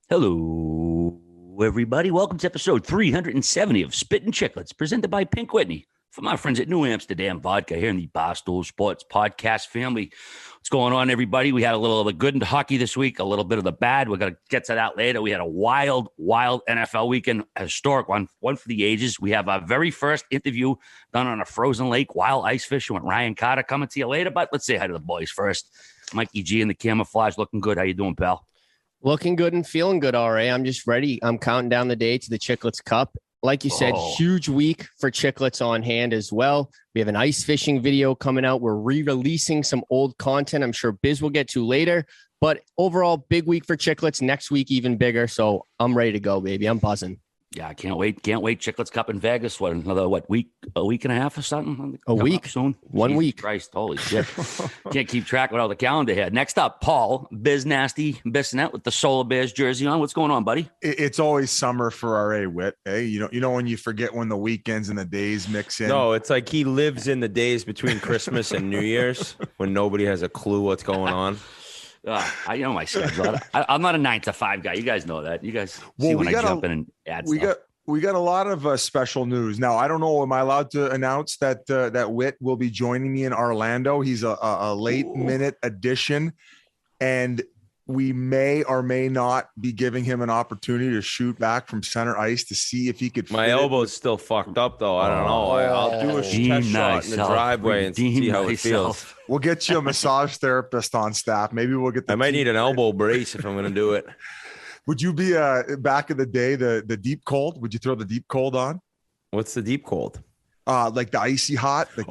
Hello, everybody. Welcome to episode 370 of Spittin Chicles, presented by Pink Whitney. For my friends at New Amsterdam Vodka here in the Barstool Sports Podcast family. What's going on, everybody? We had a little of the good in hockey this week, a little bit of the bad. We're going to get to that later. We had a wild NFL weekend, a historic one for the ages. We have our very first interview done on a frozen lake while ice fishing with Ryan Carter coming to you later. But let's say hi to the boys first. Mikey G in the camouflage, looking good. How you doing, pal? Looking good and feeling good, RA. I'm just ready. I'm counting down the day to the Chiclets Cup. Like you said, huge week for Chiclets on hand as well. We have an ice fishing video coming out. We're re-releasing some old content I'm sure Biz will get to later. But overall, big week for Chiclets. Next week, even bigger. So I'm ready to go, baby. I'm buzzing. Yeah, I can't wait. Can't wait. Chiclets Cup in Vegas. What, another week? A week and a half or something? A week soon. 1 Jesus week. Christ, holy shit! Can't keep track without the calendar here. Next up, Paul Biz Nasty Bissonette with the Solar Bears jersey on. What's going on, buddy? It's always summer for RA Whit. Hey, you know when you forget when the weekends and the days mix in. No, it's like he lives in the days between Christmas and New Year's when nobody has a clue what's going on. I know my schedule. I'm not a 9 to 5 guy. You guys know that. You guys see when I jump in and add stuff. We got a lot of special news. Now, I don't know. Am I allowed to announce that that Whit will be joining me in Orlando? He's a late minute addition, and we may or may not be giving him an opportunity to shoot back from center ice to see if he could. My elbow's still fucked up, though. I don't know. I'll do a test shot in the driveway and see how it feels. We'll get you a massage therapist on staff. Maybe we'll get. I might need an elbow brace if I'm going to do it. Would you be back in the day the deep cold? Would you throw the deep cold on? What's the deep cold? Like the icy hot. Like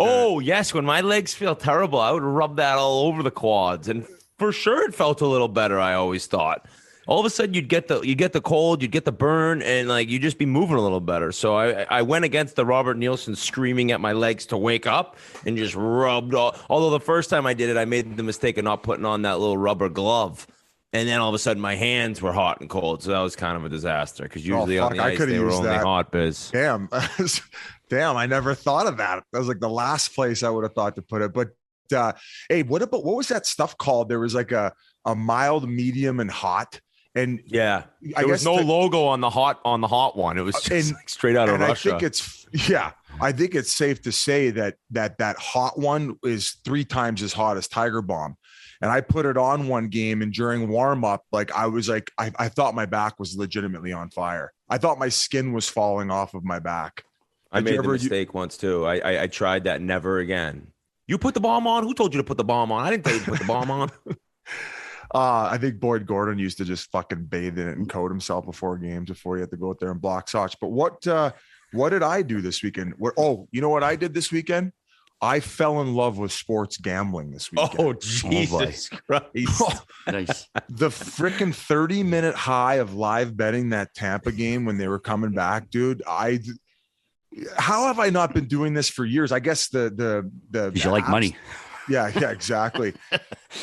yes. When my legs feel terrible, I would rub that all over the quads, and for sure it felt a little better. I always thought. All of a sudden you'd get the cold, you'd get the burn, and like you just be moving a little better. So I went against the Robert Nielsen screaming at my legs to wake up and just rubbed all. Although the first time I did it, I made the mistake of not putting on that little rubber glove. And then all of a sudden, my hands were hot and cold, so that was kind of a disaster. Because usually on the ice, they were only hot, Biz. Damn, I never thought of that. That was like the last place I would have thought to put it. But hey, what was that stuff called? There was like a mild, medium, and hot. And yeah, there was no logo on the hot one. It was just like straight out of Russia. I think it's safe to say that hot one is 3 times as hot as Tiger Bomb. And I put it on one game, and during warm up, like I was like, I thought my back was legitimately on fire. I thought my skin was falling off of my back. I made the mistake once too. I tried that. Never again. You put the bomb on? Who told you to put the bomb on? I didn't tell you to put the bomb on. I think Boyd Gordon used to just fucking bathe in it and coat himself before games before he had to go out there and block shots. But what did I do this weekend? You know what I did this weekend? I fell in love with sports gambling this weekend. Oh, Jesus Christ. Nice. The freaking 30-minute high of live betting that Tampa game when they were coming back, dude. How have I not been doing this for years? I guess the you like money. Yeah, exactly.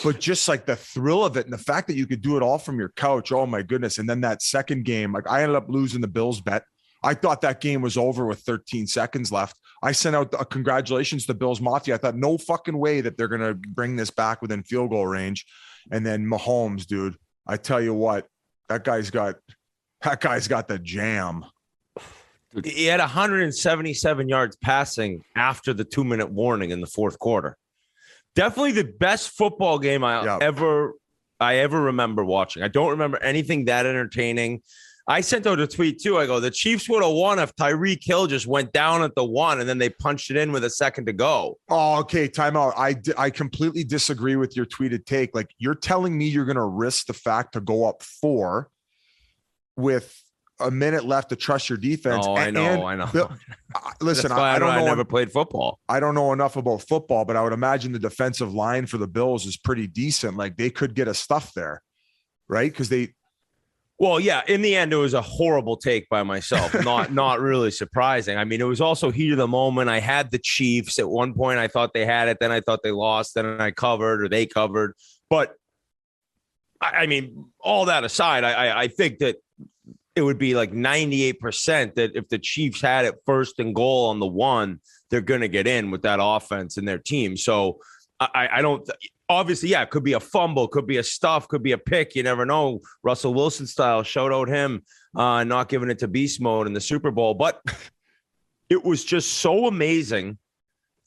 But just like the thrill of it and the fact that you could do it all from your couch. Oh my goodness. And then that second game, like I ended up losing the Bills bet. I thought that game was over with 13 seconds left. I sent out a congratulations to Bills Mafia. I thought no fucking way that they're going to bring this back within field goal range. And then Mahomes, dude, I tell you what, that guy's got the jam. He had 177 yards passing after the 2-minute warning in the fourth quarter. Definitely the best football game I ever remember watching. I don't remember anything that entertaining. I sent out a tweet too. I go, the Chiefs would have won if Tyreek Hill just went down at the 1 and then they punched it in with a second to go. Oh, okay. Time out. I completely disagree with your tweeted take. Like you're telling me you're going to risk the fact to go up 4 with a minute left to trust your defense. Oh, I know. Listen, I don't know. I never played football. I don't know enough about football, but I would imagine the defensive line for the Bills is pretty decent. Like they could get a stuff there, right? Because well, yeah, in the end, it was a horrible take by myself. Not really surprising. I mean, it was also heat of the moment. I had the Chiefs. At one point, I thought they had it. Then I thought they lost. Then I covered or they covered. But, I mean, all that aside, I think that it would be like 98% that if the Chiefs had it first and goal on the 1, they're going to get in with that offense and their team. So I don't obviously, yeah, it could be a fumble, could be a stuff, could be a pick. You never know. Russell Wilson style, shout out him not giving it to beast mode in the Super Bowl. But it was just so amazing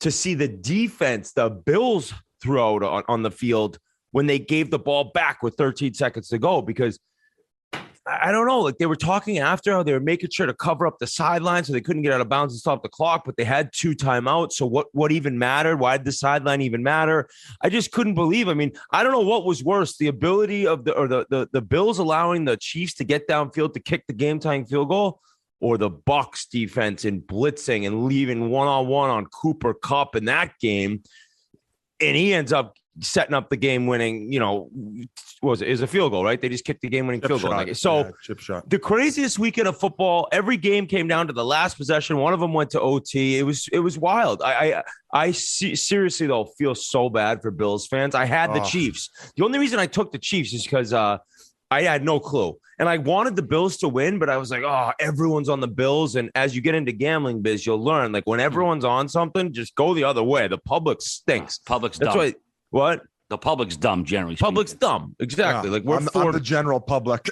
to see the defense the Bills threw out on the field when they gave the ball back with 13 seconds to go, because I don't know, like they were talking after how they were making sure to cover up the sideline so they couldn't get out of bounds and stop the clock, but they had 2 timeouts. So what even mattered? Why did the sideline even matter? I just couldn't believe. I mean, I don't know what was worse, the ability of the Bills allowing the Chiefs to get downfield to kick the game-tying field goal, or the Bucs defense in blitzing and leaving one-on-one on Cooper Kupp in that game. And he ends up setting up the game-winning, is a field goal, right? They just kicked the game-winning field goal. So chip shot. The craziest weekend of football, every game came down to the last possession. One of them went to OT. It was wild. I seriously, though, feel so bad for Bills fans. I had the Chiefs. The only reason I took the Chiefs is because I had no clue. And I wanted the Bills to win, but I was like, everyone's on the Bills. And as you get into gambling biz, you'll learn, like, when everyone's on something, just go the other way. The public stinks. Public's That's dumb. why. What? The public's dumb, generally speaking. Public's dumb. Exactly. Yeah, Like I'm the general public.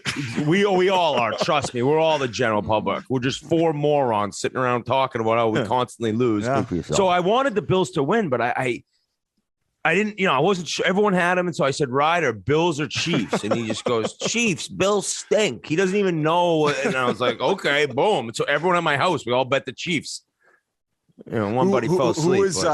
we all are. Trust me. We're all the general public. We're just 4 morons sitting around talking about how we constantly lose. Yeah. So I wanted the Bills to win, but I didn't, I wasn't sure. Everyone had him. And so I said, Ryder, Bills or Chiefs? And he just goes, Chiefs, Bills stink. He doesn't even know. And I was like, okay, boom. And so everyone at my house, we all bet the Chiefs. One buddy fell asleep. Who is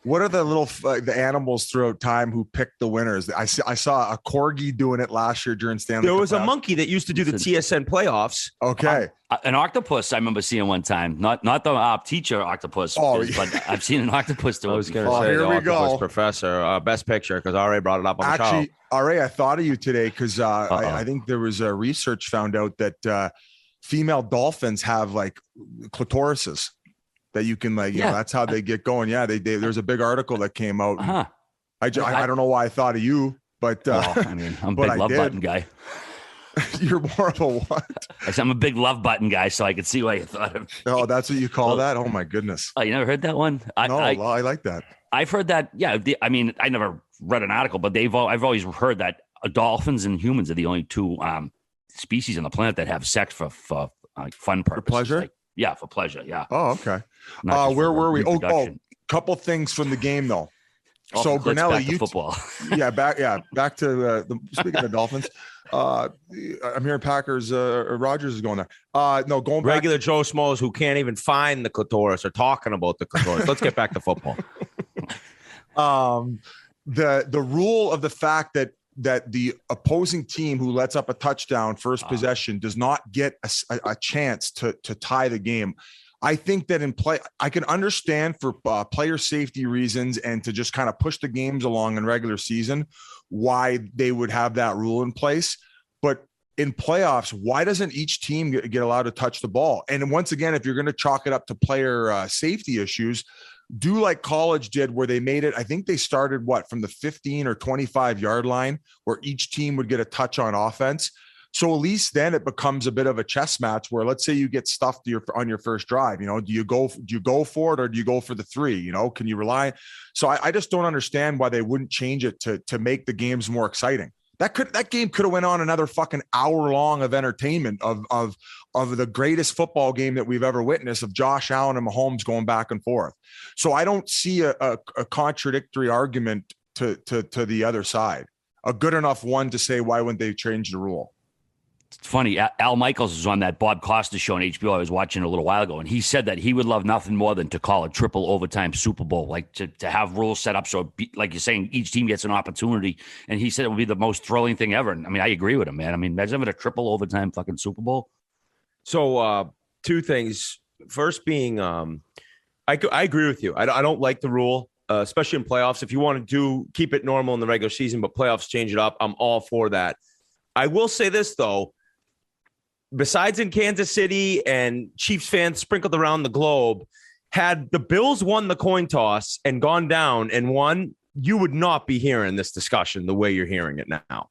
what are the little the animals throughout time who picked the winners? I saw a corgi doing it last year during Stanley Cup. There was a monkey that used to do the TSN playoffs. Okay. An octopus I remember seeing one time. Not the teacher octopus, but I've seen an octopus do it. I was going to say here the we octopus go. professor, best picture, because RA brought it up on the show. Actually, RA, I thought of you today because I think there was a research found out that female dolphins have like clitorises. That you can that's how they get going. Yeah, they there's a big article that came out. I don't know why I thought of you, but I'm a big love button guy. You're more of a what? I'm a big love button guy, so I could see why you thought of. Oh, that's what you call that? Oh my goodness! Oh, you never heard that one? I like that. I've heard that. Yeah, I never read an article, but I've always heard that dolphins and humans are the only 2 species on the planet that have sex for fun purposes. For pleasure. Yeah, for pleasure. Yeah. Oh, okay. Where were we? Couple things from the game though. So Brunelli, football. back to speaking of Dolphins. I'm hearing Packers. Rodgers is going there. No, going back. Regular Joe Smalls who can't even find the clitoris are talking about the clitoris. Let's get back to football. The rule of the fact that the opposing team who lets up a touchdown first possession does not get a chance to tie the game. I think that in play, I can understand for player safety reasons and to just kind of push the games along in regular season, why they would have that rule in place. But in playoffs, why doesn't each team get allowed to touch the ball? And once again, if you're going to chalk it up to player safety issues, do like college did, where they made it. I think they started from the 15 or 25 yard line, where each team would get a touch on offense. So at least then it becomes a bit of a chess match where, let's say you get stuffed on your first drive, do you go for it or do you go for the 3? Can you rely? So I just don't understand why they wouldn't change it to make the games more exciting. That game could have went on another fucking hour long of entertainment of the greatest football game that we've ever witnessed, of Josh Allen and Mahomes going back and forth. So I don't see a contradictory argument to the other side, a good enough one to say why wouldn't they change the rule? It's funny. Al Michaels was on that Bob Costa show on HBO. I was watching a little while ago, and he said that he would love nothing more than to call a triple overtime Super Bowl, like to have rules set up so, like you're saying, each team gets an opportunity. And he said it would be the most thrilling thing ever. And I agree with him, man. Imagine having a triple overtime fucking Super Bowl. So 2 things. First being, I agree with you. I don't like the rule, especially in playoffs. If you want to keep it normal in the regular season, but playoffs change it up, I'm all for that. I will say this, though. Besides in Kansas City and Chiefs fans sprinkled around the globe, had the Bills won the coin toss and gone down and won, you would not be hearing this discussion the way you're hearing it now.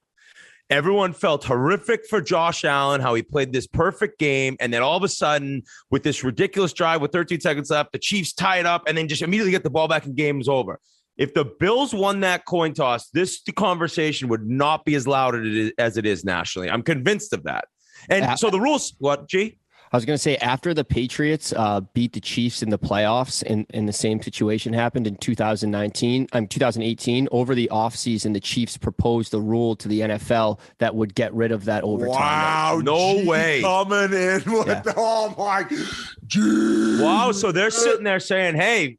Everyone felt horrific for Josh Allen, how he played this perfect game. And then all of a sudden, with this ridiculous drive with 13 seconds left, the Chiefs tie it up and then just immediately get the ball back and game is over. If the Bills won that coin toss, this conversation would not be as loud as it is nationally. I'm convinced of that. And so the rules, what, G? I was going to say, after the Patriots beat the Chiefs in the playoffs and the same situation happened in 2018, over the offseason, the Chiefs proposed a rule to the NFL that would get rid of that overtime. Wow. No way. Coming in. Oh, my. Geez. Wow. So they're sitting there saying, hey,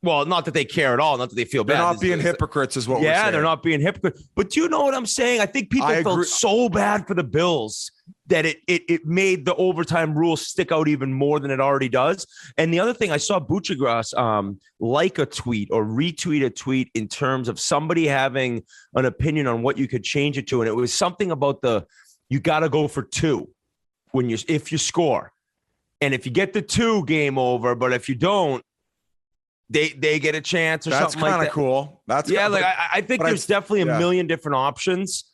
well, not that they care at all, not that they feel bad. They're not being hypocrites is what we're saying. Yeah, they're not being hypocrites. But do you know what I'm saying? I think people felt so bad for the Bills that it made the overtime rule stick out even more than it already does. And the other thing, I saw Buchagras like a tweet or retweet a tweet in terms of somebody having an opinion on what you could change it to. And it was something about you got to go for 2 if you score. And if you get the 2, game over. But if you don't, they get a chance or something like that. That's kind of cool. I think there's definitely a million different options.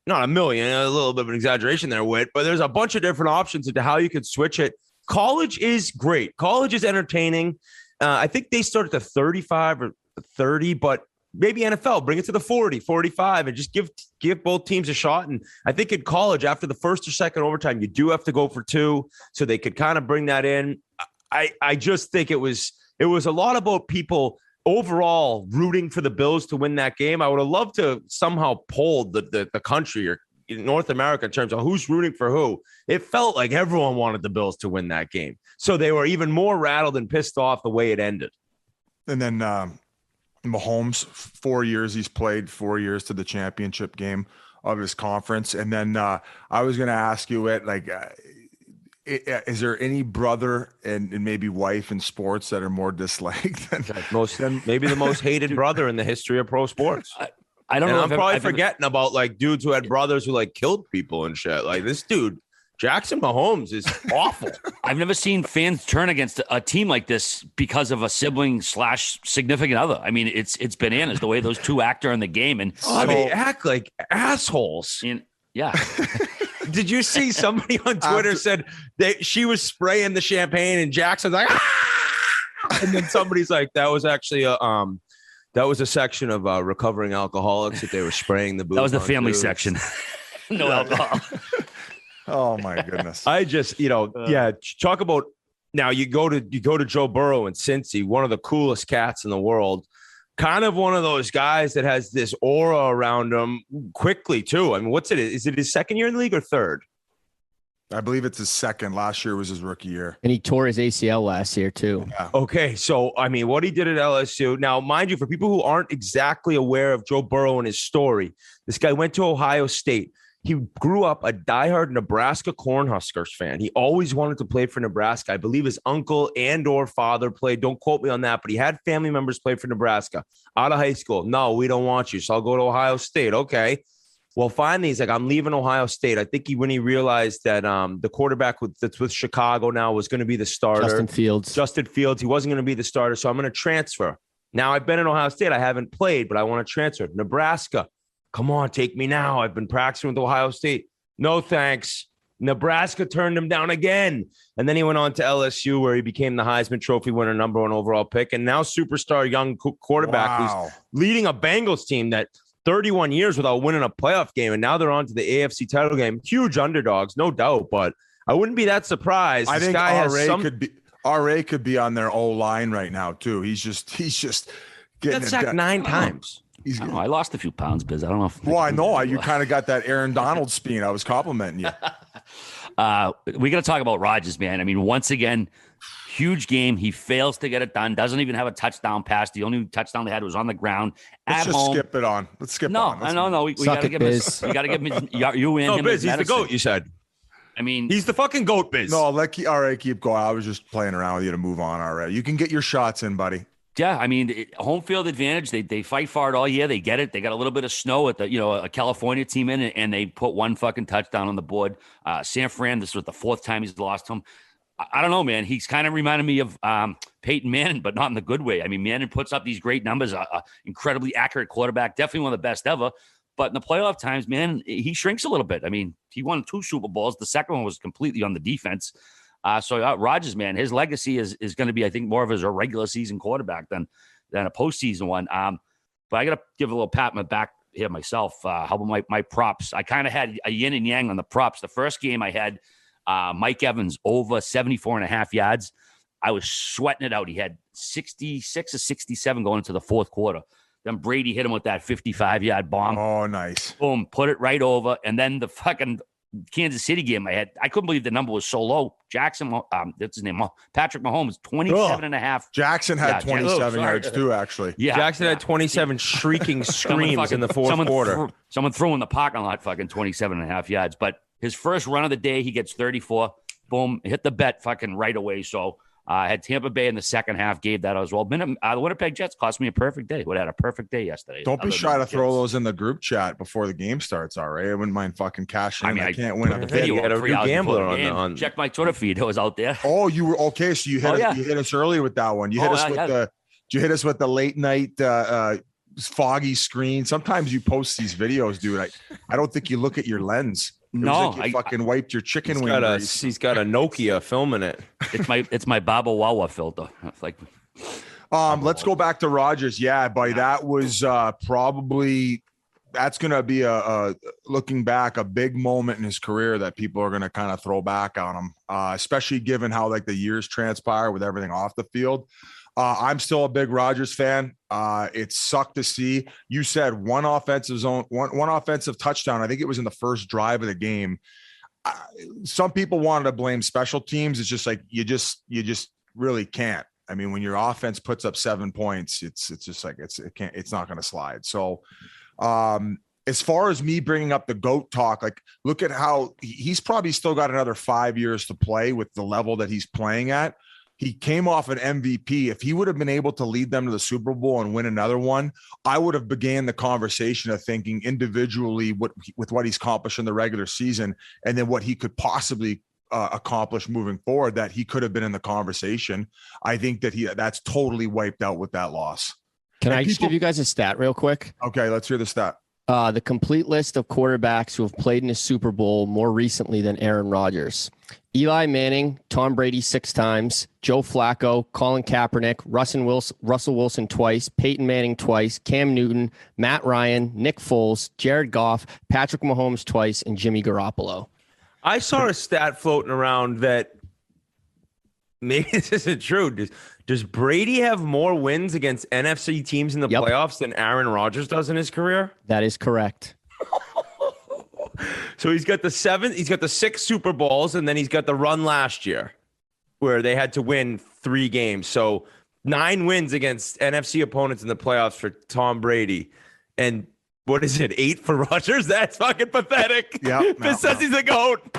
Not a million, a little bit of an exaggeration there, Whit, but there's a bunch of different options into how you could switch it. College is great. College is entertaining. I think they start at the 35 or 30, but maybe NFL, bring it to the 40, 45, and just give both teams a shot. And I think in college, after the first or second overtime, you do have to go for 2, so they could kind of bring that in. I just think it was a lot about people overall rooting for the Bills to win that game. I would have loved to somehow poll the country or North America in terms of who's rooting for who. It felt like everyone wanted the Bills to win that game. So they were even more rattled and pissed off the way it ended. And then Mahomes, 4 years he's played, 4 years to the championship game of his conference. And then I was going to ask you is there any brother and maybe wife in sports that are more disliked than maybe the most hated brother in the history of pro sports? I don't know. I'm probably forgetting about like dudes who had brothers who like killed people and shit. Like this dude, Jackson Mahomes, is awful. I've never seen fans turn against a team like this because of a sibling / significant other. I mean, it's bananas the way those two act during the game, and they act like assholes. Yeah. Did you see somebody on Twitter said she was spraying the champagne and Jackson's like, ah! And then somebody's like, that was actually a section of recovering alcoholics that they were spraying the booze. That was the family section. No alcohol. Oh my goodness. I just, talk about now you go to Joe Burrow and Cincy, one of the coolest cats in the world. Kind of one of those guys that has this aura around him quickly, too. I mean, what's it? Is it his second year in the league or third? I believe it's his second. Last year was his rookie year. And he tore his ACL last year, too. Yeah. Okay. So, I mean, what he did at LSU. Now, mind you, for people who aren't exactly aware of Joe Burrow and his story, this guy went to Ohio State. He grew up a diehard Nebraska Cornhuskers fan. He always wanted to play for Nebraska. I believe his uncle and or father played. Don't quote me on that, but he had family members play for Nebraska. Out of high school, no, we don't want you, so I'll go to Ohio State. Okay. Well, finally, he's like, I'm leaving Ohio State. I think when he realized that the quarterback that's with Chicago now was going to be the starter. Justin Fields. He wasn't going to be the starter, so I'm going to transfer. Now, I've been in Ohio State. I haven't played, but I want to transfer. Nebraska. Come on, take me now. I've been practicing with Ohio State. No, thanks. Nebraska turned him down again. And then he went on to LSU where he became the Heisman Trophy winner, number 1 overall pick. And now superstar young quarterback who's leading a Bengals team that 31 years without winning a playoff game. And now they're on to the AFC title game. Huge underdogs, no doubt. But I wouldn't be that surprised. I think RA could be on their O-line right now, too. He's just getting got sacked 9 times. I lost a few pounds, Biz. I don't know if. Well, I know you kind of got that Aaron Donald speed. I was complimenting you. We got to talk about Rodgers, man. I mean, once again, huge game. He fails to get it done. Doesn't even have a touchdown pass. The only touchdown they had was on the ground at home. Skip it on. Let's skip on. No. We got to give him. We got to give him. You in? No, Biz. He's the GOAT. You said. I mean, he's the fucking GOAT, Biz. No, let RA keep going. I was just playing around with you to move on. RA, you can get your shots in, buddy. Yeah, I mean, home field advantage. They fight for it all year. They get it. They got a little bit of snow at a California team in it, and they put one fucking touchdown on the board. San Fran, this was the 4th time he's lost to him. I don't know, man. He's kind of reminded me of Peyton Manning, but not in the good way. I mean, Manning puts up these great numbers, incredibly accurate quarterback, definitely one of the best ever. But in the playoff times, man, he shrinks a little bit. I mean, he won 2 Super Bowls. The second one was completely on the defense. So Rodgers, man, his legacy is going to be, I think, more of as a regular season quarterback than a postseason one. But I got to give a little pat on my back here myself. How about my props? I kind of had a yin and yang on the props. The first game I had Mike Evans over 74.5 yards. I was sweating it out. He had 66 or 67 going into the fourth quarter. Then Brady hit him with that 55-yard bomb. Oh, nice. Boom, put it right over. And then the fucking Kansas City game I couldn't believe the number was so low. Jackson, that's his name, Patrick Mahomes, 27.5. Jackson had 27 yards too, actually. Yeah, Jackson had 27 shrieking screams in the fourth quarter. Someone threw in the parking lot fucking 27.5 yards. But his first run of the day, he gets 34. Boom, hit the bet fucking right away. So I had Tampa Bay in the second half, gave that as well. The Winnipeg Jets cost me a perfect day. Would have had a perfect day yesterday. Don't be shy to throw those in the group chat before the game starts, all right? I wouldn't mind fucking cashing. I mean, I can't win a video. You got a new gambler on. Check my Twitter feed. It was out there. Oh, you were okay. So you hit us early with that one. You hit us with the late night foggy screen. Sometimes you post these videos, dude. I don't think you look at your lens. I fucking wiped your chicken wing. He's got a Nokia filming it. It's my Baba Wawa filter. It's like, let's go back to Rodgers. Yeah, buddy, that was probably that's going to be a looking back a big moment in his career that people are going to kind of throw back on him, especially given how like the years transpire with everything off the field. I'm still a big Rodgers fan. It sucked to see. You said one offensive touchdown. I think it was in the first drive of the game. Some people wanted to blame special teams. It's just like you just really can't. I mean, when your offense puts up 7 points, it's just like it's not going to slide. So, as far as me bringing up the GOAT talk, like look at how he's probably still got another 5 years to play with the level that he's playing at. He came off an MVP. If he would have been able to lead them to the Super Bowl and win another one, I would have began the conversation of thinking individually with what he's accomplished in the regular season and then what he could possibly accomplish moving forward, that he could have been in the conversation. I think that that's totally wiped out with that loss. Can I just give you guys a stat real quick? Okay, let's hear the stat. The complete list of quarterbacks who have played in a Super Bowl more recently than Aaron Rodgers. Eli Manning, Tom Brady 6 times, Joe Flacco, Colin Kaepernick, Russell Wilson twice, Peyton Manning twice, Cam Newton, Matt Ryan, Nick Foles, Jared Goff, Patrick Mahomes twice, and Jimmy Garoppolo. I saw a stat floating around that maybe this isn't true. Does Brady have more wins against NFC teams in the playoffs than Aaron Rodgers does in his career? That is correct. So he's got the 6 Super Bowls, and then he's got the run last year where they had to win 3 games. So 9 wins against NFC opponents in the playoffs for Tom Brady. And what is it, 8 for Rodgers? That's fucking pathetic. Yeah. This says he's a GOAT.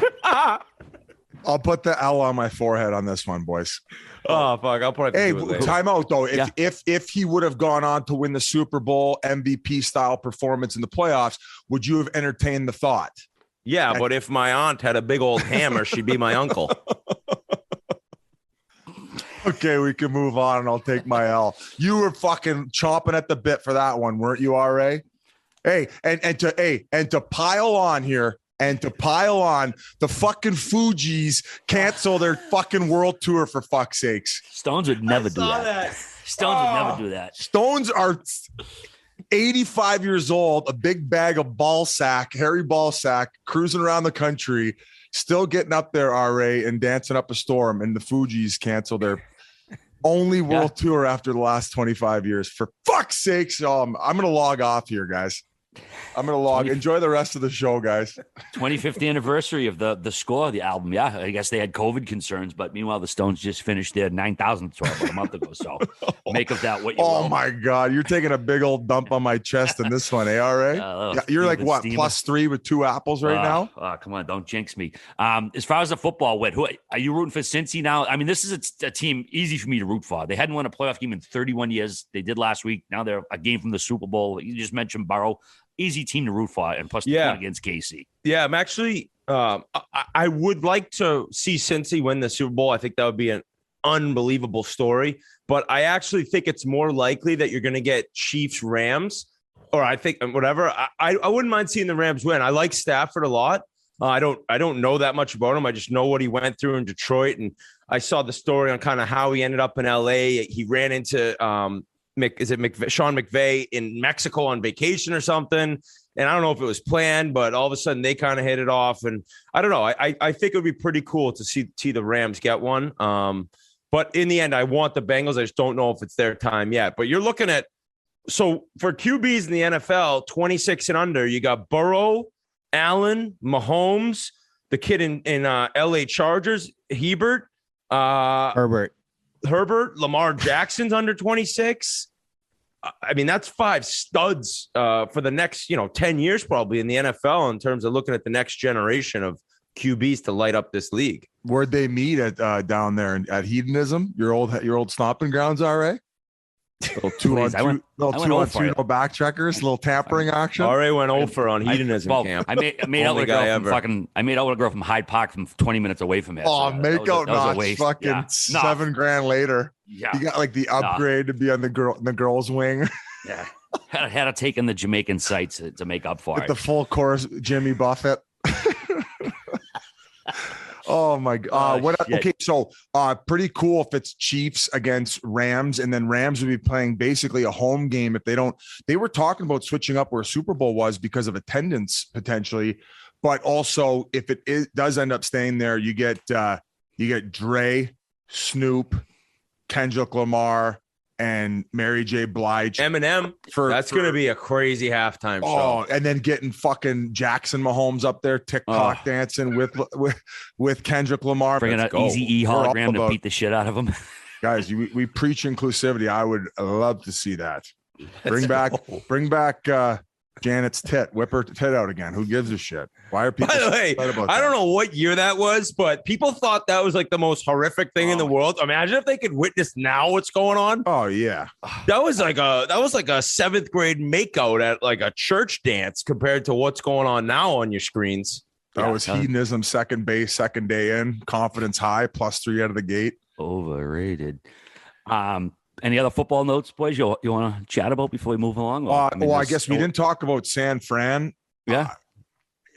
I'll put the L on my forehead on this one, boys. Oh, fuck. I'll probably do it later. Time out, though. If he would have gone on to win the Super Bowl MVP style performance in the playoffs, would you have entertained the thought? Yeah, but if my aunt had a big old hammer, she'd be my uncle. Okay, we can move on, and I'll take my L. You were fucking chomping at the bit for that one, weren't you, RA? Hey, and to pile on here. And to pile on, the fucking Fugees cancel their fucking world tour for fuck's sakes. Stones would never do that. Stones would never do that. Stones are 85 years old, a big bag of hairy ball sack, cruising around the country, still getting up there, RA, and dancing up a storm. And the Fugees cancel their only world tour after the last 25 years. For fuck's sakes, I'm going to log off here, guys. I'm going to log. Enjoy the rest of the show, guys. 25th anniversary of the Score, the album. Yeah, I guess they had COVID concerns, but meanwhile, the Stones just finished their 9,000th tour about a month ago. So make of that what you will. Oh, my God. You're taking a big old dump on my chest in this one, ARA? You're like, what, +3 with 2 apples right now? Oh, come on. Don't jinx me. As far as the football, Whit, who are you rooting for Cincy now? I mean, this is a team easy for me to root for. They hadn't won a playoff game in 31 years. They did last week. Now they're a game from the Super Bowl. You just mentioned Burrow. Easy team to root for, and plus the one against KC. Yeah, I'm actually I would like to see Cincy win the Super Bowl. I think that would be an unbelievable story. But I actually think it's more likely that you're going to get Chiefs-Rams, or I think whatever. I wouldn't mind seeing the Rams win. I like Stafford a lot. I don't know that much about him. I just know what he went through in Detroit, and I saw the story on kind of how he ended up in LA. He ran into Sean McVay in Mexico on vacation or something. And I don't know if it was planned, but all of a sudden they kind of hit it off. And I don't know. I think it would be pretty cool to see the Rams get one. But in the end, I want the Bengals. I just don't know if it's their time yet. But you're looking at, so for QBs in the NFL, 26 and under, you got Burrow, Allen, Mahomes, the kid in LA Chargers, Herbert, Lamar Jackson's under 26. I mean, that's 5 studs for the next, 10 years probably in the NFL in terms of looking at the next generation of QBs to light up this league. Where'd they meet at down there at Hedonism? Your old stomping grounds, RA? Little two on two, no back checkers, little tampering action. RA went over on Hedonism camp. I made out with a girl from Hyde Park from 20 minutes away from it. Oh, make out knots fucking $7,000 later. Yeah. You got like the upgrade to be on the girls' wing. Yeah. Had to take in the Jamaican sites to make up for it. The full course Jimmy Buffett. Oh my God. Okay. So pretty cool if it's Chiefs against Rams, and then Rams would be playing basically a home game if they were talking about switching up where Super Bowl was because of attendance potentially, but also if it does end up staying there, you get Dre, Snoop, Kendrick Lamar, and Mary J. Blige. Eminem. That's going to be a crazy halftime show. Oh, and then getting fucking Jackson Mahomes up there TikTok dancing with Kendrick Lamar. Bringing an Eazy-E hologram to beat the shit out of him. Guys, we preach inclusivity. I would love to see that. Bring back Janet's tit. Whip her tit out again. Who gives a shit? Why are people? By the way, I don't know what year that was, but people thought that was like the most horrific thing in the world. Imagine if they could witness now what's going on. Oh yeah, that was like a 7th grade makeout at like a church dance compared to what's going on now on your screens. That was hedonism. Second base, second day in, confidence high, +3 out of the gate. Overrated. Any other football notes, boys, you want to chat about before we move along? I guess we didn't talk about San Fran. Yeah.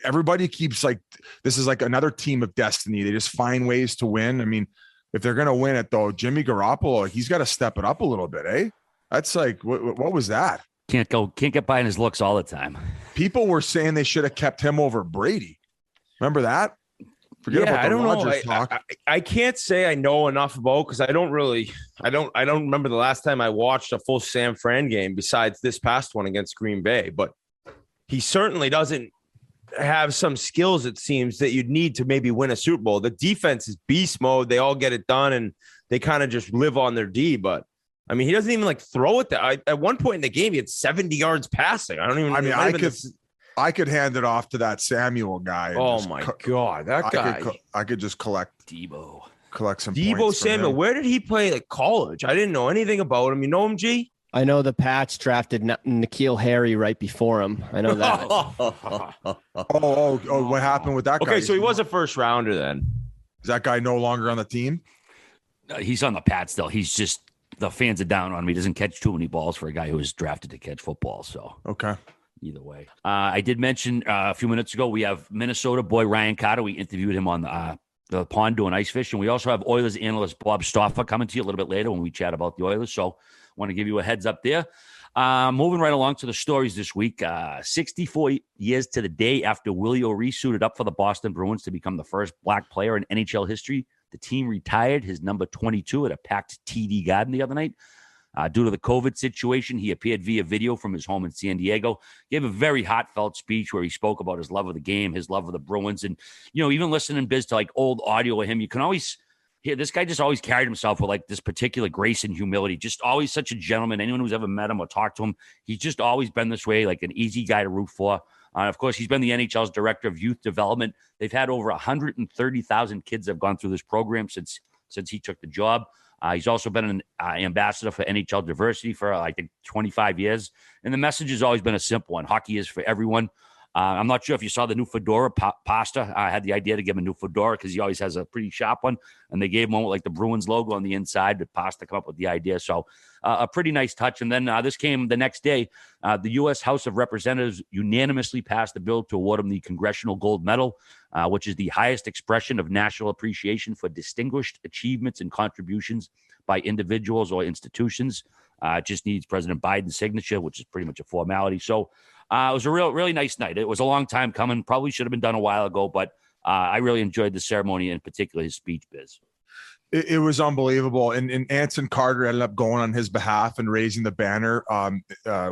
Everybody keeps like, this is like another team of destiny. They just find ways to win. I mean, if they're going to win it, though, Jimmy Garoppolo, he's got to step it up a little bit, eh? That's like, what was that? Can't get by in his looks all the time. People were saying they should have kept him over Brady. Remember that? Forget about the Rodgers talk. I can't say I know enough about because I don't remember the last time I watched a full San Fran game besides this past one against Green Bay. But he certainly doesn't have some skills, it seems, that you'd need to maybe win a Super Bowl. The defense is beast mode. They all get it done, and they kind of just live on their D. But I mean, he doesn't even like throw it. At one point in the game, he had 70 yards passing. I could hand it off to that Samuel guy. Oh my God, that guy! I could just collect some Debo Samuel. Where did he play at college? I didn't know anything about him. You know him, G? I know the Pats drafted N'Keal Harry right before him. I know that. What happened with that guy? Okay, so he was a first rounder then. Is that guy no longer on the team? He's on the Pats still. He's just, the fans are down on him. He doesn't catch too many balls for a guy who was drafted to catch football. So okay. Either way, I did mention a few minutes ago we have Minnesota boy Ryan Carter. We interviewed him on the pond doing ice fishing. We also have Oilers analyst Bob Stauffer coming to you a little bit later when we chat about the Oilers. So want to give you a heads up there. Moving right along to the stories this week. 64 years to the day after Willie O'Ree suited up for the Boston Bruins to become the first black player in NHL history, the team retired his number 22 at a packed TD Garden the other night. Due to the COVID situation, he appeared via video from his home in San Diego, gave a very heartfelt speech where he spoke about his love of the game, his love of the Bruins. And, even listening, Biz, to like old audio of him, you can always hear this guy just always carried himself with like this particular grace and humility, just always such a gentleman. Anyone who's ever met him or talked to him, he's just always been this way, like an easy guy to root for. Of course, he's been the NHL's director of youth development. They've had over 130,000 kids that have gone through this program since he took the job. He's also been an ambassador for NHL diversity for, I think, 25 years. And the message has always been a simple one. Hockey is for everyone. I'm not sure if you saw the new fedora pasta. I had the idea to give him a new fedora because he always has a pretty sharp one. And they gave him one with like the Bruins logo on the inside. The pasta come up with the idea. So a pretty nice touch. And then this came the next day. The U.S. House of Representatives unanimously passed the bill to award him the Congressional Gold Medal, which is the highest expression of national appreciation for distinguished achievements and contributions by individuals or institutions. Just needs President Biden's signature, which is pretty much a formality. So it was a really nice night. It was a long time coming. Probably should have been done a while ago, but I really enjoyed the ceremony, in particular his speech, Biz. It was unbelievable. And Anson Carter ended up going on his behalf and raising the banner.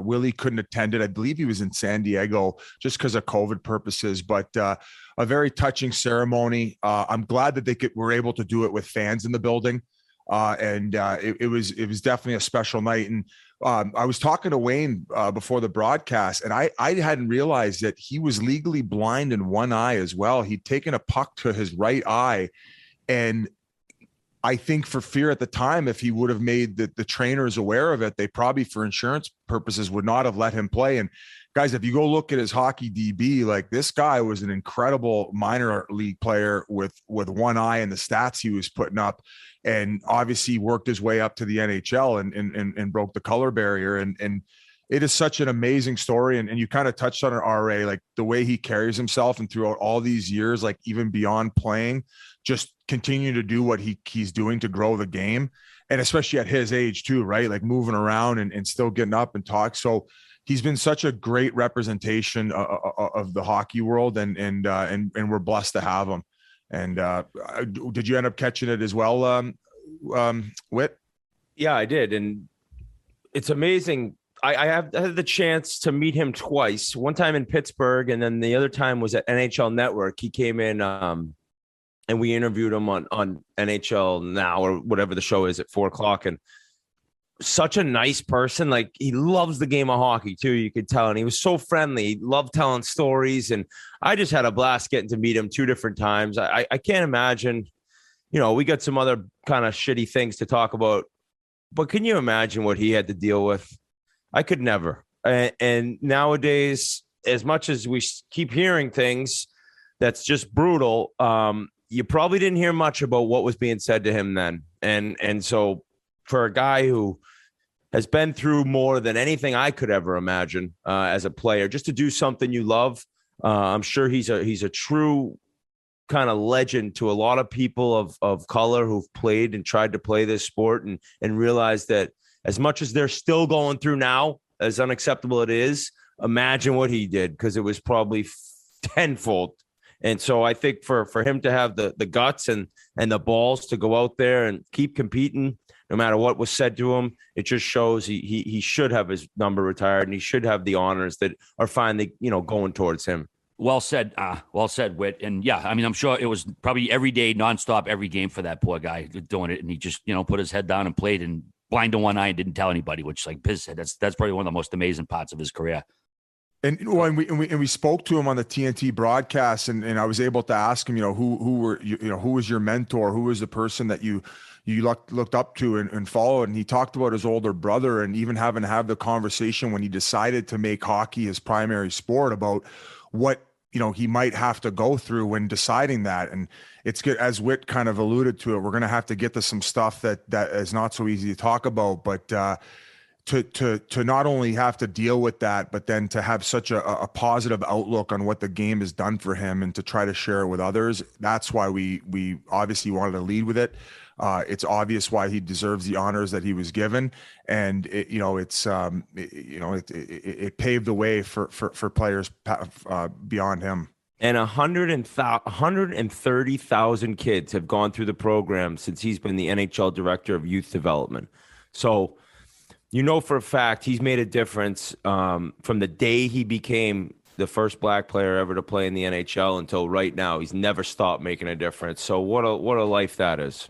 Willie couldn't attend it. I believe he was in San Diego just because of COVID purposes, but a very touching ceremony. I'm glad that they were able to do it with fans in the building. It was definitely a special night. And I was talking to Wayne before the broadcast, and I hadn't realized that he was legally blind in one eye as well. He'd taken a puck to his right eye, and I think for fear at the time, if he would have made the trainers aware of it, they probably for insurance purposes would not have let him play. And guys, if you go look at his hockey DB, like this guy was an incredible minor league player with one eye and the stats he was putting up, and obviously worked his way up to the NHL and broke the color barrier. And it is such an amazing story. And you kind of touched on it, RA, like the way he carries himself and throughout all these years, like even beyond playing, just continue to do what he's doing to grow the game. And especially at his age too, right? Like moving around and still getting up and talk. So he's been such a great representation of the hockey world, and we're blessed to have him. And did you end up catching it as well, Whit? Yeah, I did. And it's amazing. I had the chance to meet him twice, one time in Pittsburgh, and then the other time was at NHL Network. He came in and we interviewed him on NHL Now or whatever the show is at 4:00. And such a nice person. Like, he loves the game of hockey too, you could tell. And he was so friendly. He loved telling stories. And I just had a blast getting to meet him 2 different times. I can't imagine, we got some other kind of shitty things to talk about, but can you imagine what he had to deal with? I could never. And nowadays, as much as we keep hearing things that's just brutal, you probably didn't hear much about what was being said to him then. And so for a guy who has been through more than anything I could ever imagine as a player, just to do something you love, I'm sure he's a true kind of legend to a lot of people of color who've played and tried to play this sport and realized that as much as they're still going through now, as unacceptable it is, imagine what he did, because it was probably tenfold. And so I think for him to have the guts and the balls to go out there and keep competing, no matter what was said to him, it just shows he should have his number retired, and he should have the honors that are finally, going towards him. Well said, Whit. And yeah, I mean, I'm sure it was probably every day, nonstop, every game for that poor guy doing it. And he just, put his head down and played, and blind to one eye and didn't tell anybody, which, like Biz said, that's probably one of the most amazing parts of his career. And when we spoke to him on the TNT broadcast, and I was able to ask him, who was your mentor, who was the person that you looked up to and followed, and he talked about his older brother, and even having to have the conversation when he decided to make hockey his primary sport about what he might have to go through when deciding that. And it's good, as Whit kind of alluded to it, we're going to have to get to some stuff that is not so easy to talk about, but to not only have to deal with that, but then to have such a positive outlook on what the game has done for him and to try to share it with others. That's why we obviously wanted to lead with it. It's obvious why he deserves the honors that he was given, and it paved the way for players beyond him. And 130,000 kids have gone through the program since he's been the NHL director of youth development. So, for a fact, he's made a difference from the day he became the first black player ever to play in the NHL until right now. He's never stopped making a difference. So what a life that is.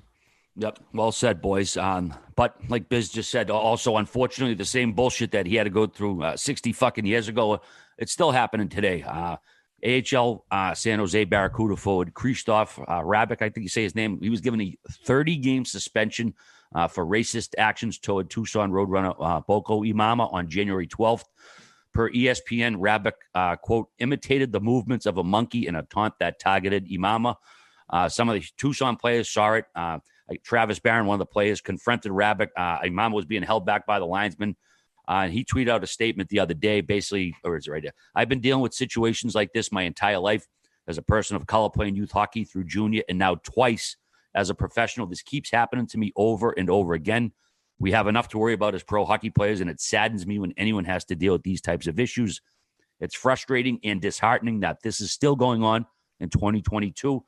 Yep. Well said, boys. But like Biz just said, also, unfortunately, the same bullshit that he had to go through 60 fucking years ago, it's still happening today. AHL San Jose Barracuda forward Krzysztof Rabik, I think you say his name. He was given a 30-game suspension for racist actions toward Tucson Roadrunner Boko Imama on January 12th. Per ESPN, Rabik, quote, imitated the movements of a monkey in a taunt that targeted Imama. Some of the Tucson players saw it. Travis Barron, one of the players, confronted Rabik. Imama was being held back by the linesman. And he tweeted out a statement the other day, basically, or is it right there? I've been dealing with situations like this my entire life as a person of color playing youth hockey through junior and now twice as a professional. This keeps happening to me over and over again. We have enough to worry about as pro hockey players, and it saddens me when anyone has to deal with these types of issues. It's frustrating and disheartening that this is still going on in 2022.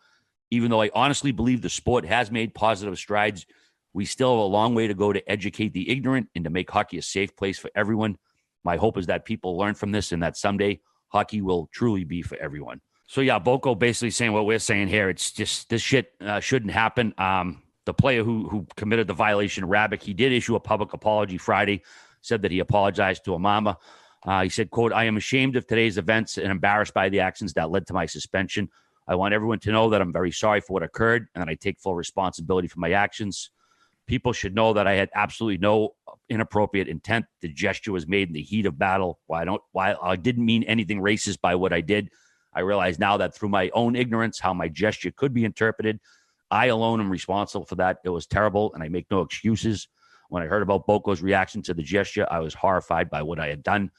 Even though I honestly believe the sport has made positive strides, we still have a long way to go to educate the ignorant and to make hockey a safe place for everyone. My hope is that people learn from this and that someday hockey will truly be for everyone. So, yeah, Boko basically saying what we're saying here. It's just this shit shouldn't happen. The player who committed the violation, Rabic, he did issue a public apology Friday, said that he apologized to Amama. He said, quote, "I am ashamed of today's events and embarrassed by the actions that led to my suspension. I want everyone to know that I'm very sorry for what occurred and that I take full responsibility for my actions. People should know that I had absolutely no inappropriate intent. The gesture was made in the heat of battle. While I didn't mean anything racist by what I did, I realize now that through my own ignorance, how my gesture could be interpreted. I alone am responsible for that. It was terrible, and I make no excuses. When I heard about Boko's reaction to the gesture, I was horrified by what I had done.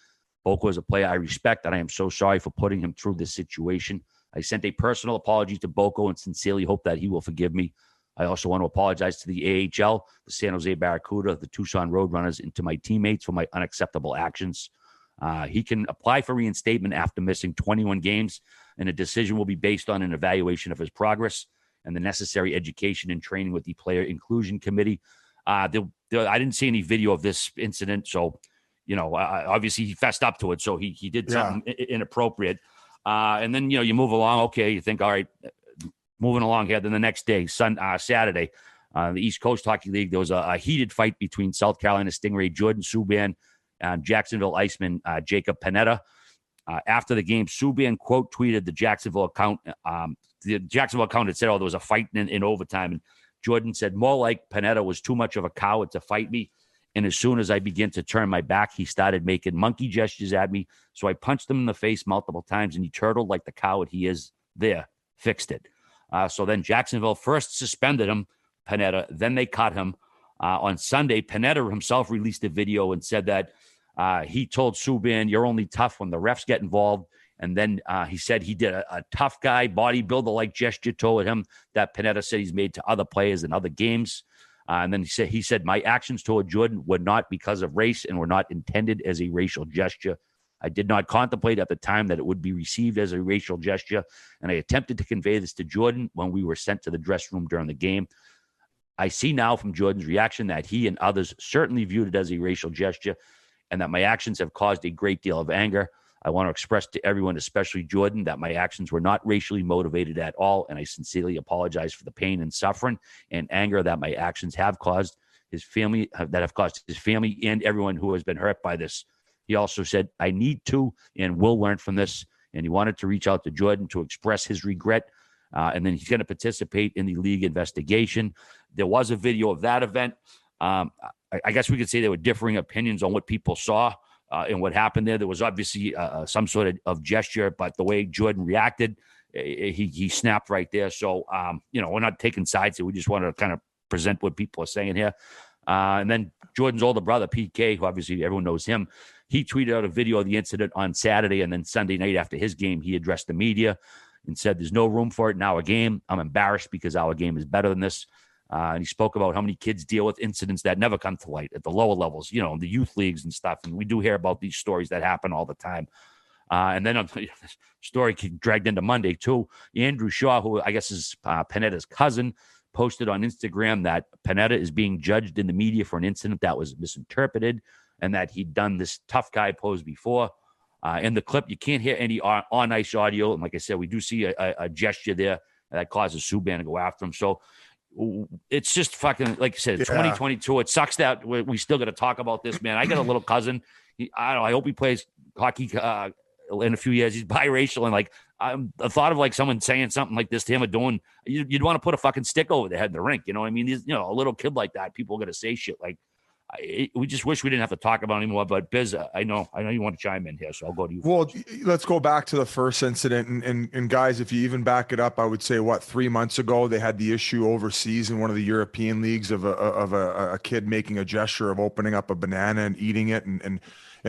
Boko is a player I respect, and I am so sorry for putting him through this situation. I sent a personal apology to Boko and sincerely hope that he will forgive me. I also want to apologize to the AHL, the San Jose Barracuda, the Tucson Roadrunners, and to my teammates for my unacceptable actions. He can apply for reinstatement after missing 21 games, and a decision will be based on an evaluation of his progress and the necessary education and training with the Player Inclusion Committee. I didn't see any video of this incident, so, obviously he fessed up to it, so he did something inappropriate. And then, you move along. Okay, you think, all right, moving along here. Then the next day, Saturday, the East Coast Hockey League, there was a heated fight between South Carolina Stingray Jordan Subban and Jacksonville Iceman Jacob Panetta. After the game, Subban quote tweeted the Jacksonville account. The Jacksonville account had said, "Oh, there was a fight in overtime," and Jordan said, "More like Panetta was too much of a coward to fight me. And as soon as I began to turn my back, he started making monkey gestures at me. So I punched him in the face multiple times, and he turtled like the coward he is. There, fixed it." So then Jacksonville first suspended him, Panetta. Then they cut him. On Sunday, Panetta himself released a video and said that he told Subban, "You're only tough when the refs get involved." And then he said he did a tough guy, bodybuilder-like gesture toward him that Panetta said he's made to other players in other games. And then he said, "My actions toward Jordan were not because of race and were not intended as a racial gesture. I did not contemplate at the time that it would be received as a racial gesture, and I attempted to convey this to Jordan when we were sent to the dressing room during the game. I see now from Jordan's reaction that he and others certainly viewed it as a racial gesture and that my actions have caused a great deal of anger. I want to express to everyone, especially Jordan, that my actions were not racially motivated at all, and I sincerely apologize for the pain and suffering and anger that my actions have caused his family, and everyone who has been hurt by this." He also said, "I need to and will learn from this," and he wanted to reach out to Jordan to express his regret, and then he's going to participate in the league investigation. There was a video of that event. I guess we could say there were differing opinions on what people saw. And what happened there. There was obviously some sort of gesture, but the way Jordan reacted, he snapped right there. So, we're not taking sides here. We just wanted to kind of present what people are saying here. And then Jordan's older brother, PK, who obviously everyone knows him, he tweeted out a video of the incident on Saturday. And then Sunday night after his game, he addressed the media and said, "There's no room for it in our game. I'm embarrassed because our game is better than this." And he spoke about how many kids deal with incidents that never come to light at the lower levels, the youth leagues and stuff. And we do hear about these stories that happen all the time. And then the story dragged into Monday, too. Andrew Shaw, who I guess is Panetta's cousin, posted on Instagram that Panetta is being judged in the media for an incident that was misinterpreted and that he'd done this tough guy pose before. In the clip, you can't hear any on-ice audio. And like I said, we do see a gesture there that causes Subban to go after him. So it's just fucking, like I said, 2022. It sucks that we still got to talk about this, man. I got a little cousin. I hope he plays hockey in a few years. He's biracial, and the thought of someone saying something like this to him or doing, you'd want to put a fucking stick over the head in the rink. You know what I mean? A little kid like that, people are going to say shit like. We just wish we didn't have to talk about it anymore. But Biz, I know you want to chime in here, so I'll go to you. Well, let's go back to the first incident, and guys, if you even back it up, I would say 3 months ago they had the issue overseas in one of the European leagues of a kid making a gesture of opening up a banana and eating it and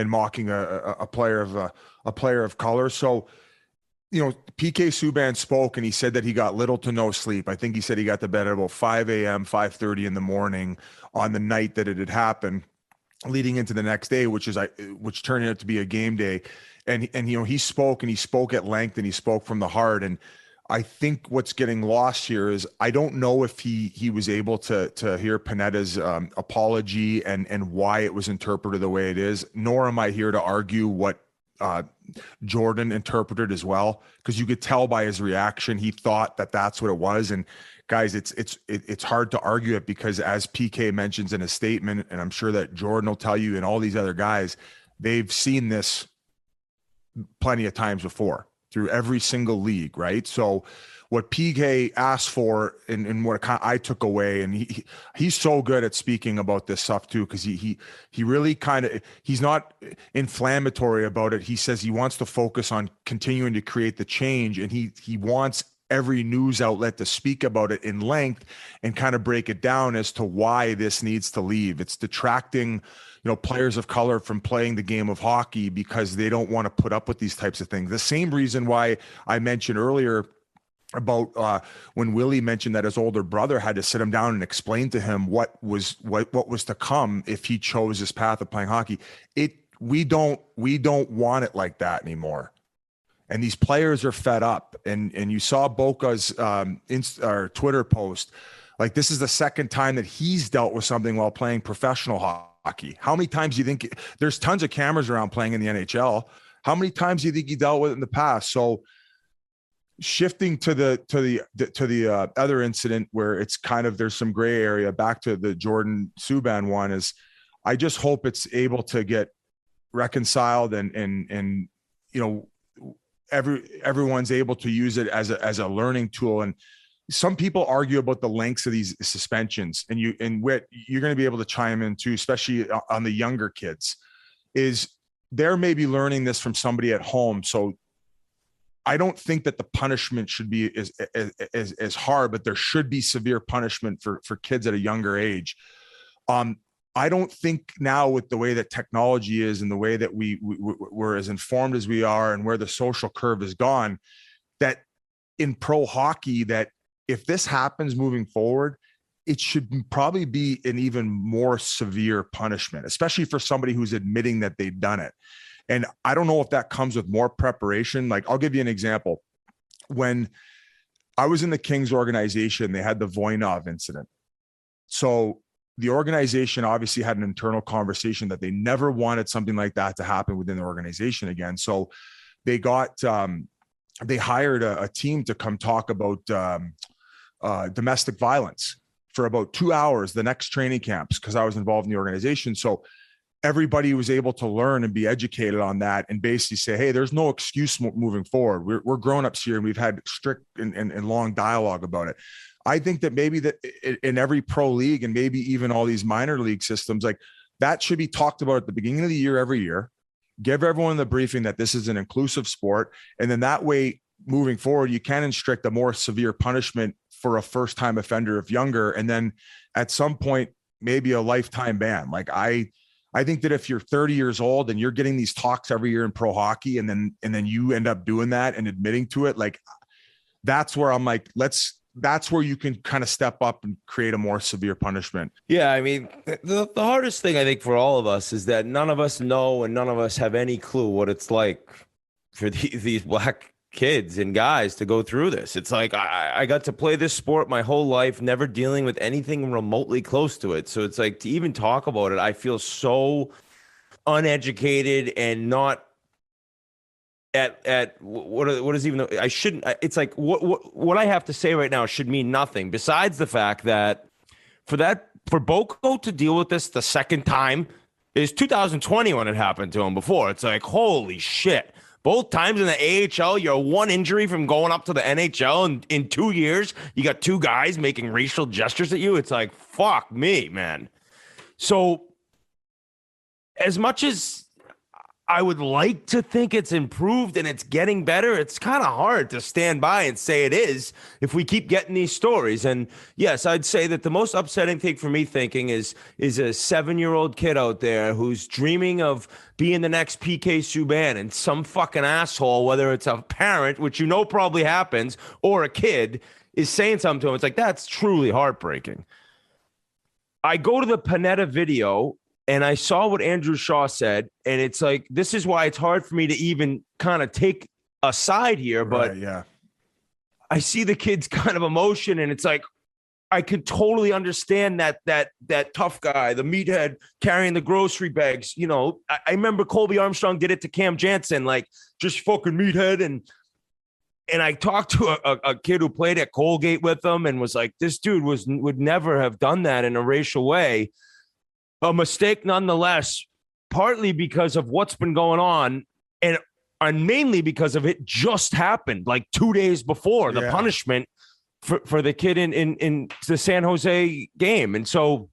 mocking a player of color. So PK Subban spoke and he said that he got little to no sleep. I think he said he got to bed at about 5 a.m., 5:30 in the morning on the night that it had happened, leading into the next day, which turned out to be a game day. And he spoke at length and he spoke from the heart. And I think what's getting lost here is I don't know if he was able to hear Panetta's apology and why it was interpreted the way it is, nor am I here to argue what Jordan interpreted as well, because you could tell by his reaction he thought that that's what it was. And guys, it's hard to argue it, because as PK mentions in a statement, and I'm sure that Jordan will tell you and all these other guys, they've seen this plenty of times before through every single league, right? So what PK asked for and what I took away, and he's so good at speaking about this stuff too, because he really he's not inflammatory about it. He says he wants to focus on continuing to create the change, and he wants every news outlet to speak about it in length and kind of break it down as to why this needs to leave. It's detracting players of color from playing the game of hockey because they don't want to put up with these types of things. The same reason why I mentioned earlier about when Willie mentioned that his older brother had to sit him down and explain to him what was to come if he chose this path of playing hockey. We don't want it like that anymore. And these players are fed up. And you saw Boca's Twitter post. Like, this is the second time that he's dealt with something while playing professional hockey. How many times do you think there's tons of cameras around playing in the NHL? How many times do you think he dealt with it in the past? So shifting to the other incident where it's kind of, there's some gray area, back to the Jordan Subban one, is I just hope it's able to get reconciled and everyone's able to use it as a learning tool. And some people argue about the lengths of these suspensions, and Whit, you're going to be able to chime in too, especially on the younger kids, is they're maybe learning this from somebody at home. So I don't think that the punishment should be as hard, but there should be severe punishment for kids at a younger age. I don't think now, with the way that technology is and the way that we're as informed as we are and where the social curve has gone, that in pro hockey, that if this happens moving forward, it should probably be an even more severe punishment, especially for somebody who's admitting that they've done it. And I don't know if that comes with more preparation. Like, I'll give you an example. When I was in the Kings organization, they had the Voinov incident. So the organization obviously had an internal conversation that they never wanted something like that to happen within the organization again. So they hired a team to come talk about domestic violence for about 2 hours, the next training camps, because I was involved in the organization. So everybody was able to learn and be educated on that, and basically say, hey, there's no excuse moving forward. We're grown-ups here, and we've had strict and long dialogue about it. I think that maybe that in every pro league, and maybe even all these minor league systems, like that should be talked about at the beginning of the year, every year. Give everyone the briefing that this is an inclusive sport. And then that way, moving forward, you can instruct a more severe punishment for a first-time offender if younger. And then at some point, maybe a lifetime ban. Like, I think that if you're 30 years old and you're getting these talks every year in pro hockey, and then you end up doing that and admitting to it, like, that's where I'm like, that's where you can kind of step up and create a more severe punishment. Yeah, I mean, the hardest thing I think for all of us is that none of us know and none of us have any clue what it's like for these black kids and guys to go through this. It's like, I got to play this sport my whole life, never dealing with anything remotely close to it. So it's like, to even talk about it, I feel so uneducated and not at what is even, I shouldn't, it's like what I have to say right now should mean nothing besides the fact that for Boko to deal with this the second time is 2020 when it happened to him before. It's like, holy shit. Both times in the AHL, you're one injury from going up to the NHL, and in 2 years, you got two guys making racial gestures at you. It's like, fuck me, man. So as much as I would like to think it's improved and it's getting better. It's kind of hard to stand by and say it is if we keep getting these stories. And yes, I'd say that the most upsetting thing for me thinking is a 7-year-old kid out there who's dreaming of being the next PK Subban, and some fucking asshole, whether it's a parent, which probably happens, or a kid, is saying something to him. It's like, that's truly heartbreaking. I go to the Panetta video and I saw what Andrew Shaw said, and it's like, this is why it's hard for me to even kind of take a side here. But yeah, I see the kid's kind of emotion, and it's like, I could totally understand that tough guy, the meathead carrying the grocery bags. I remember Colby Armstrong did it to Cam Jansen, like, just fucking meathead. And I talked to a kid who played at Colgate with him and was like, this dude would never have done that in a racial way. A mistake nonetheless, partly because of what's been going on, and mainly because of it just happened like 2 days before the punishment for the kid in the San Jose game. And so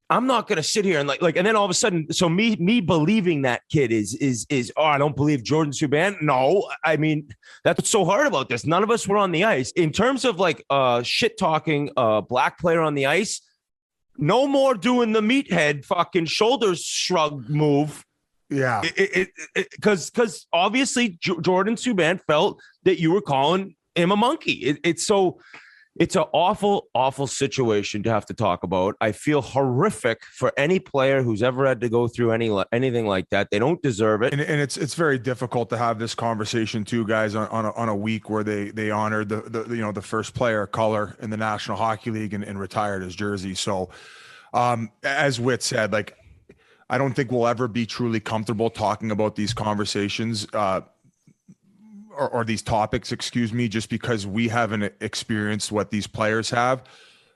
I'm not going to sit here and like, and then all of a sudden, so me believing that kid is, I don't believe Jordan Subban. No, I mean, that's what's so hard about this. None of us were on the ice. In terms of like shit talking black player on the ice, no more doing the meathead fucking shoulders shrug move. Yeah. Because obviously Jordan Subban felt that you were calling him a monkey. It's an awful, awful situation to have to talk about. I feel horrific for any player who's ever had to go through anything like that. They don't deserve it. And it's very difficult to have this conversation too, guys, on a week where they honored the first player of color in the National Hockey League and retired his jersey. So as Whit said, like, I don't think we'll ever be truly comfortable talking about these conversations or these topics, just because we haven't experienced what these players have.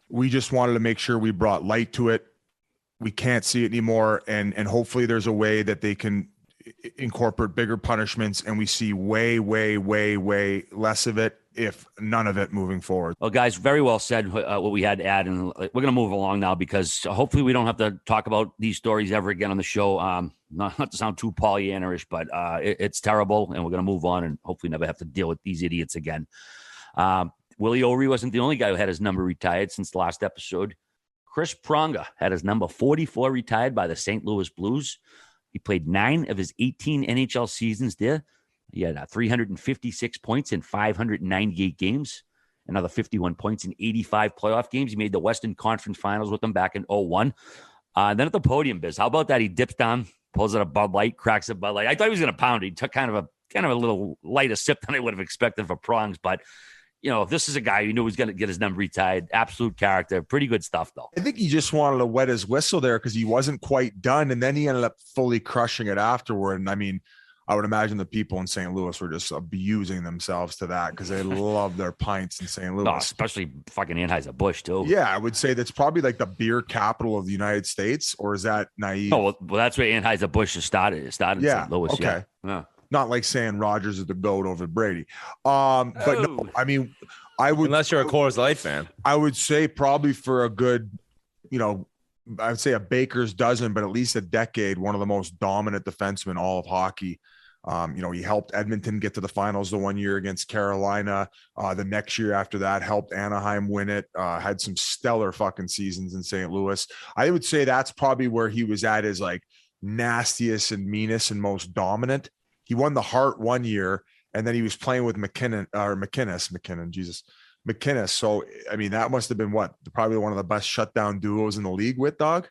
We just wanted to make sure we brought light to it. We can't see it anymore. And hopefully there's a way that they can incorporate bigger punishments and we see way, way, way, way less of it, if none of it, moving forward. Well, guys, very well said what we had to add. And we're going to move along now because hopefully we don't have to talk about these stories ever again on the show. Not to sound too Pollyanna-ish, but it's terrible, and we're going to move on and hopefully never have to deal with these idiots again. Willie O'Ree wasn't the only guy who had his number retired since the last episode. Chris Pronger had his number 44 retired by the St. Louis Blues. He played 9 of his 18 NHL seasons there. He had 356 points in 598 games, another 51 points in 85 playoff games. He made the Western Conference Finals with them back in 2001. Then at the podium, Biz, how about that? He dips down, pulls out a Bud Light, cracks a Bud Light. I thought he was going to pound it. He took kind of a little lighter sip than I would have expected for Prongs. But, if this is a guy who knew he was going to get his number retired, absolute character. Pretty good stuff, though. I think he just wanted to wet his whistle there because he wasn't quite done. And then he ended up fully crushing it afterward. And I mean, I would imagine the people in St. Louis were just abusing themselves to that because they love their pints in St. Louis. No, especially fucking Anheuser-Busch, too. Yeah, I would say that's probably like the beer capital of the United States, or is that naive? Oh, well, that's where Anheuser-Busch started. It started in St. Louis. Okay. Yeah. Not like saying Rodgers is the GOAT over Brady. But no, I mean, I would, unless you're a Coors Light fan, I would say probably for a good, I would say a baker's dozen, but at least a decade, one of the most dominant defensemen all of hockey. He helped Edmonton get to the finals the one year against Carolina. The next year after that, helped Anaheim win it. Had some stellar fucking seasons in St. Louis. I would say that's probably where he was at his like nastiest and meanest and most dominant. He won the Hart one year, and then he was playing with McKinnon. So, I mean, that must have been probably one of the best shutdown duos in the league with Dog.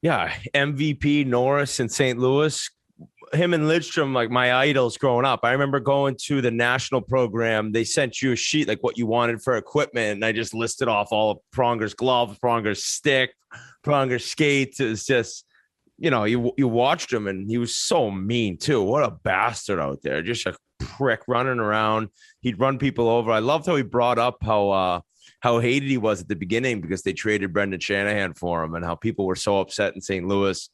Yeah, MVP Norris in St. Louis. Him and Lidstrom, like my idols growing up. I remember going to the national program. They sent you a sheet, like what you wanted for equipment. And I just listed off all of Pronger's gloves, Pronger's stick, Pronger's skates. It was just, you watched him and he was so mean too. What a bastard out there. Just a prick running around. He'd run people over. I loved how he brought up how hated he was at the beginning because they traded Brendan Shanahan for him and how people were so upset in St. Louis.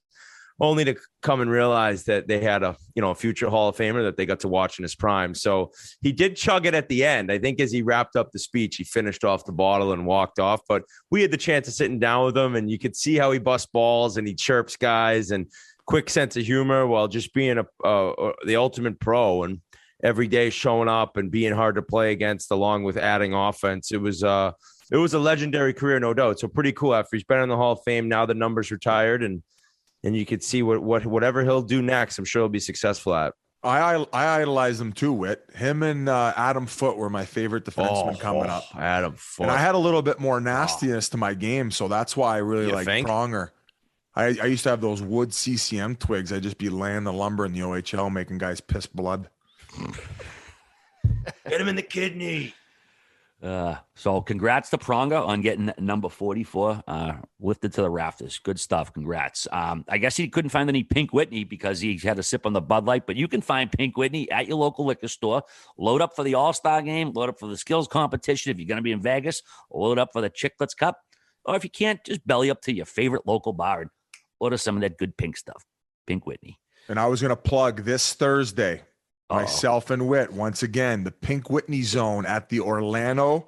only to come and realize that they had a future Hall of Famer that they got to watch in his prime. So he did chug it at the end. I think as he wrapped up the speech, he finished off the bottle and walked off. But we had the chance of sitting down with him, and you could see how he busts balls and he chirps guys and quick sense of humor while just being the ultimate pro and every day showing up and being hard to play against, along with adding offense. It was a legendary career, no doubt. So pretty cool. After he's been in the Hall of Fame, now the number's retired, and you could see whatever he'll do next, I'm sure he'll be successful at. I idolize him too, Whit. Him and Adam Foote were my favorite defensemen coming up. Adam Foote. And I had a little bit more nastiness to my game, so that's why I really like Pronger. I used to have those wood CCM twigs. I'd just be laying the lumber in the OHL, making guys piss blood. Get him in the kidney. So congrats to Pronger on getting number 44 lifted to the rafters. Good stuff. Congrats. I guess he couldn't find any Pink Whitney because he had a sip on the Bud Light, but you can find Pink Whitney at your local liquor store. Load up for the All-Star game. Load up for the skills competition if you're going to be in Vegas. Or load up for the Chiclets Cup. Or if you can't, just belly up to your favorite local bar and order some of that good pink stuff. Pink Whitney. And I was going to plug this Thursday. Myself and Whit, once again, the Pink Whitney Zone at the Orlando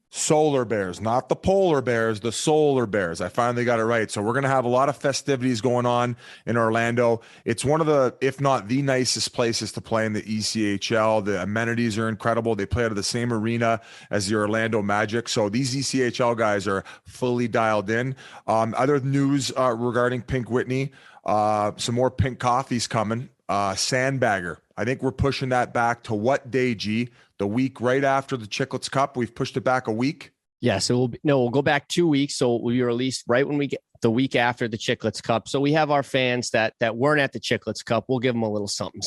Solar Bears, not the Polar Bears, the Solar Bears. I finally got it right. So we're going to have a lot of festivities going on in Orlando. It's one of the, if not the nicest places to play in the ECHL. The amenities are incredible. They play out of the same arena as the Orlando Magic. So these ECHL guys are fully dialed in. Other news regarding Pink Whitney, some more pink coffees coming. Sandbagger. I think we're pushing that back to what day, G? The week right after the Chiclets Cup. We've pushed it back a week. Yeah, so we'll go back 2 weeks. So we'll be released right when we get the week after the Chiclets Cup. So we have our fans that weren't at the Chiclets Cup. We'll give them a little something,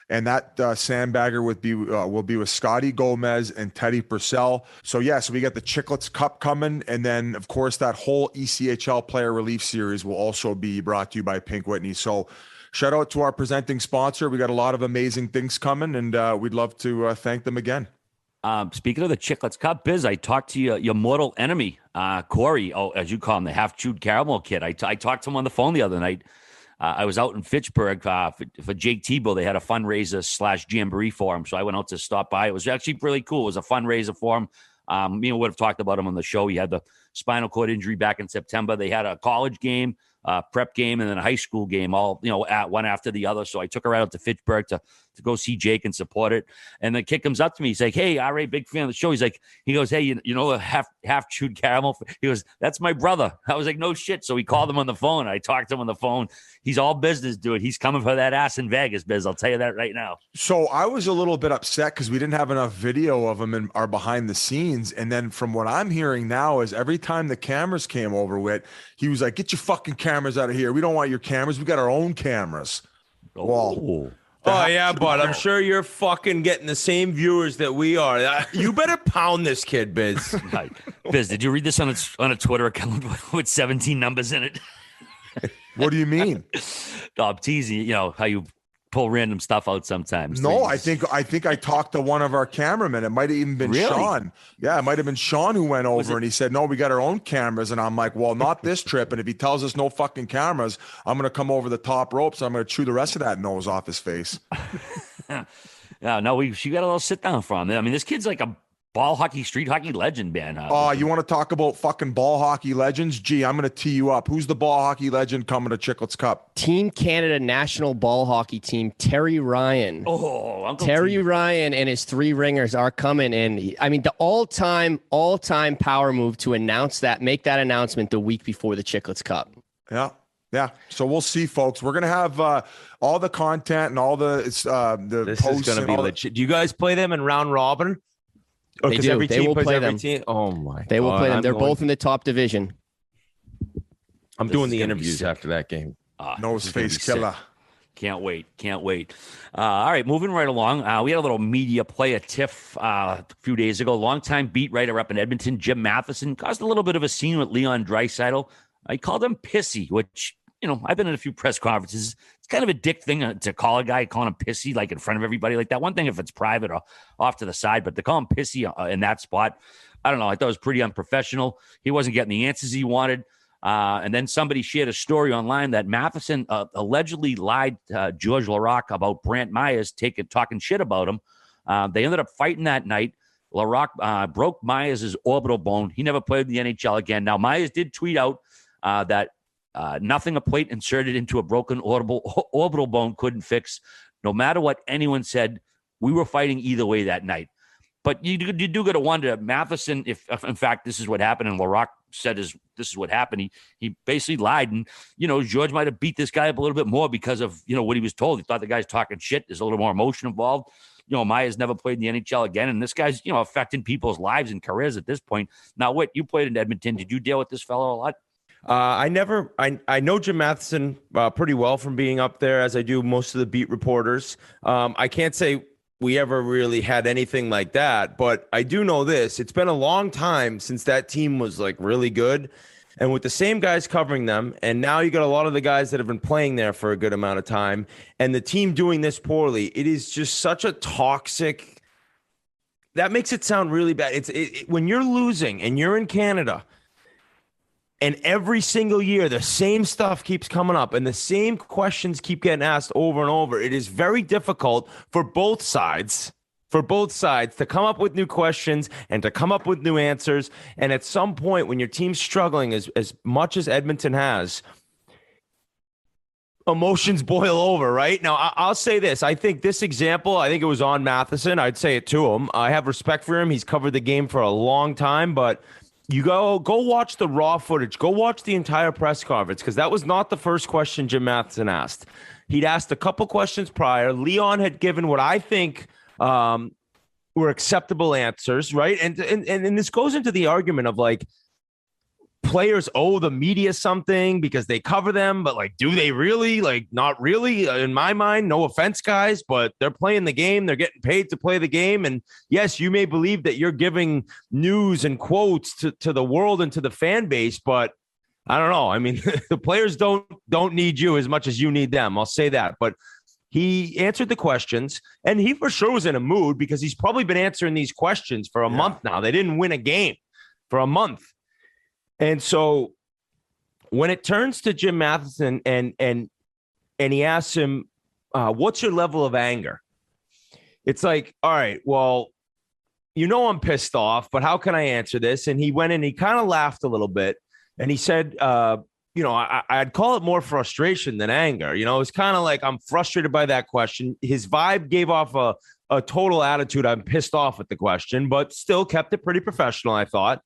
And that Sandbagger will be with Scotty Gomez and Teddy Purcell. So we got the Chiclets Cup coming, and then of course that whole ECHL Player Relief Series will also be brought to you by Pink Whitney. So shout out to our presenting sponsor. We got a lot of amazing things coming, and we'd love to thank them again. Speaking of the Chiclets Cup, Biz, I talked to your mortal enemy, Corey, as you call him, the half-chewed caramel kid. I talked to him on the phone the other night. I was out in Fitchburg for Jake Tebow. They had a fundraiser / jamboree for him, so I went out to stop by. It was actually really cool. It was a fundraiser for him. Would have talked about him on the show. He had the spinal cord injury back in September. They had a college game, prep game, and then a high school game, all at one after the other. So I took her out to Fitchburg to go see Jake and support it. And the kid comes up to me. He's like, "Hey, RA, big fan of the show." He goes, "Hey, you know, half chewed caramel." He goes, "That's my brother." I was like, "No shit." So we called him on the phone. I talked to him on the phone. He's all business, dude. He's coming for that ass in Vegas, Biz. I'll tell you that right now. So I was a little bit upset because we didn't have enough video of him in our behind the scenes. And then from what I'm hearing now is every time the cameras came over with, he was like, "Get your fucking cameras out of here. We don't want your cameras. We got our own cameras." Oh. Oh, yeah, but I'm sure you're fucking getting the same viewers that we are. You better pound this kid, Biz. Biz, did you read this on a Twitter account with 17 numbers in it? What do you mean? No, I'm teasing. You know how you pull random stuff out sometimes. No, I think I talked to one of our cameramen. It might have even been Sean. Yeah, it might have been Sean who went over and he said, "No, we got our own cameras." And I'm like, "Well, not this trip. And if he tells us no fucking cameras, I'm going to come over the top ropes. I'm going to chew the rest of that nose off his face." She got a little sit down from him. I mean, this kid's like a street hockey legend, man. You want to talk about fucking ball hockey legends? Gee, I'm going to tee you up. Who's the ball hockey legend coming to Chiclets Cup? Team Canada national ball hockey team, Terry Ryan. Oh, Uncle Terry T. Ryan and his three ringers are coming in. I mean, the all-time power move to make that announcement the week before the Chiclets Cup. Yeah. So we'll see, folks. We're going to have all the content and all the This posts. is going to be legit. Do you guys play them in round robin? They do. Every they team will plays play every them. Team? Oh my! They will play them. They're going, both in the top division. I'm doing the interviews after that game. Nose face killer. Can't wait. All right, moving right along. We had a little media player tiff a few days ago. Longtime beat writer up in Edmonton, Jim Matheson, caused a little bit of a scene with Leon Draisaitl. He called him pissy, which, I've been in a few press conferences. It's kind of a dick thing to call a guy, calling him pissy, like in front of everybody like that. One thing if it's private or off to the side, but to call him pissy in that spot, I don't know. I thought it was pretty unprofessional. He wasn't getting the answers he wanted. And then somebody shared a story online that Matheson allegedly lied to George Laraque about Brant Myers talking shit about him. They ended up fighting that night. Laraque broke Myers' orbital bone. He never played in the NHL again. Now, Myers did tweet out that nothing a plate inserted into a broken orbital bone couldn't fix. No matter what anyone said, we were fighting either way that night. But you do got to wonder, Matheson, if in fact this is what happened, and Laraque said this is what happened, he basically lied. And, George might have beat this guy up a little bit more because of, what he was told. He thought the guy's talking shit. There's a little more emotion involved. Myers never played in the NHL again. And this guy's, affecting people's lives and careers at this point. Now, Whit, you played in Edmonton. Did you deal with this fellow a lot? I know Jim Matheson pretty well from being up there, as I do most of the beat reporters. I can't say we ever really had anything like that, but I do know this. It's been a long time since that team was like really good. And with the same guys covering them, and now you got a lot of the guys that have been playing there for a good amount of time, and the team doing this poorly, it is just such a toxic. That makes it sound really bad. When you're losing and you're in Canada, and every single year the same stuff keeps coming up and the same questions keep getting asked over and over, it is very difficult for both sides to come up with new questions and to come up with new answers. And at some point, when your team's struggling as much as Edmonton has, emotions boil over, right? Now, I'll say this. I think this example, I think it was on Matheson. I'd say it to him. I have respect for him. He's covered the game for a long time, but you go watch the raw footage. Go watch the entire press conference, because that was not the first question Jim Matheson asked. He'd asked a couple questions prior. Leon had given what I think were acceptable answers, right? And this goes into the argument of like, players owe the media something because they cover them, but like, do they really? Like, not really. In my mind, no offense, guys, but they're playing the game. They're getting paid to play the game. And yes, you may believe that you're giving news and quotes to the world and to the fan base, but I don't know. I mean, the players don't need you as much as you need them. I'll say that. But he answered the questions, and he for sure was in a mood because he's probably been answering these questions for a month now. They didn't win a game for a month. And so when it turns to Jim Matheson and he asks him, what's your level of anger? It's like, all right, well, I'm pissed off, but how can I answer this? And he went and he kind of laughed a little bit. And he said, I'd call it more frustration than anger. It's kind of like, I'm frustrated by that question. His vibe gave off a total attitude. I'm pissed off at the question, but still kept it pretty professional, I thought.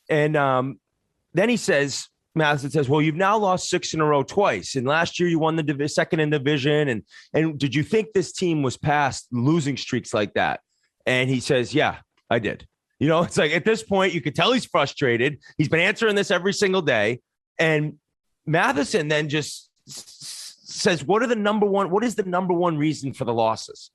And then he says, Matheson says, well, you've now lost 6 in a row twice. And last year you won the second in division. And did you think this team was past losing streaks like that? And he says, yeah, I did. It's like at this point, you could tell he's frustrated. He's been answering this every single day. And Matheson then just says, what is the number one reason for the losses?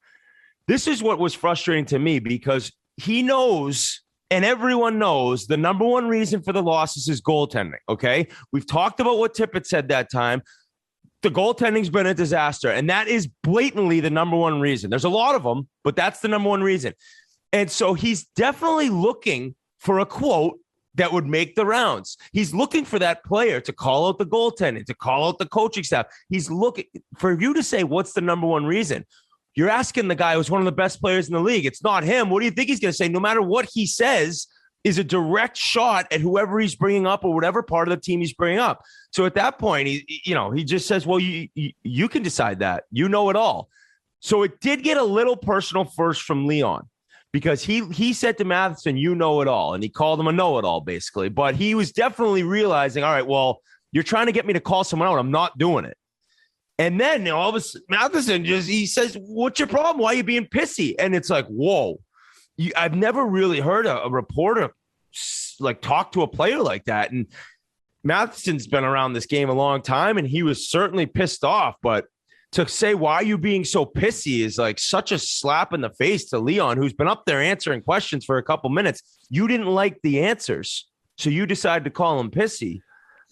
This is what was frustrating to me, because he knows, and everyone knows, the number one reason for the losses is goaltending, okay? We've talked about what Tippett said that time. The goaltending's been a disaster, and that is blatantly the number one reason. There's a lot of them, but that's the number one reason. And so he's definitely looking for a quote that would make the rounds. He's looking for that player to call out the goaltending, to call out the coaching staff. He's looking for you to say, what's the number one reason? You're asking the guy who's one of the best players in the league. It's not him. What do you think he's going to say? No matter what he says is a direct shot at whoever he's bringing up or whatever part of the team he's bringing up. So at that point, he just says, well, you can decide that. You know it all. So it did get a little personal first from Leon, because he said to Matheson, you know it all. And he called him a know-it-all, basically. But he was definitely realizing, all right, well, you're trying to get me to call someone out. I'm not doing it. And then all of a sudden, Matheson he says, what's your problem? Why are you being pissy? And it's like, whoa, I've never really heard a reporter like talk to a player like that. And Matheson's been around this game a long time, and he was certainly pissed off. But to say, why are you being so pissy, is like such a slap in the face to Leon, who's been up there answering questions for a couple minutes. You didn't like the answers, so you decided to call him pissy.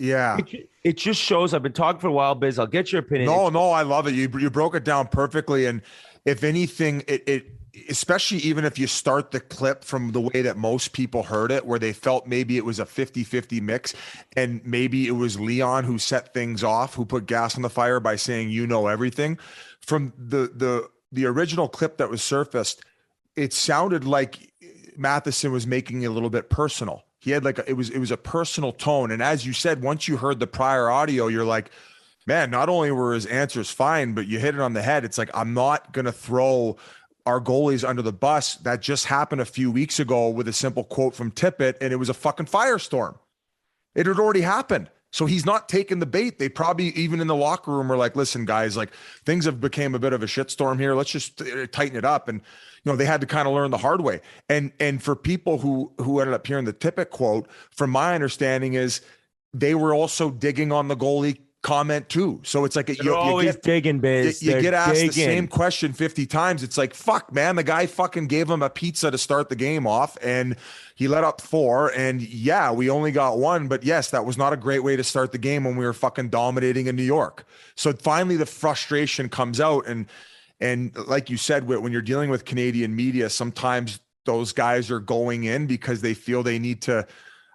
Yeah. It just shows. I've been talking for a while, Biz. I'll get your opinion. No, I love it. You broke it down perfectly. And if anything, it especially even if you start the clip from the way that most people heard it, where they felt maybe it was a 50-50 mix, and maybe it was Leon who set things off, who put gas on the fire by saying, you know, everything. From the original clip that was surfaced, it sounded like Matheson was making it a little bit personal. He had it was a personal tone. And as you said, once you heard the prior audio, you're like, man, not only were his answers fine, but you hit it on the head. It's like, I'm not going to throw our goalies under the bus. That just happened a few weeks ago with a simple quote from Tippett, and it was a fucking firestorm. It had already happened. So he's not taking the bait. They probably, even in the locker room, were like, listen, guys, like, things have become a bit of a shitstorm here. Let's just tighten it up. And, you know, they had to kind of learn the hard way. And for people who ended up hearing the Tippett quote, from my understanding, is they were also digging on the goalie comment too. So it's like you're always digging, Biz. You get asked the same question 50 times. It's like, fuck, man, the guy fucking gave him a pizza to start the game off, and he let up 4. And yeah, we only got 1, but yes, that was not a great way to start the game when we were fucking dominating in New York. So finally the frustration comes out. And like you said, Whit, when you're dealing with Canadian media, sometimes those guys are going in because they feel they need to,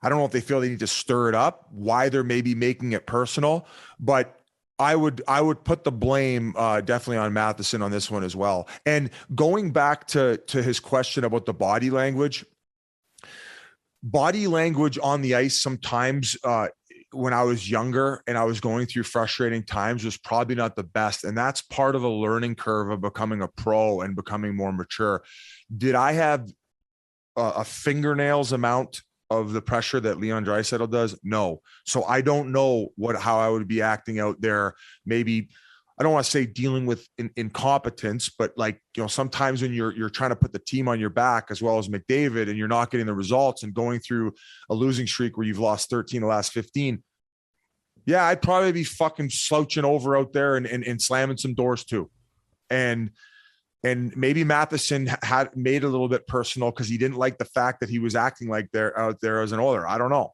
I don't know if they feel they need to stir it up, why they're maybe making it personal, but I would put the blame definitely on Matheson on this one as well. And going back to his question about the body language on the ice sometimes when I was younger and I was going through frustrating times was probably not the best. And that's part of a learning curve of becoming a pro and becoming more mature. Did I have a fingernails amount of the pressure that Leon Draisaitl does? No. So I don't know how I would be acting out there. Maybe, I don't want to say dealing with incompetence, but like, you know, sometimes when you're trying to put the team on your back as well as McDavid, and you're not getting the results and going through a losing streak where you've lost 13 the last 15. Yeah, I'd probably be fucking slouching over out there and slamming some doors too. And maybe Matheson had made it a little bit personal because he didn't like the fact that he was acting like they're out there as an Oiler. I don't know.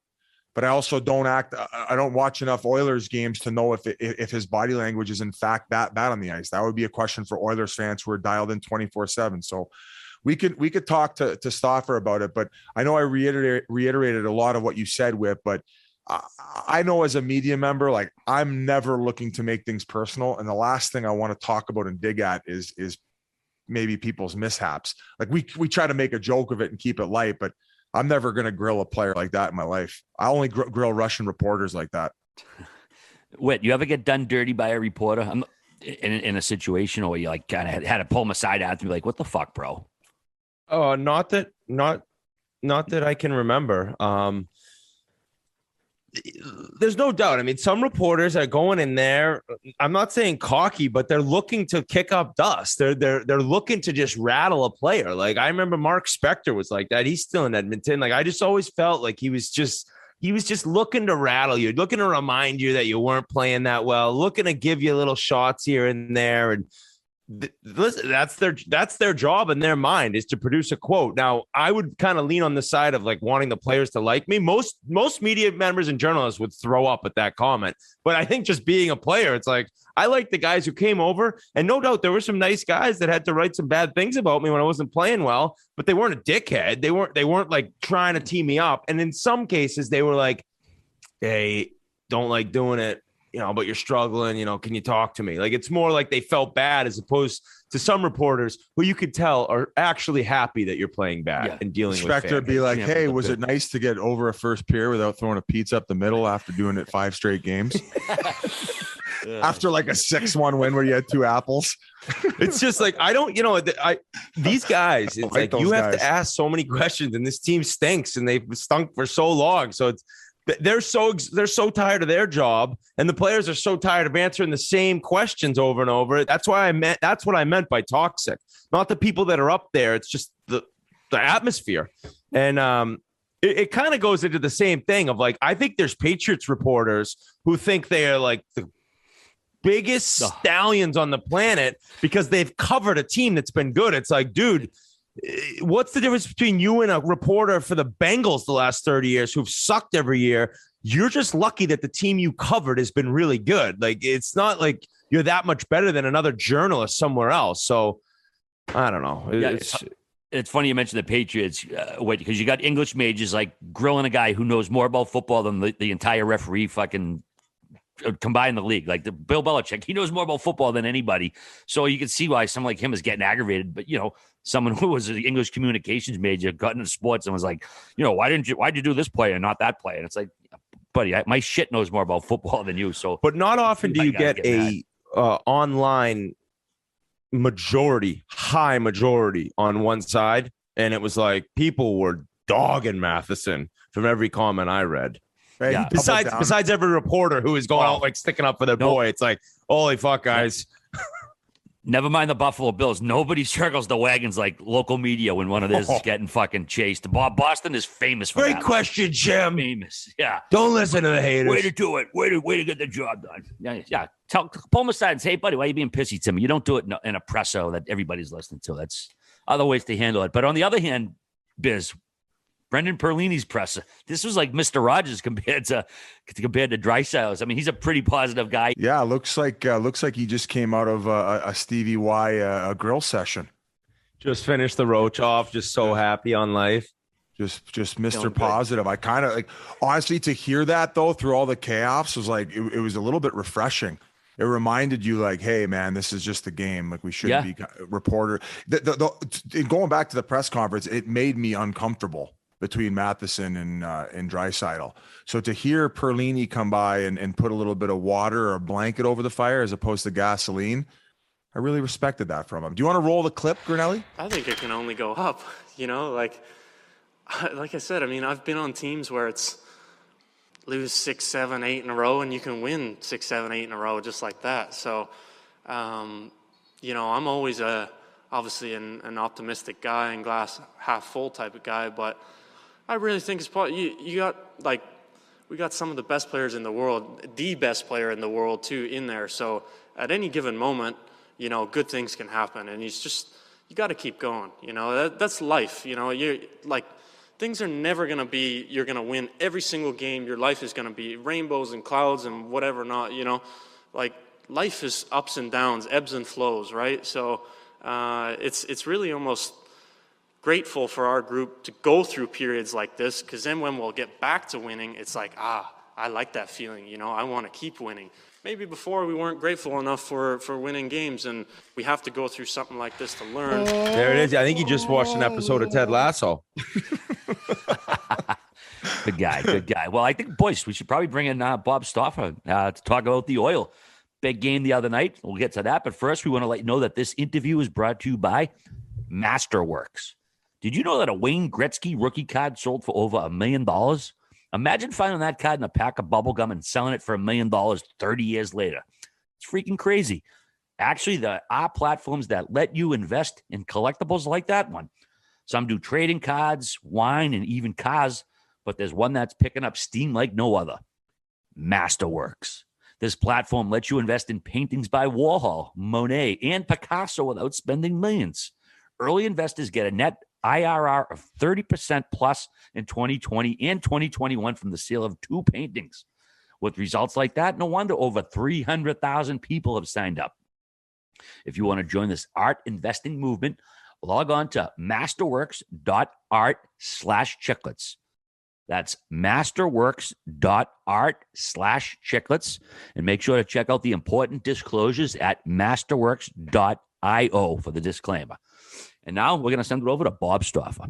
But I also I don't watch enough Oilers games to know if his body language is in fact that bad on the ice. That would be a question for Oilers fans who are dialed in 24/7. So we could talk to Stauffer about it, but I know I reiterated a lot of what you said, Whit, but I know as a media member, like, I'm never looking to make things personal. And the last thing I want to talk about and dig at is maybe people's mishaps. Like, we try to make a joke of it and keep it light, but I'm never going to grill a player like that in my life. I only grill Russian reporters like that. Whit, you ever get done dirty by a reporter? I'm in a situation where you like kind of had to pull him aside after, be like, what the fuck, bro? Oh, not that I can remember. There's no doubt. I mean, some reporters are going in there, I'm not saying cocky, but they're looking to kick up dust. They're looking to just rattle a player. Like, I remember Mark Spector was like that. He's still in Edmonton. Like, I just always felt like he was just looking to rattle you, looking to remind you that you weren't playing that well, looking to give you little shots here and there. And listen, that's their job in their mind, is to produce a quote. Now, I would kind of lean on the side of like wanting the players to like me. Most media members and journalists would throw up at that comment, but I think just being a player, it's like, I like the guys who came over, and no doubt there were some nice guys that had to write some bad things about me when I wasn't playing well, but they weren't a dickhead. They weren't like trying to tee me up. And in some cases they were like, hey, don't like doing it, you know, but you're struggling, you know, can you talk to me? Like, it's more like they felt bad, as opposed to some reporters who you could tell are actually happy that you're playing bad and dealing with Spector be like, hey, was it nice to get over a first period without throwing a pizza up the middle after doing it 5 straight games? After like a 6-1 win where you had 2 apples. It's just like, I don't, you know, these guys, it's like you have to ask so many questions, and this team stinks, and they've stunk for so long. So they're so tired of their job, and the players are so tired of answering the same questions over and over. That's what I meant by toxic, not the people that are up there. It's just the atmosphere. And it kind of goes into the same thing of like, I think there's Patriots reporters who think they are like the biggest stallions on the planet because they've covered a team that's been good. It's like, dude, what's the difference between you and a reporter for the Bengals the last 30 years who've sucked every year? You're just lucky that the team you covered has been really good. Like, it's not like you're that much better than another journalist somewhere else. So I don't know. It's funny you mentioned the Patriots, because you got English majors like grilling a guy who knows more about football than the entire referee fucking combined the league. Like the Bill Belichick, he knows more about football than anybody. So you can see why someone like him is getting aggravated. But, someone who was an English communications major got into sports and was like, why'd you do this play and not that play? And it's like, buddy, my shit knows more about football than you. So, but not often do you get a online high majority on one side. And it was like people were dogging Matheson from every comment I read. Hey, yeah. Besides every reporter who is going out like sticking up for their boy, it's like, holy fuck, guys. Never mind the Buffalo Bills. Nobody circles the wagons like local media when one of theirs is getting fucking chased. Boston is famous for Great that. question, Jim. Famous. Yeah. Don't listen to the haters. Way to do it. Way to get the job done. Yeah. Pull him aside and say, hey, buddy, why are you being pissy to me? You don't do it in a presser that everybody's listening to. That's other ways to handle it. But on the other hand, Biz, Brendan Perlini's presser. This was like Mr. Rodgers compared to Draisaitl. I mean, he's a pretty positive guy. Yeah, looks like he just came out of a Stevie Y grill session. Just finished the roach off. Just so happy on life. Just Mr. Positive. I kind of honestly, to hear that though through all the chaos was like it was a little bit refreshing. It reminded you like, hey man, this is just a game. Like we shouldn't be reporter. Going back to the press conference, it made me uncomfortable between Matheson and Draisaitl. So to hear Perlini come by and put a little bit of water or a blanket over the fire as opposed to gasoline, I really respected that from him. Do you want to roll the clip, Grinelli? I think it can only go up. Like I said, I mean, I've been on teams where it's lose 6, 7, 8 in a row, and you can win 6, 7, 8 in a row just like that. So, I'm always obviously an optimistic guy and glass half full type of guy, but I really think it's probably we got some of the best players in the world, the best player in the world too in there. So at any given moment, good things can happen, and you got to keep going. That's life. You're like, things are never going to be, you're going to win every single game. Your life is going to be rainbows and clouds and whatever not, like life is ups and downs, ebbs and flows, right? So it's really almost grateful for our group to go through periods like this, because then when we'll get back to winning, it's like, I like that feeling, I want to keep winning. Maybe before we weren't grateful enough for winning games, and we have to go through something like this to learn. There it is. I think you just watched an episode of Ted Lasso. Good guy. Well, I think, boys, we should probably bring in Bob Stauffer to talk about the Oil. Big game the other night. We'll get to that. But first, we want to let you know that this interview is brought to you by Masterworks. Did you know that a Wayne Gretzky rookie card sold for over $1 million? Imagine finding that card in a pack of bubble gum and selling it for $1 million 30 years later. It's freaking crazy. Actually, there are platforms that let you invest in collectibles like that one. Some do trading cards, wine, and even cars, but there's one that's picking up steam like no other. Masterworks. This platform lets you invest in paintings by Warhol, Monet, and Picasso without spending millions. Early investors get a net IRR of 30% plus in 2020 and 2021 from the sale of 2 paintings. With results like that, no wonder over 300,000 people have signed up. If you want to join this art investing movement, log on to masterworks.art/chiclets. That's masterworks.art/chiclets. And make sure to check out the important disclosures at masterworks.io for the disclaimer. And now we're going to send it over to Bob Stauffer.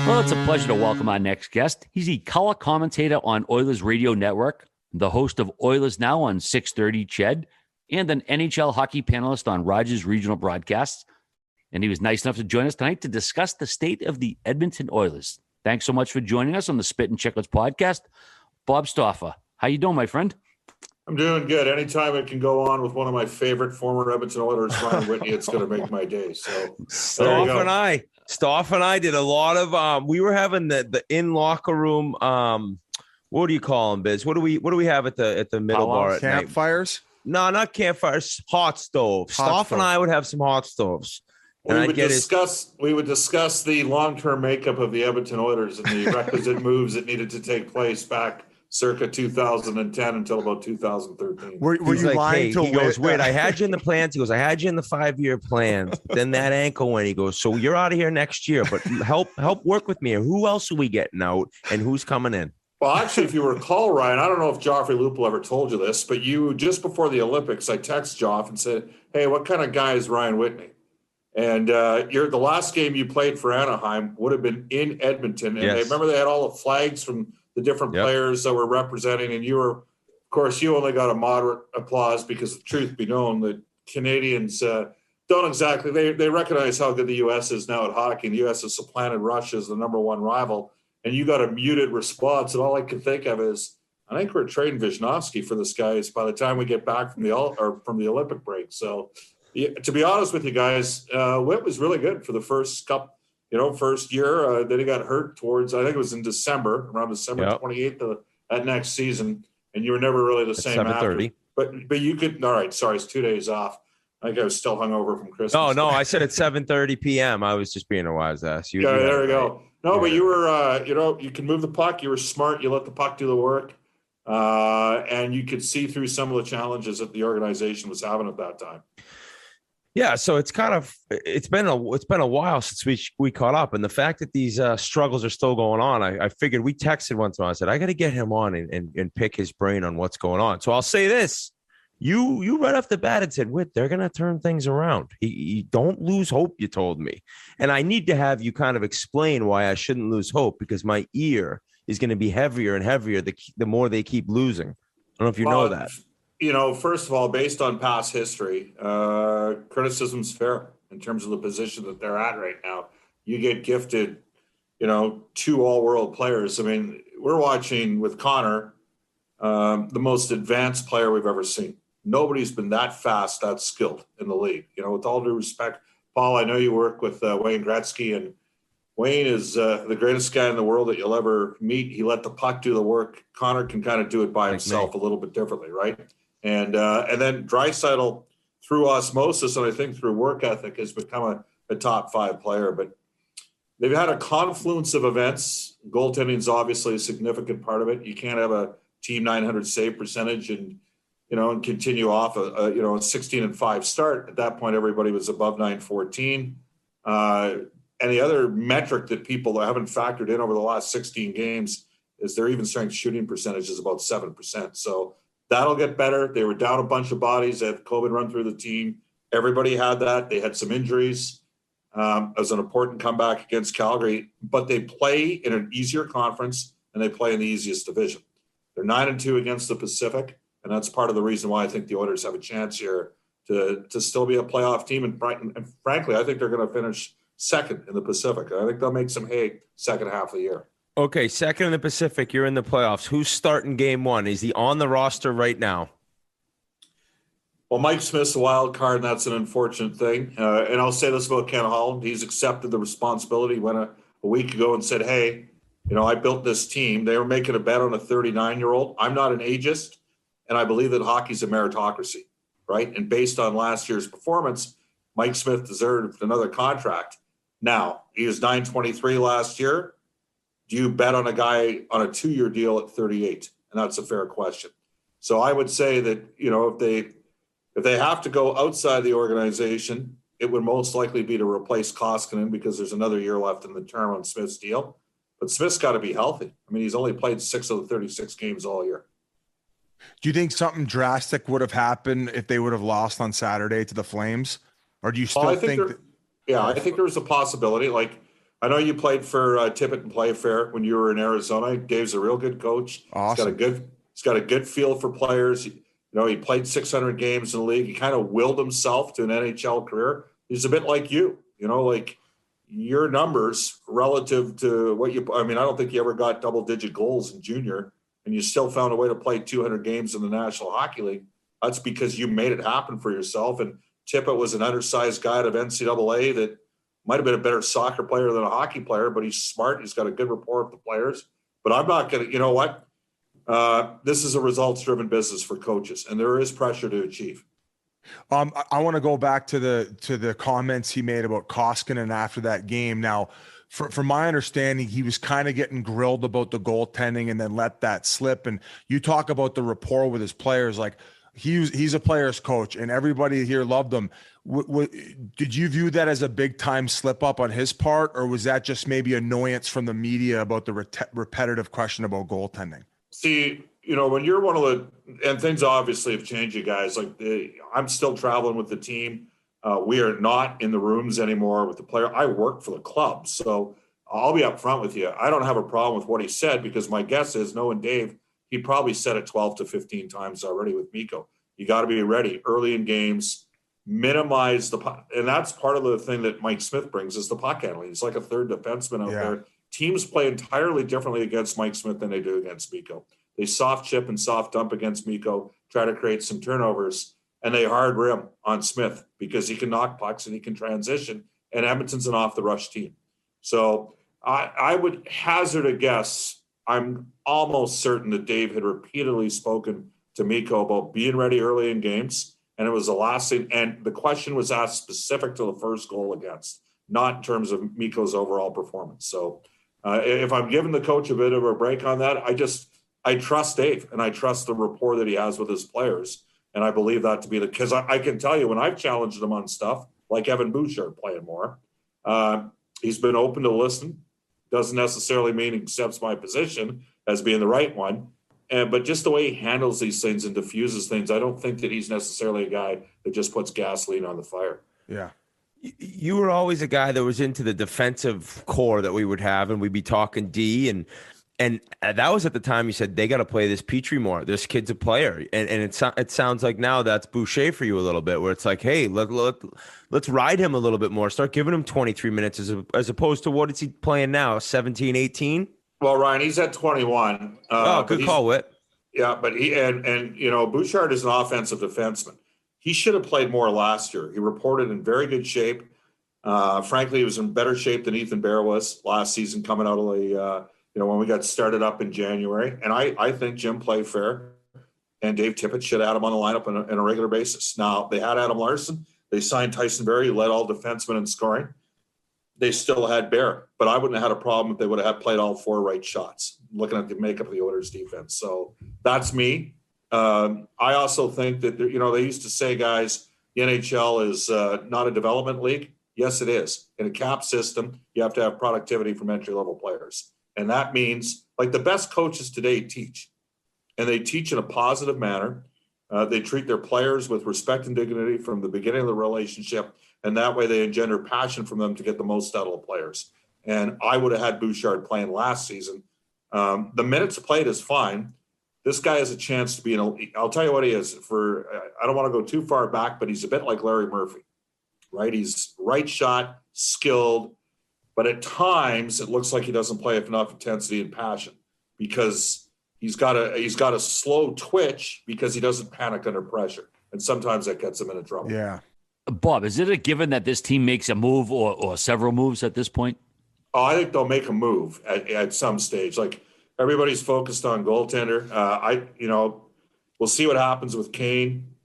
Well, it's a pleasure to welcome our next guest. He's the color commentator on Oilers Radio Network, the host of Oilers Now on 630 CHED, and an NHL hockey panelist on Rodgers Regional Broadcasts. And he was nice enough to join us tonight to discuss the state of the Edmonton Oilers. Thanks so much for joining us on the Spittin Chicles podcast. Bob Stauffer, how you doing, my friend? I'm doing good. Anytime it can go on with one of my favorite former Edmonton Oilers, Ryan Whitney, it's going to make my day. So Stauffer and I did a lot of we were having the in locker room what do you call them, Biz? What do we have at the middle bar at campfires? No, not campfires, hot stoves. Stauffer and I would have some hot stoves. We would discuss the long-term makeup of the Edmonton Oilers and the requisite moves that needed to take place back circa 2010 until about 2013. Were you like, lying hey, to he goes, Whit? wait, I had you in the plans. He goes, I had you in the 5-year plans. Then that ankle went. He goes, so you're out of here next year, but help work with me. Who else are we getting out and who's coming in? Well, actually, if you recall, Ryan, I don't know if Joffrey Lupul ever told you this, but you just before the Olympics, I texted Joff and said, hey, what kind of guy is Ryan Whitney? And the last game you played for Anaheim would have been in Edmonton. And Yes. remember they had all the flags from the different players that were representing. And you were, of course, you only got a moderate applause because the truth be known that Canadians don't exactly, they recognize how good the U.S. is now at hockey. The U.S. has supplanted Russia as the number one rival. And you got a muted response. And all I can think of is, I think we're trading Wisnowski for this guy by the time we get back from the Olympic break. So, yeah, to be honest with you guys, Whit was really good for the first first year. Then he got hurt towards, I think it was in December, around December 28th of that next season. And you were never really the same after. But you could, all right, sorry, it's 2 days off. I think I was still hungover from Christmas. No, I said at 7:30 p.m. I was just being a wise ass. There we go. No, but you were, you can move the puck. You were smart. You let the puck do the work. And you could see through some of the challenges that the organization was having at that time. Yeah, so it's been a while since we caught up, and the fact that these struggles are still going on, I figured we texted once and I said I got to get him on and pick his brain on what's going on. So I'll say this: you right off the bat had said, Whit, they're going to turn things around. You don't lose hope, you told me, and I need to have you kind of explain why I shouldn't lose hope, because my ear is going to be heavier and heavier the more they keep losing. I don't know if you know that. First of all, based on past history, criticism's fair in terms of the position that they're at right now. You get gifted, 2 all-world players. I mean, we're watching with Connor, the most advanced player we've ever seen. Nobody's been that fast, that skilled in the league. With all due respect, Paul, I know you work with Wayne Gretzky, and Wayne is the greatest guy in the world that you'll ever meet. He let the puck do the work. Connor can kind of do it by himself a little bit differently, right? And then Draisaitl, through osmosis and I think through work ethic, has become a top 5 player. But they've had a confluence of events. Goaltending is obviously a significant part of it. You can't have a team 900 save percentage and continue off a 16-5 start. At that point, everybody was above 914. And the other metric that people haven't factored in over the last 16 games is their even strength shooting percentage is about 7%. So that'll get better. They were down a bunch of bodies. They had COVID run through the team. Everybody had that. They had some injuries. It was an important comeback against Calgary, but they play in an easier conference and they play in the easiest division. They're 9-2 against the Pacific, and that's part of the reason why I think the Oilers have a chance here to still be a playoff team. And frankly, I think they're going to finish second in the Pacific. I think they'll make some hay second half of the year. Okay, second in the Pacific, you're in the playoffs. Who's starting game 1? Is he on the roster right now? Well, Mike Smith's a wild card, and that's an unfortunate thing. And I'll say this about Ken Holland. He's accepted the responsibility. He went a week ago and said, hey, I built this team. They were making a bet on a 39-year-old. I'm not an ageist, and I believe that hockey's a meritocracy, right? And based on last year's performance, Mike Smith deserved another contract. Now, he was $923 last year. Do you bet on a guy on a 2-year deal at 38? And that's a fair question. So I would say that, if they have to go outside the organization, it would most likely be to replace Koskinen because there's another year left in the term on Smith's deal. But Smith's got to be healthy. I mean, he's only played 6 of the 36 games all year. Do you think something drastic would have happened if they would have lost on Saturday to the Flames? Or do you still think I think there was a possibility. Like, I know you played for Tippett and Playfair when you were in Arizona. Dave's a real good coach. Awesome. He's got a good feel for players. He played 600 games in the league. He kind of willed himself to an NHL career. He's a bit like you, like your numbers relative to what I don't think you ever got double-digit goals in junior, and you still found a way to play 200 games in the National Hockey League. That's because you made it happen for yourself. And Tippett was an undersized guy out of NCAA that might have been a better soccer player than a hockey player, but he's smart. He's got a good rapport with the players. But I'm not going to, this is a results-driven business for coaches, and there is pressure to achieve. I want to go back to the comments he made about Koskinen after that game. Now, from my understanding, he was kind of getting grilled about the goaltending and then let that slip. And you talk about the rapport with his players, like he's a player's coach and everybody here loved him. Did you view that as a big time slip up on his part, or was that just maybe annoyance from the media about the repetitive question about goaltending? See, when you're one of and things obviously have changed, you guys. Like I'm still traveling with the team. We are not in the rooms anymore with the player. I work for the club, so I'll be up front with you. I don't have a problem with what he said, because my guess is, knowing Dave, he probably said it 12 to 15 times already with Mikko. You got to be ready early in games, minimize the puck. And that's part of the thing that Mike Smith brings, is the puck handling. He's like a third defenseman out there. Teams play entirely differently against Mike Smith than they do against Mikko. They soft chip and soft dump against Mikko, try to create some turnovers, and they hard rim on Smith because he can knock pucks and he can transition. And Edmonton's an off the rush team. So I would hazard a guess. I'm almost certain that Dave had repeatedly spoken to Mikko about being ready early in games. And it was the last thing. And the question was asked specific to the first goal against, not in terms of Mikko's overall performance. So if I'm giving the coach a bit of a break on that, I trust Dave and I trust the rapport that he has with his players. And I believe that to be because I can tell you, when I've challenged him on stuff like Evan Bouchard playing more, he's been open to listen. Doesn't necessarily mean he accepts my position as being the right one. But just the way he handles these things and diffuses things, I don't think that he's necessarily a guy that just puts gasoline on the fire. Yeah. You were always a guy that was into the defensive core that we would have, and we'd be talking D, and that was at the time you said they got to play this Petrie more. This kid's a player, and it sounds like now that's Boucher for you a little bit, where it's like, hey, let's ride him a little bit more. Start giving him 23 minutes as opposed to what is he playing now, 17, 18? Well, Ryan, he's at 21. Good call, Whit. Yeah, but Bouchard is an offensive defenseman. He should have played more last year. He reported in very good shape. Frankly, he was in better shape than Ethan Bear was last season, coming out of the when we got started up in January. And I think Jim played fair, and Dave Tippett should have had him on the lineup on a regular basis. Now, they had Adam Larson. They signed Tyson Berry, who led all defensemen in scoring. They still had Bear, but I wouldn't have had a problem if they would have played all four right shots, looking at the makeup of the Oilers defense. So that's me. I also think that, they used to say, guys, the NHL is not a development league. Yes, it is. In a cap system, you have to have productivity from entry-level players. And that means, like, the best coaches today teach, and they teach in a positive manner. They treat their players with respect and dignity from the beginning of the relationship, and that way they engender passion from them to get the most out of the players. And I would have had Bouchard playing last season. The minutes played is fine. This guy has a chance to be I'll tell you what he is. I don't want to go too far back, but he's a bit like Larry Murphy, right? He's right shot, skilled, but at times it looks like he doesn't play with enough intensity and passion because he's got a slow twitch because he doesn't panic under pressure. And sometimes that gets him into trouble. Yeah. Bob, is it a given that this team makes a move or several moves at this point? Oh, I think they'll make a move at some stage. Like, everybody's focused on goaltender. We'll see what happens with Kane.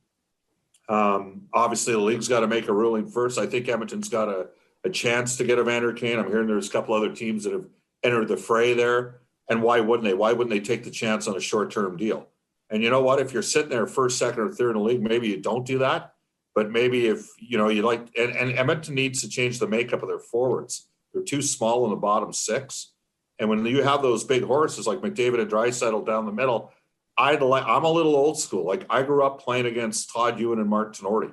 Obviously, the league's got to make a ruling first. I think Edmonton's got a chance to get Evander Kane. I'm hearing there's a couple other teams that have entered the fray there. And why wouldn't they? Why wouldn't they take the chance on a short-term deal? And you know what? If you're sitting there first, second, or third in the league, maybe you don't do that. But maybe if, you like – and Edmonton needs to change the makeup of their forwards. They're too small in the bottom six. And when you have those big horses like McDavid and Draisaitl down the middle, I'm a little old school. Like, I grew up playing against Todd Ewan and Mark Tenorti.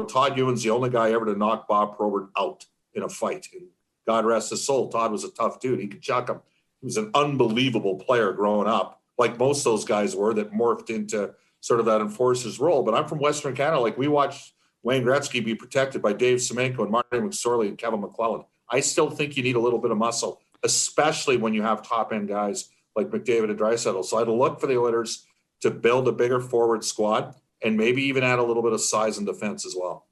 Todd Ewan's the only guy ever to knock Bob Probert out in a fight. And God rest his soul, Todd was a tough dude. He could chuck him. He was an unbelievable player growing up, like most of those guys were that morphed into sort of that enforcer's role. But I'm from Western Canada. Like, we watched Wayne Gretzky be protected by Dave Semenko and Martin McSorley and Kevin McClellan. I still think you need a little bit of muscle, especially when you have top-end guys like McDavid and Draisaitl. So I'd look for the Oilers to build a bigger forward squad and maybe even add a little bit of size and defense as well.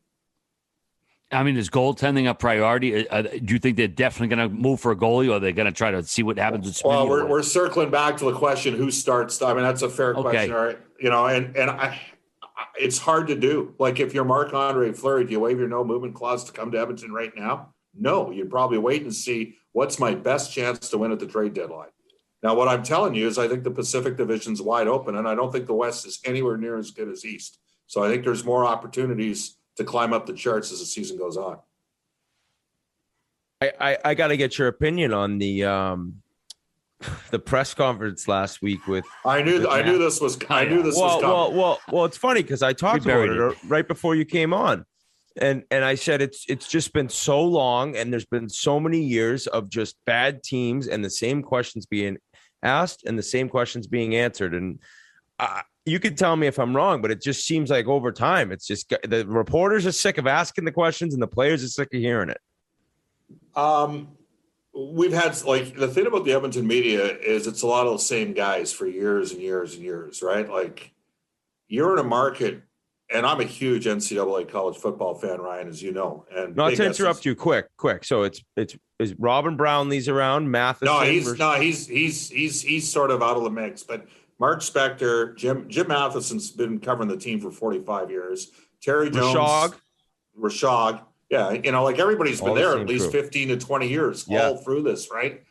I mean, is goaltending a priority? Do you think they're definitely going to move for a goalie, or are they going to try to see what happens with Spittin? Well, we're circling back to the question, who starts? I mean, that's a fair question, all right? And it's hard to do. Like, if you're Marc-Andre Fleury, do you waive your no movement clause to come to Edmonton right now? No, you'd probably wait and see What's my best chance to win at the trade deadline? Now, what I'm telling you is I think the Pacific Division's wide open, and I don't think the West is anywhere near as good as East. So I think there's more opportunities to climb up the charts as the season goes on. I got to get your opinion on the press conference last week with. I knew this was coming. Well, it's funny because I talked about it right before you came on, and I said it's just been so long, and there's been so many years of just bad teams and the same questions being asked and the same questions being answered, and you can tell me if I'm wrong, but it just seems like over time, it's just the reporters are sick of asking the questions and the players are sick of hearing it. We've had, like, the thing about the Edmonton media is it's a lot of the same guys for years and years and years, right? Like, you're in a market, and I'm a huge NCAA college football fan, Ryan, as you know. And not to interrupt you, quick. So it's is Robin Brownlee's around, Matheson? He's sort of out of the mix, but Mark Spector, Jim Matheson's been covering the team for 45 years. Terry Jones, Rashog. Yeah, you know, like everybody's been there at least 15 to 20 years all through this, right?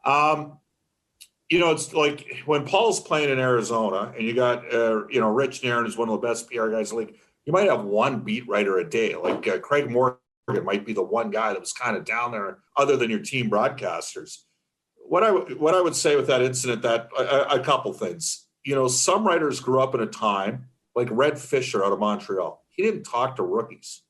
You know, it's like when Paul's playing in Arizona and you got, Rich Nairn is one of the best PR guys in the league. You might have one beat writer a day. Like Craig Morgan might be the one guy that was kind of down there other than your team broadcasters. What I would say with that incident, that a couple things. You know, some writers grew up in a time like Red Fisher out of Montreal. He didn't talk to rookies.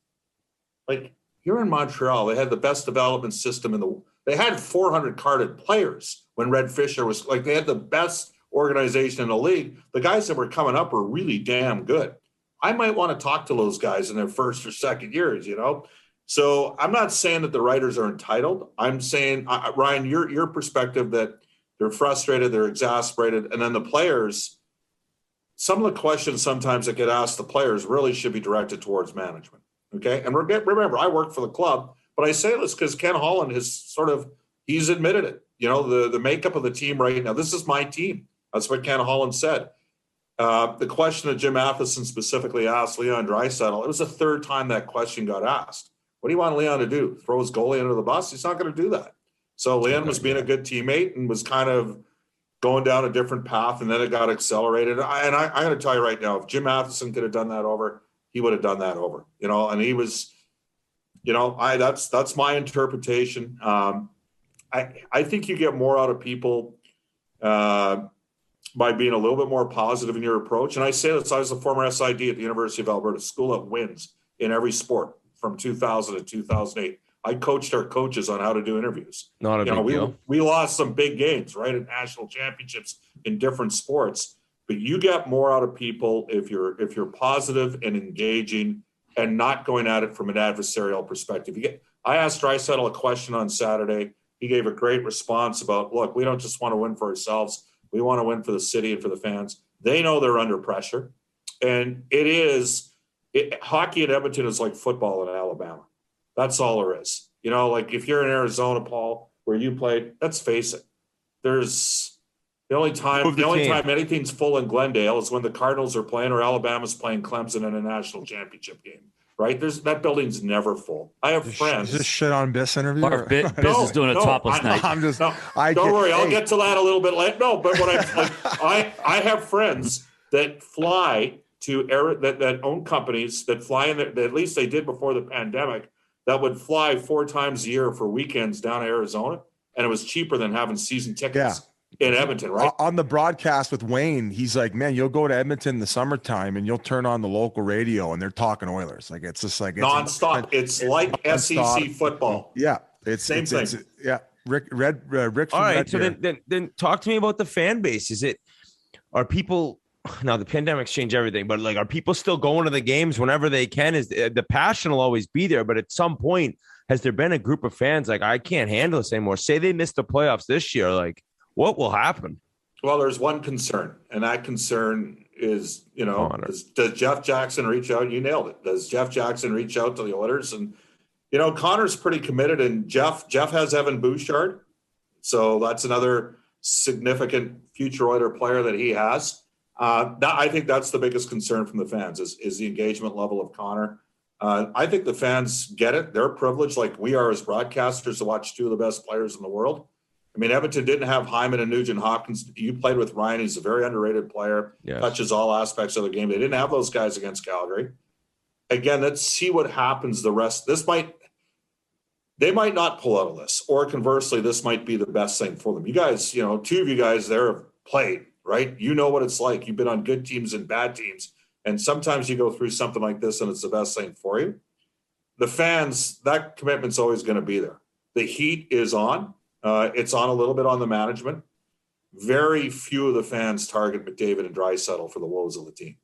Like, here in Montreal, they had the best development system they had 400 carded players when Red Fisher was, like, they had the best organization in the league. The guys that were coming up were really damn good. I might want to talk to those guys in their first or second years, you know? So I'm not saying that the writers are entitled. I'm saying, Ryan, your perspective that they're frustrated, they're exasperated, and then the players, some of the questions sometimes that get asked the players really should be directed towards management. Okay. And remember, I work for the club, but I say this because Ken Holland he's admitted it. You know, the makeup of the team right now, this is my team. That's what Ken Holland said. The question that Jim Matheson specifically asked Leon Draisaitl, it was the third time that question got asked. What do you want Leon to do? Throw his goalie under the bus? He's not going to do that. So Leon was being a good teammate and was kind of going down a different path, and then it got accelerated. I'm going to tell you right now, if Jim Matheson could have done that over, he would have done that over, you know, and he was, you know, that's my interpretation. I think you get more out of people by being a little bit more positive in your approach. And I say this, I was a former SID at the University of Alberta, school that wins in every sport from 2000 to 2008. I coached our coaches on how to do interviews. Not a big deal. We lost some big games, right, at national championships in different sports. But you get more out of people if you're positive and engaging and not going at it from an adversarial perspective. I asked Draisaitl a question on Saturday. He gave a great response about, look, we don't just want to win for ourselves. We want to win for the city and for the fans. They know they're under pressure. And hockey in Edmonton is like football in Alabama. That's all there is. You know, like if you're in Arizona, Paul, where you played, let's face it, the only time anything's full in Glendale is when the Cardinals are playing or Alabama's playing Clemson in a national championship game, right? That building's never full. I have friends. Is this shit on Biss interview? Biss is doing a topless night. Don't worry, I'll get to that a little bit later. No, but what I have friends that fly to that own companies that fly in there, at least they did before the pandemic, that would fly 4 times a year for weekends down to Arizona, and it was cheaper than having season tickets. Yeah. In Edmonton, right? On the broadcast with Wayne, he's like, man, you'll go to Edmonton in the summertime and you'll turn on the local radio and they're talking Oilers. Like, it's just like nonstop. It's like SEC football. Yeah. It's same thing. Yeah. Rick all right. So then talk to me about the fan base. Are people, now the pandemic's changed everything, but like, are people still going to the games whenever they can? Is the passion will always be there, but at some point, has there been a group of fans like, I can't handle this anymore? Say they missed the playoffs this year. Like, what will happen? Well, there's one concern, and that concern is, you know, does Jeff Jackson reach out? You nailed it. Does Jeff Jackson reach out to the Oilers? And, you know, Connor's pretty committed, and Jeff has Evan Bouchard. So that's another significant future Oiler player that he has. I think that's the biggest concern from the fans is the engagement level of Connor. I think the fans get it. They're privileged, like we are as broadcasters, to watch two of the best players in the world. I mean, Edmonton didn't have Hyman and Nugent Hopkins. You played with Ryan. He's a very underrated player, touches all aspects of the game. They didn't have those guys against Calgary. Again, let's see what happens the rest. They might not pull out of this, or conversely, this might be the best thing for them. You guys, two of you guys there have played, right? You know what it's like. You've been on good teams and bad teams. And sometimes you go through something like this and it's the best thing for you. The fans, that commitment's always going to be there. The heat is on. It's on a little bit on the management. Very few of the fans target McDavid and Draisaitl for the woes of the team.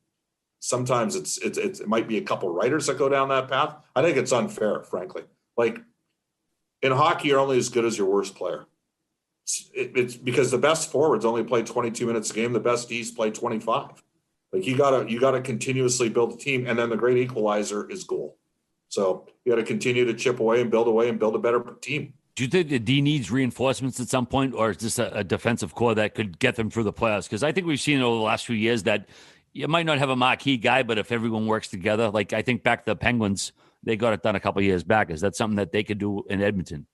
Sometimes it might be a couple writers that go down that path. I think it's unfair, frankly. Like in hockey, you're only as good as your worst player. It's because the best forwards only play 22 minutes a game. The best Ds play 25. Like you gotta continuously build a team, and then the great equalizer is goal. So you got to continue to chip away and build a better team. Do you think the D needs reinforcements at some point, or is this a defensive core that could get them through the playoffs? Because I think we've seen over the last few years that you might not have a marquee guy, but if everyone works together, like I think back to the Penguins, they got it done a couple of years back. Is that something that they could do in Edmonton?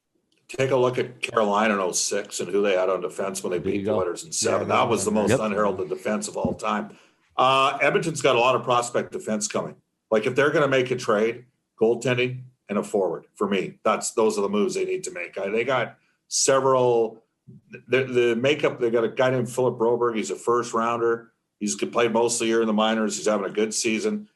Take a look at Carolina in 06 and who they had on defense when they beat the Oilers in 7. That was the most unheralded defense of all time. Edmonton's got a lot of prospect defense coming. Like if they're going to make a trade, goaltending and a forward, for me, those are the moves they need to make. They got several. The makeup. They got a guy named Philip Broberg. He's a first rounder. He's played most of the year in the minors. He's having a good season.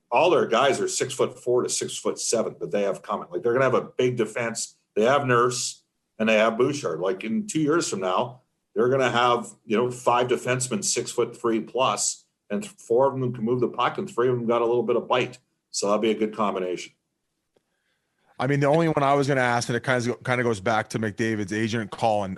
All their guys are 6'4" to 6'7" that they have coming. Like they're going to have a big defense. They have Nurse and they have Bouchard. Like in 2 years from now, they're going to have 5 defensemen 6'3" plus. And 4 of them can move the puck, and 3 of them got a little bit of bite. So that'll be a good combination. I mean, the only one I was going to ask, and it kind of goes back to McDavid's agent, Colin.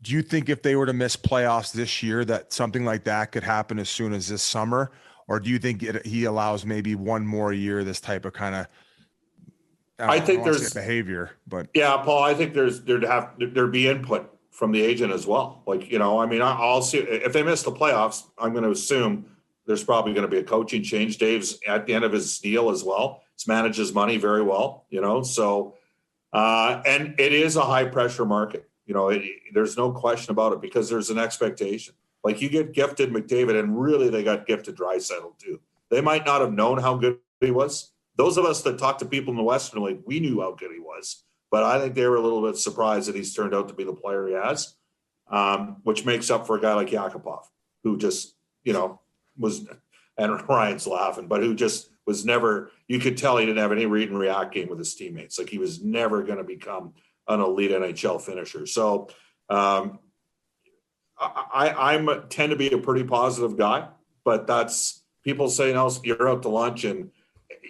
Do you think if they were to miss playoffs this year, that something like that could happen as soon as this summer? Or do you think he allows maybe one more year, this type of kind of, I think there's behavior, but yeah, Paul, I think there'd be input from the agent as well. Like, I'll see if they miss the playoffs, I'm going to assume there's probably going to be a coaching change. Dave's at the end of his deal as well. He's managed his money very well, so, and it is a high pressure market. There's no question about it because there's an expectation. Like you get gifted McDavid, and really they got gifted Draisaitl too. They might not have known how good he was. Those of us that talk to people in the Western League, we knew how good he was. But I think they were a little bit surprised that he's turned out to be the player he has, which makes up for a guy like Yakupov, who just, was, and Ryan's laughing, but who just was never, you could tell he didn't have any read and react game with his teammates. Like he was never going to become an elite NHL finisher. So I tend to be a pretty positive guy, but that's people say, no, you're out to lunch. And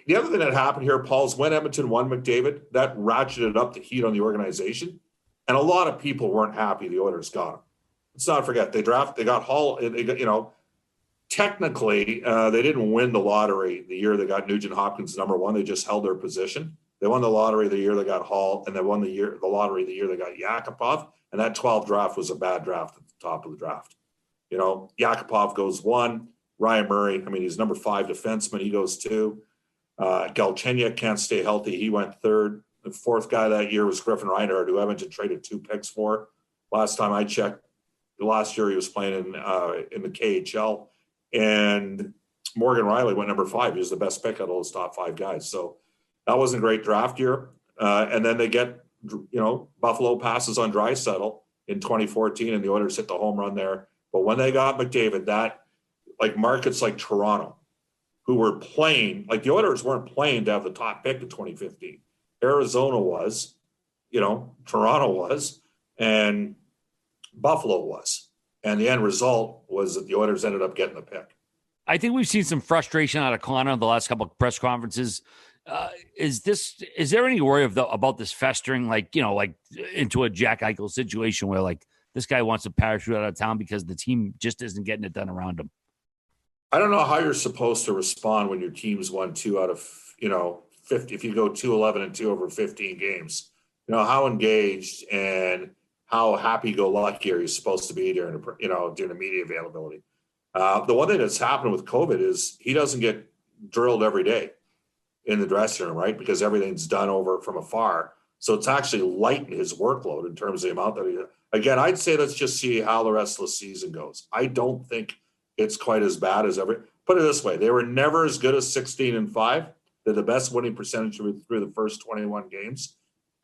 the other thing that happened here, Paul, is when Edmonton won McDavid, that ratcheted up the heat on the organization. And a lot of people weren't happy the Oilers got him. Let's not forget, they got Hall, technically, they didn't win the lottery the year they got Nugent Hopkins number 1. They just held their position. They won the lottery the year they got Hall, and they won the lottery the year they got Yakupov. And that 12 draft was a bad draft at the top of the draft. Yakupov goes 1. Ryan Murray, he's number 5 defenseman. He goes 2. Galchenyuk can't stay healthy. He went 3rd. The 4th guy that year was Griffin Reinhardt, who Edmonton traded 2 picks for. Last time I checked, last year he was playing in the KHL. And Morgan Riley went number 5. He was the best pick out of those top 5 guys. So that wasn't a great draft year. And then they get, Buffalo passes on Draisaitl in 2014, and the Oilers hit the home run there. But when they got McDavid, that like markets like Toronto, who were playing, like the Oilers weren't playing to have the top pick in 2015. Arizona was, Toronto was, and Buffalo was. And the end result was that the Oilers ended up getting the pick. I think we've seen some frustration out of Connor the last couple of press conferences. Is there any worry about this festering, like into a Jack Eichel situation where like this guy wants to parachute out of town because the team just isn't getting it done around him? I don't know how you're supposed to respond when your team's won 2 out of 50. If you go 2-11-2 over 15 games, how engaged and how happy-go-lucky are you supposed to be during the media availability? The one thing that's happened with COVID is he doesn't get drilled every day. in the dressing room, right? Because everything's done over from afar. So it's actually lightened his workload in terms of the amount that he, again, I'd say let's just see how the rest of the season goes. I don't think it's quite as bad as put it this way. They were never as good as 16-5. They're the best winning percentage through the first 21 games.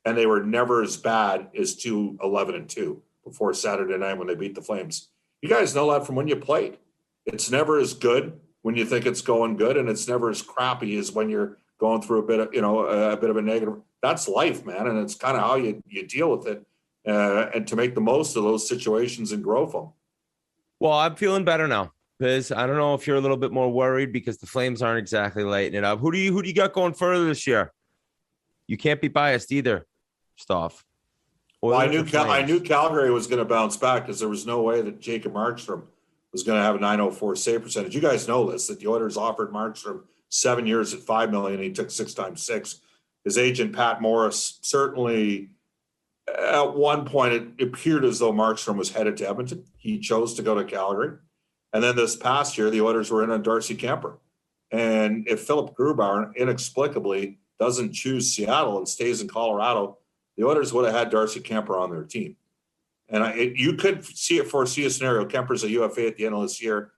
And they were never as bad as 11-2 before Saturday night when they beat the Flames. You guys know that from when you played. It's never as good when you think it's going good, and it's never as crappy as when you're going through a bit of a negative. That's life, man, and it's kind of how you deal with it, and to make the most of those situations and grow from them. Well, I'm feeling better now. Biz, I don't know if you're a little bit more worried because the Flames aren't exactly lighting it up. Who do you got going further this year? You can't be biased either, Stauf. Well, I knew Calgary was going to bounce back because there was no way that Jacob Markstrom was going to have a .904 save percentage. You guys know this, that the Oilers offered Markstrom 7 years at $5 million. And he took 6 times 6. His agent, Pat Morris, certainly at one point it appeared as though Markstrom was headed to Edmonton. He chose to go to Calgary. And then this past year, the Oilers were in on Darcy Kemper. And if Philip Grubauer inexplicably doesn't choose Seattle and stays in Colorado, the Oilers would have had Darcy Kemper on their team. And you could foresee a scenario. Kemper's a UFA at the end of this year.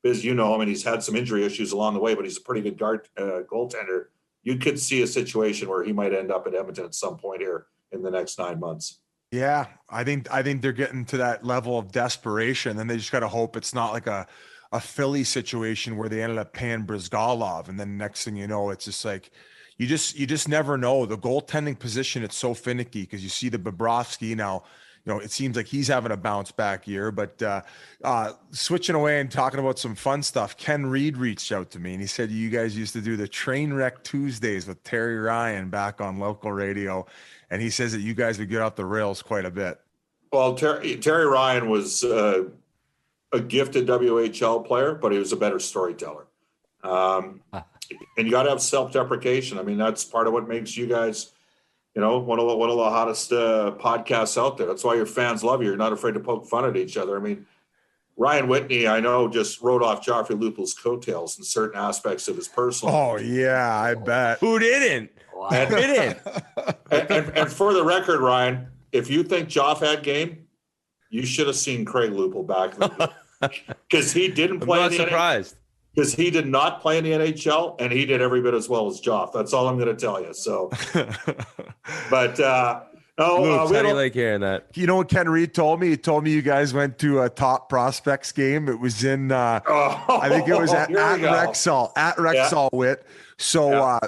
Biz, you know him, and he's had some injury issues along the way, but he's a pretty good goaltender. You could see a situation where he might end up at Edmonton at some point here in the next 9 months. Yeah, I think they're getting to that level of desperation, and they just got to hope it's not like a Philly situation where they ended up paying Brizgalov, and then next thing you know, it's just like you just never know. The goaltending position, it's so finicky because you see the Bobrovsky now. You know, it seems like he's having a bounce back year, but switching away and talking about some fun stuff, Ken Reed reached out to me and he said, you guys used to do the Train Wreck Tuesdays with Terry Ryan back on local radio. And he says that you guys would get off the rails quite a bit. Well, Terry Ryan was a gifted WHL player, but he was a better storyteller. And you got to have self-deprecation. I mean, that's part of what makes you guys, you know, one of the hottest podcasts out there. That's why your fans love you. You're not afraid to poke fun at each other. I mean, Ryan Whitney, I know, just wrote off Joffrey Lupul's coattails in certain aspects of his personal. Oh, yeah, I bet. Who didn't? And, and for the record, Ryan, if you think Joff had game, you should have seen Craig Lupul back because he didn't play. I'm not surprised. Because he did not play in the NHL, and he did every bit as well as Joff. That's all I'm going to tell you. So, but how do you like hearing that? You know what Ken Reed told me? He told me you guys went to a Top Prospects game. It was in, I think it was at Rexall, Whit. So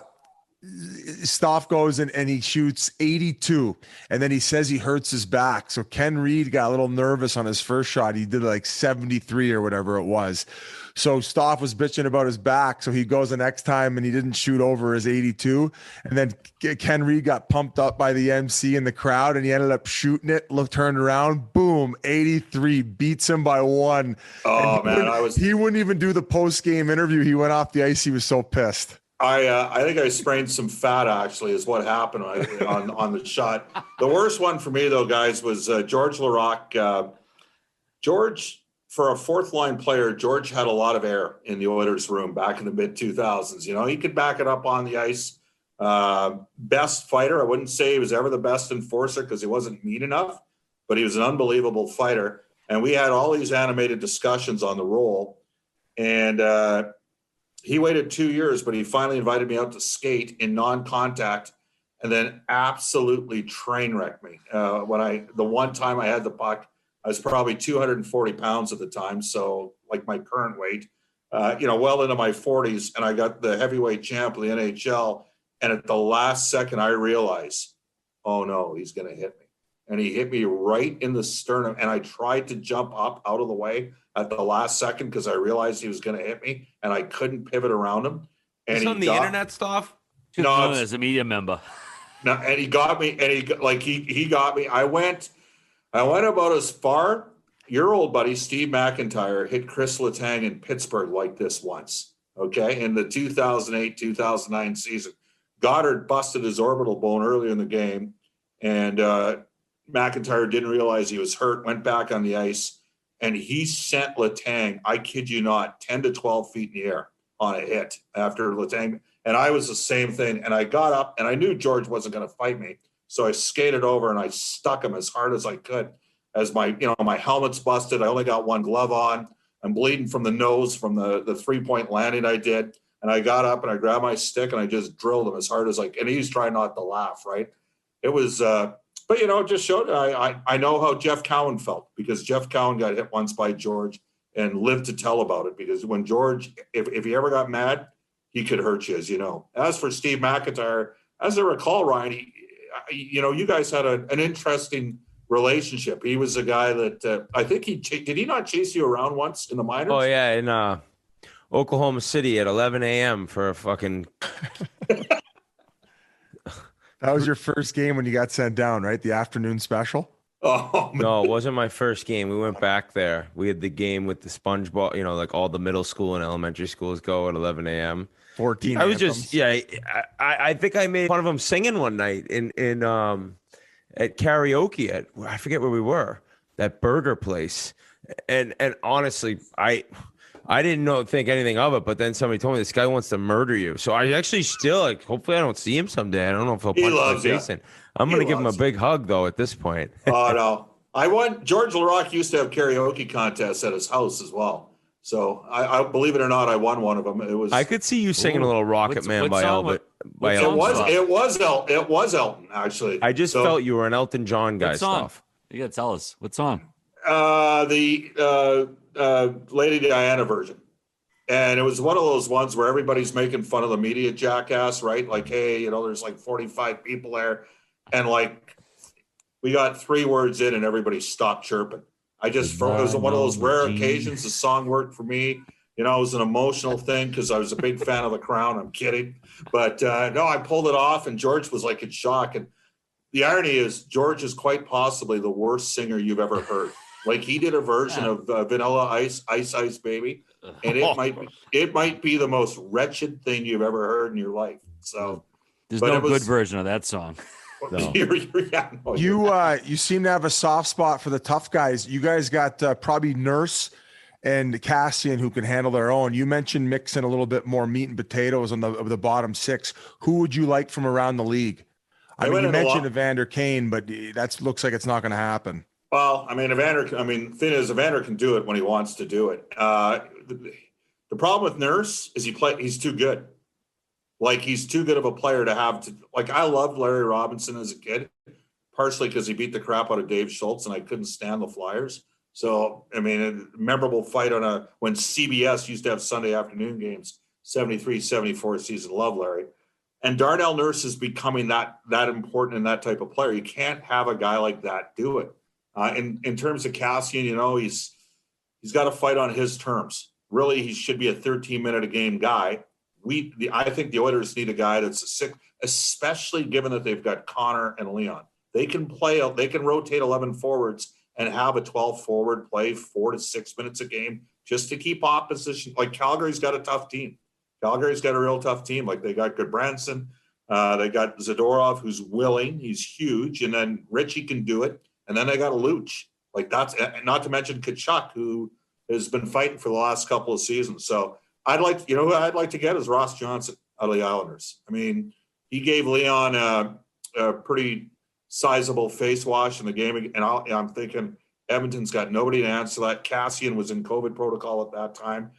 Stauf goes and he shoots 82, and then he says he hurts his back. So Ken Reed got a little nervous on his first shot. He did like 73 or whatever it was. So Stauf was bitching about his back. So he goes the next time and he didn't shoot over his 82. And then Ken Reed got pumped up by the MC in the crowd and he ended up shooting it, turned around, boom, 83, beats him by 1. Oh, man. He wouldn't even do the post-game interview. He went off the ice. He was so pissed. I think I sprained some fat, actually, is what happened on the shot. The worst one for me, though, guys, was George Laraque. George, for a fourth-line player, George had a lot of air in the Oilers' room back in the mid-2000s. You know, he could back it up on the ice. Best fighter. I wouldn't say he was ever the best enforcer because he wasn't mean enough, but he was an unbelievable fighter. And we had all these animated discussions on the roll. And he waited 2 years, but he finally invited me out to skate in non-contact and then absolutely train wrecked me. The one time I had the puck, I was probably 240 pounds at the time. So like my current weight, well into my 40s, and I got the heavyweight champ of the NHL. And at the last second, I realized, oh no, he's going to hit me. And he hit me right in the sternum. And I tried to jump up out of the way at the last second because I realized he was going to hit me, and I couldn't pivot around him. And it's on the internet stuff. No, as a media member. No, and he got me, and he got me. I went about as far. Your old buddy Steve McIntyre hit Chris Letang in Pittsburgh like this once. Okay, in the 2008-2009 season, Goddard busted his orbital bone earlier in the game, and McIntyre didn't realize he was hurt. Went back on the ice. And he sent Letang, I kid you not, 10 to 12 feet in the air on a hit after Letang. And I was the same thing. And I got up and I knew George wasn't going to fight me. So I skated over and I stuck him as hard as I could. As my helmet's busted. I only got one glove on. I'm bleeding from the nose from the 3-point landing I did. And I got up and I grabbed my stick and I just drilled him as hard as and he's trying not to laugh, right? It was, but it just showed I know how Jeff Cowan felt, because Jeff Cowan got hit once by George and lived to tell about it, because when George, if he ever got mad, he could hurt you, as you know. As for Steve McIntyre, as I recall, Ryan, you guys had an interesting relationship. He was a guy that I think did he not chase you around once in the minors? Oh yeah, in Oklahoma City at 11 a.m. for a fucking. That was your first game when you got sent down, right? The afternoon special. Oh no, it wasn't my first game. We went back there. We had the game with the sponge ball. Like all the middle school and elementary schools go at 11 a.m. 14. I was anthems. I think I made fun of him singing one night in at karaoke at, I forget where we were, that burger place. And honestly, I didn't think anything of it, but then somebody told me this guy wants to murder you. So I actually still, hopefully I don't see him someday. I don't know if he'll punch my face in. I'm going to give him a big hug though at this point. Oh no. George LaRocque used to have karaoke contests at his house as well. So I believe it or not, I won one of them. It was. I could see you singing a little Rocket Man by Elton. It was Elton, actually. I just felt you were an Elton John guy. Stuff. You got to tell us what song. The Lady Diana version. And it was one of those ones where everybody's making fun of the media jackass, right? Like, hey, there's like 45 people there. And like, we got 3 words in and everybody stopped chirping. It was one of those rare occasions the song worked for me. It was an emotional thing because I was a big fan of The Crown. I'm kidding. But no, I pulled it off and George was like in shock. And the irony is George is quite possibly the worst singer you've ever heard. Like he did a version of Vanilla Ice, Ice Baby. And it might be the most wretched thing you've ever heard in your life. So there's no good version of that song. No. You seem to have a soft spot for the tough guys. You guys got probably Nurse and Cassian who can handle their own. You mentioned mixing a little bit more meat and potatoes on the bottom 6. Who would you like from around the league? You mentioned Evander Kane, but that looks like it's not going to happen. Well, the thing is, Evander can do it when he wants to do it. The problem with Nurse is he's too good. Like, he's too good of a player to have to, like, I loved Larry Robinson as a kid, partially because he beat the crap out of Dave Schultz and I couldn't stand the Flyers. So, a memorable fight when CBS used to have Sunday afternoon games, 73, 74 season. Love Larry. And Darnell Nurse is becoming that important and that type of player. You can't have a guy like that do it. In terms of Cassian, he's got to fight on his terms. Really, he should be a 13-minute a game guy. I think the Oilers need a guy that's a 6, especially given that they've got Connor and Leon. They can rotate 11 forwards and have a 12 forward play 4 to 6 minutes a game just to keep opposition. Like, Calgary's got a tough team. Calgary's got a real tough team. Like, they got Goodbranson. They got Zadorov, who's willing. He's huge. And then Richie can do it. And then they got a Luch. Like, that's not to mention Kachuk, who has been fighting for the last couple of seasons. So who I'd like to get is Ross Johnson out of the Islanders. He gave Leon a pretty sizable face wash in the game. And I'm thinking Edmonton's got nobody to answer that. Cassian was in COVID protocol at that time.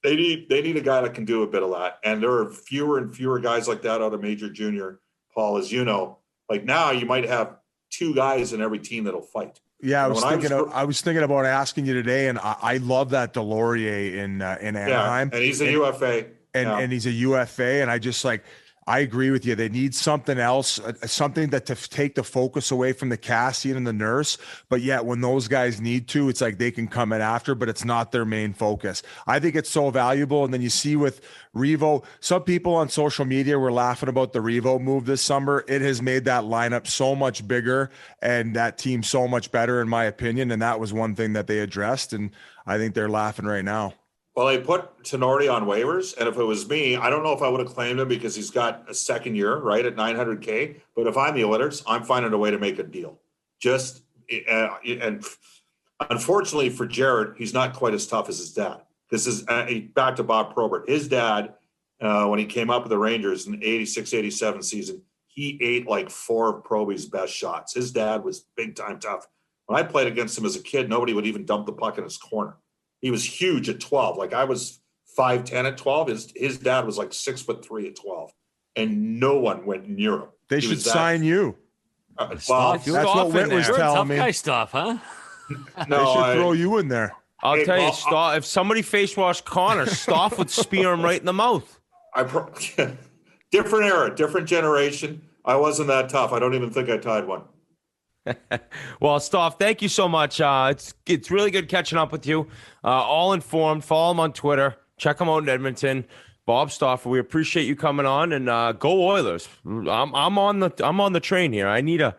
They need a guy that can do a bit of that. And there are fewer and fewer guys like that out of major junior, Paul, as you know. Like, now you might have 2 guys in every team that'll fight. Yeah, I was thinking about asking you today, and I love that Delorier in Anaheim. And he's a UFA. And he's a UFA, and I agree with you. They need something else, something that to take the focus away from the Cassian and the Nurse. But yet, when those guys need to, it's like they can come in after, but it's not their main focus. I think it's so valuable. And then you see with Revo, some people on social media were laughing about the Revo move this summer. It has made that lineup so much bigger and that team so much better, in my opinion. And that was one thing that they addressed. And I think they're laughing right now. Well, they put Tenorti on waivers, and if it was me, I don't know if I would have claimed him because he's got a second year, right, at $900K. But if I'm the Oilers, I'm finding a way to make a deal. And unfortunately for Jared, he's not quite as tough as his dad. This is back to Bob Probert. His dad when he came up with the Rangers in 86, 87 season. He ate like 4 of Proby's best shots. His dad was big time tough. When I played against him as a kid, nobody would even dump the puck in his corner. He was huge at 12. Like I was 5'10" at 12. His dad was like 6'3" at 12. And no one went near him. They should sign you. Well, that's what Whit was telling me. Tough guy stuff, huh? No, they should throw you in there. I'll tell you, Staff, if somebody face washed Connor, Staff would spear him right in the mouth. Different era, different generation. I wasn't that tough. I don't even think I tied one. Well, Staff, thank you so much. It's really good catching up with you. All informed. Follow him on Twitter. Check him out in Edmonton. Bob Stauffer, we appreciate you coming on, and go Oilers. I'm on the train here. I need a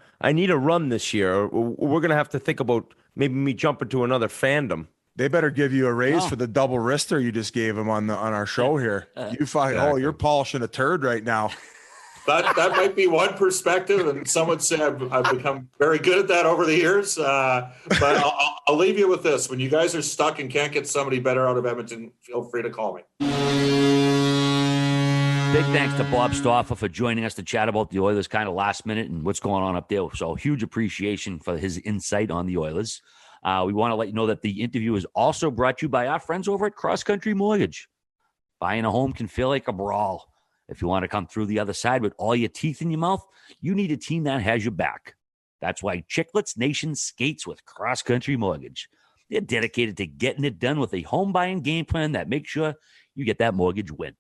run this year. We're gonna have to think about maybe me jumping to another fandom. They better give you a raise for the double wrister you just gave him on our show here. You're polishing a turd right now. That might be one perspective, and some would say I've become very good at that over the years. But I'll leave you with this: when you guys are stuck and can't get somebody better out of Edmonton, feel free to call me. Big thanks to Bob Stauffer for joining us to chat about the Oilers kind of last minute and what's going on up there. So huge appreciation for his insight on the Oilers. We want to let you know that the interview is also brought to you by our friends over at Cross Country Mortgage. Buying a home can feel like a brawl. If you want to come through the other side with all your teeth in your mouth, you need a team that has your back. That's why Chiclets Nation skates with Cross Country Mortgage. They're dedicated to getting it done with a home buying game plan that makes sure you get that mortgage win.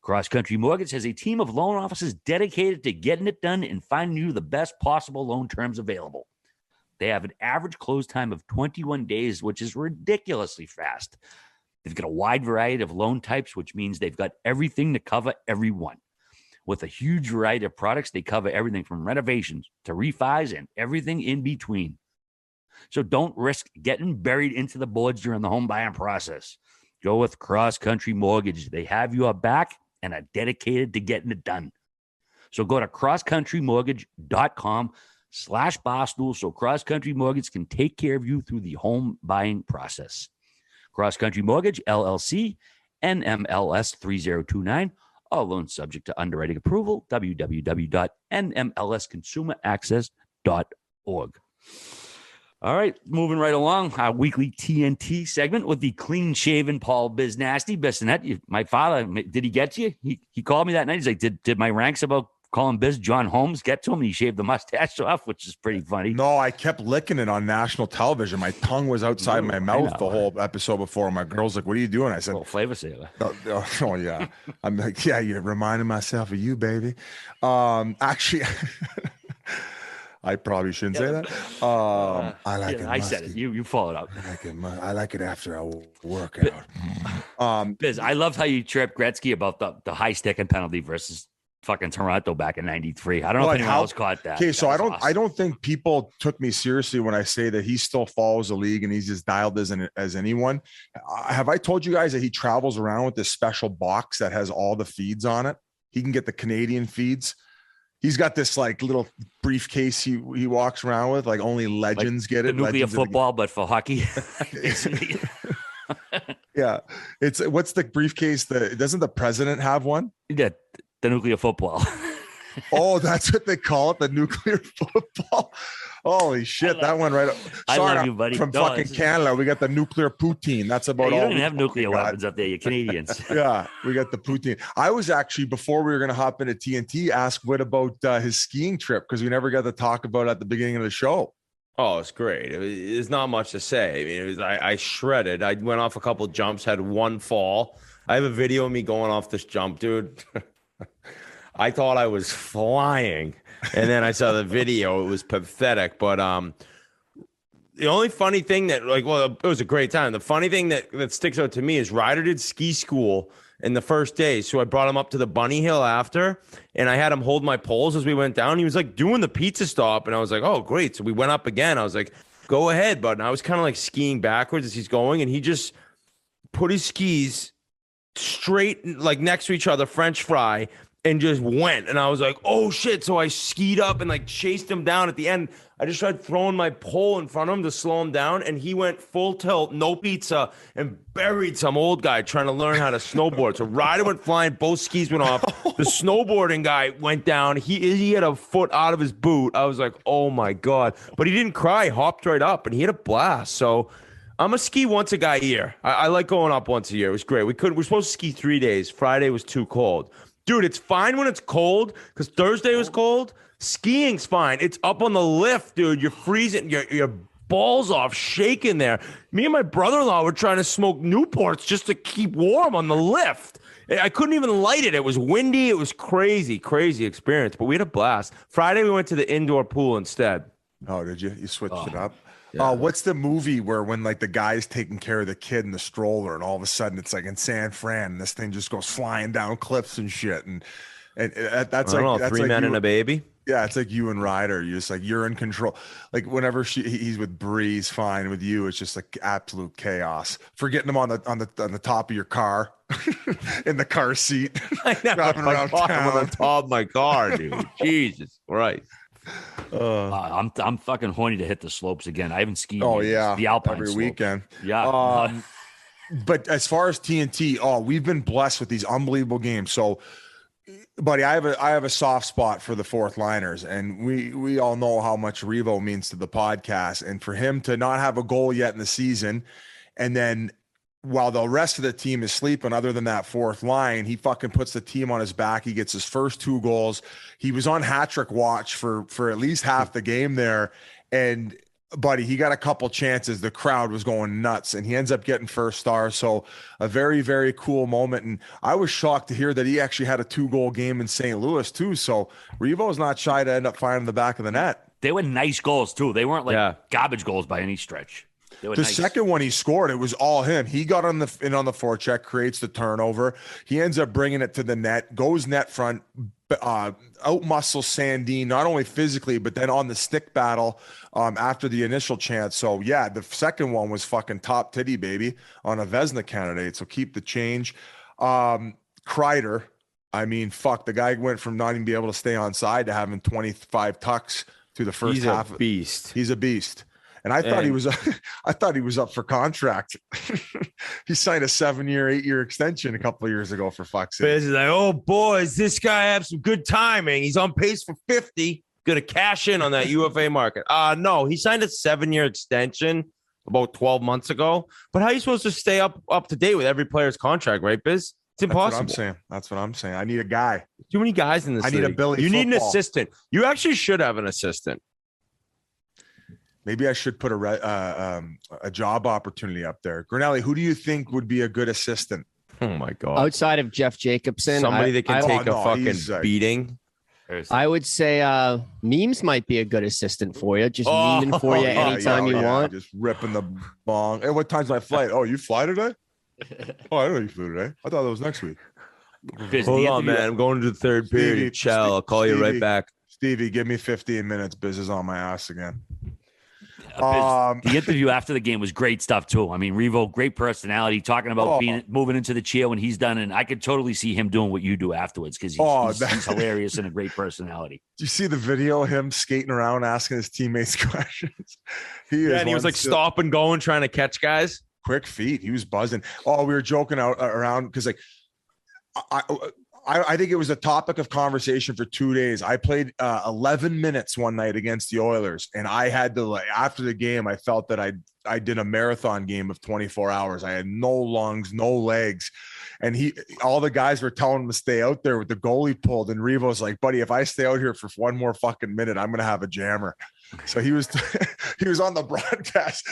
Cross Country Mortgage has a team of loan officers dedicated to getting it done and finding you the best possible loan terms available. They have an average close time of 21 days, which is ridiculously fast. They've got a wide variety of loan types, which means they've got everything to cover everyone. With a huge variety of products, they cover everything from renovations to refis and everything in between. So don't risk getting buried into the boards during the home buying process. Go with Cross Country Mortgage. They have your back and are dedicated to getting it done. So go to crosscountrymortgage.com/barstool so Cross Country Mortgage can take care of you through the home buying process. Cross Country Mortgage, LLC, NMLS 3029. All loans subject to underwriting approval. www.nmlsconsumeraccess.org. All right, moving right along. Our weekly TNT segment with the clean-shaven Paul Biznasty. Bissonette, my father, did he get you? He called me that night. He's like, did my ranks about calling Biz John Holmes get to him? And he shaved the mustache off, which is pretty funny. No, I kept licking it on national television. My tongue was outside my mouth the whole episode before. My girl's like, what are you doing? I said, flavor saver. Oh, yeah. I'm like, yeah, you're reminding myself of you, baby. Actually, I probably shouldn't say that. I like it. I said it. You followed up. I like it after I work out. Biz, I loved how you chirped Gretzky about the high sticking penalty versus fucking Toronto back in '93. I don't know if anyone else caught that. Okay, so I don't think people took me seriously when I say that he still follows the league and he's as dialed as anyone. Have I told you guys that he travels around with this special box that has all the feeds on it? He can get the Canadian feeds. He's got this like little briefcase he walks around with, like only legends get it. The nuclear football, but for hockey. Yeah. What's the briefcase? Doesn't the president have one? Yeah, the nuclear football. Oh, that's what they call it, the nuclear football. Holy shit, that one right up. I love you, buddy. From fucking Canada, we got the nuclear poutine. That's about all. You don't even have nuclear weapons up there. You're Canadians. Yeah, we got the poutine. I was actually, before we were going to hop into TNT, asked Whit about his skiing trip because we never got to talk about it at the beginning of the show. Oh, it's great. There's not much to say. I mean, I shredded. I went off a couple jumps, had one fall. I have a video of me going off this jump, dude. I thought I was flying, and then I saw the video. It was pathetic. But the only funny thing that, it was a great time. The funny thing that sticks out to me is Ryder did ski school in the first day. So I brought him up to the bunny hill after, and I had him hold my poles as we went down. He was like doing the pizza stop, and I was like, oh, great. So we went up again. I was like, go ahead, bud. And I was kind of like skiing backwards as he's going, and he just put his skis straight, like next to each other, French fry, and just went. And I was like, oh shit. So I skied up and like chased him down at the end. I just tried throwing my pole in front of him to slow him down. And he went full tilt, no pizza, and buried some old guy trying to learn how to snowboard. So rider went flying, both skis went off. The snowboarding guy went down. He had a foot out of his boot. I was like, oh my God. But he didn't cry, hopped right up, and he had a blast. So I'm a ski once a guy a year. I like going up once a year. It was great. We're supposed to ski 3 days. Friday was too cold. Dude, it's fine when it's cold because Thursday was cold. Skiing's fine. It's up on the lift, dude. You're freezing. Your balls off, shaking there. Me and my brother-in-law were trying to smoke Newports just to keep warm on the lift. I couldn't even light it. It was windy. It was crazy experience. But we had a blast. Friday, we went to the indoor pool instead. Oh, did you? You switched it up? Yeah. What's the movie where when like the guy's taking care of the kid in the stroller and all of a sudden it's like in San Fran and this thing just goes flying down cliffs and shit and that's like that's Three like Men and a Baby. Yeah, it's like you and Ryder. You're just like you're in control. Like whenever he's with Bree's fine with you, it's just like absolute chaos. Forgetting him on the top of your car, in the car seat, driving around town on the top of my car, dude. Jesus Christ. I'm fucking horny to hit the slopes again. I haven't skied. The Alpine every slope. weekend. Yeah. But as far as TNT, we've been blessed with these unbelievable games. So, buddy, I have a soft spot for the fourth liners, and we all know how much Revo means to the podcast. And for him to not have a goal yet in the season, and then while the rest of the team is sleeping, other than that fourth line, he fucking puts the team on his back. He gets his first 2 goals. He was on hat-trick watch for at least half the game there. And buddy, he got a couple chances. The crowd was going nuts and he ends up getting first star. So a very, very cool moment. And I was shocked to hear that he actually had a 2-goal game in St. Louis too. So Revo's not shy to end up finding the back of the net. They were nice goals too. They weren't like garbage goals by any stretch. The second one he scored, it was all him. He got on the forecheck, creates the turnover. He ends up bringing it to the net, goes net front, out-muscles Sandin, not only physically, but then on the stick battle after the initial chance. So, yeah, the second one was fucking top titty, baby, on a Vezina candidate. So keep the change. Kreider, I mean, fuck, the guy went from not even be able to stay on side to having 25 tucks through the first half. He's a beast. He's a beast. And I thought he was up for contract. He signed a 7-year, 8-year extension a couple of years ago for fuck's sake. He's like, oh boys, this guy have some good timing. He's on pace for 50. Gonna cash in on that UFA market. No, he signed a 7-year extension about 12 months ago. But how are you supposed to stay up to date with every player's contract, right, Biz? It's impossible. That's what I'm saying. I need a guy. Too many guys in this league. I need a Billy. You need an assistant. You actually should have an assistant. Maybe I should put a job opportunity up there. Grinelli, who do you think would be a good assistant? Oh my God! Outside of Jeff Jacobson, somebody that can take a fucking beating. I would say Memes might be a good assistant for you. Just memeing for you anytime you want. Just ripping the bong. Hey, what time's my flight? Oh, you fly today? Oh, I know you flew today. I thought that was next week. Hold on, man. I'm going to the third period. Chell, I'll call you right back. Stevie, give me 15 minutes. Biz is on my ass again. The interview after the game was great stuff too. I mean, Revo, great personality, talking about moving into the chair when he's done, and I could totally see him doing what you do afterwards because he's hilarious and a great personality. Do you see the video of him skating around asking his teammates questions? And he was like stop and go and trying to catch guys. Quick feet. He was buzzing. We were joking around because like I think it was a topic of conversation for 2 days. I played 11 minutes one night against the Oilers, and I had to after the game, I felt that I did a marathon game of 24 hours. I had no lungs, no legs, and all the guys were telling him to stay out there with the goalie pulled, and Revo's like, buddy, if I stay out here for one more fucking minute, I'm gonna have a jammer. So he was he was on the broadcast,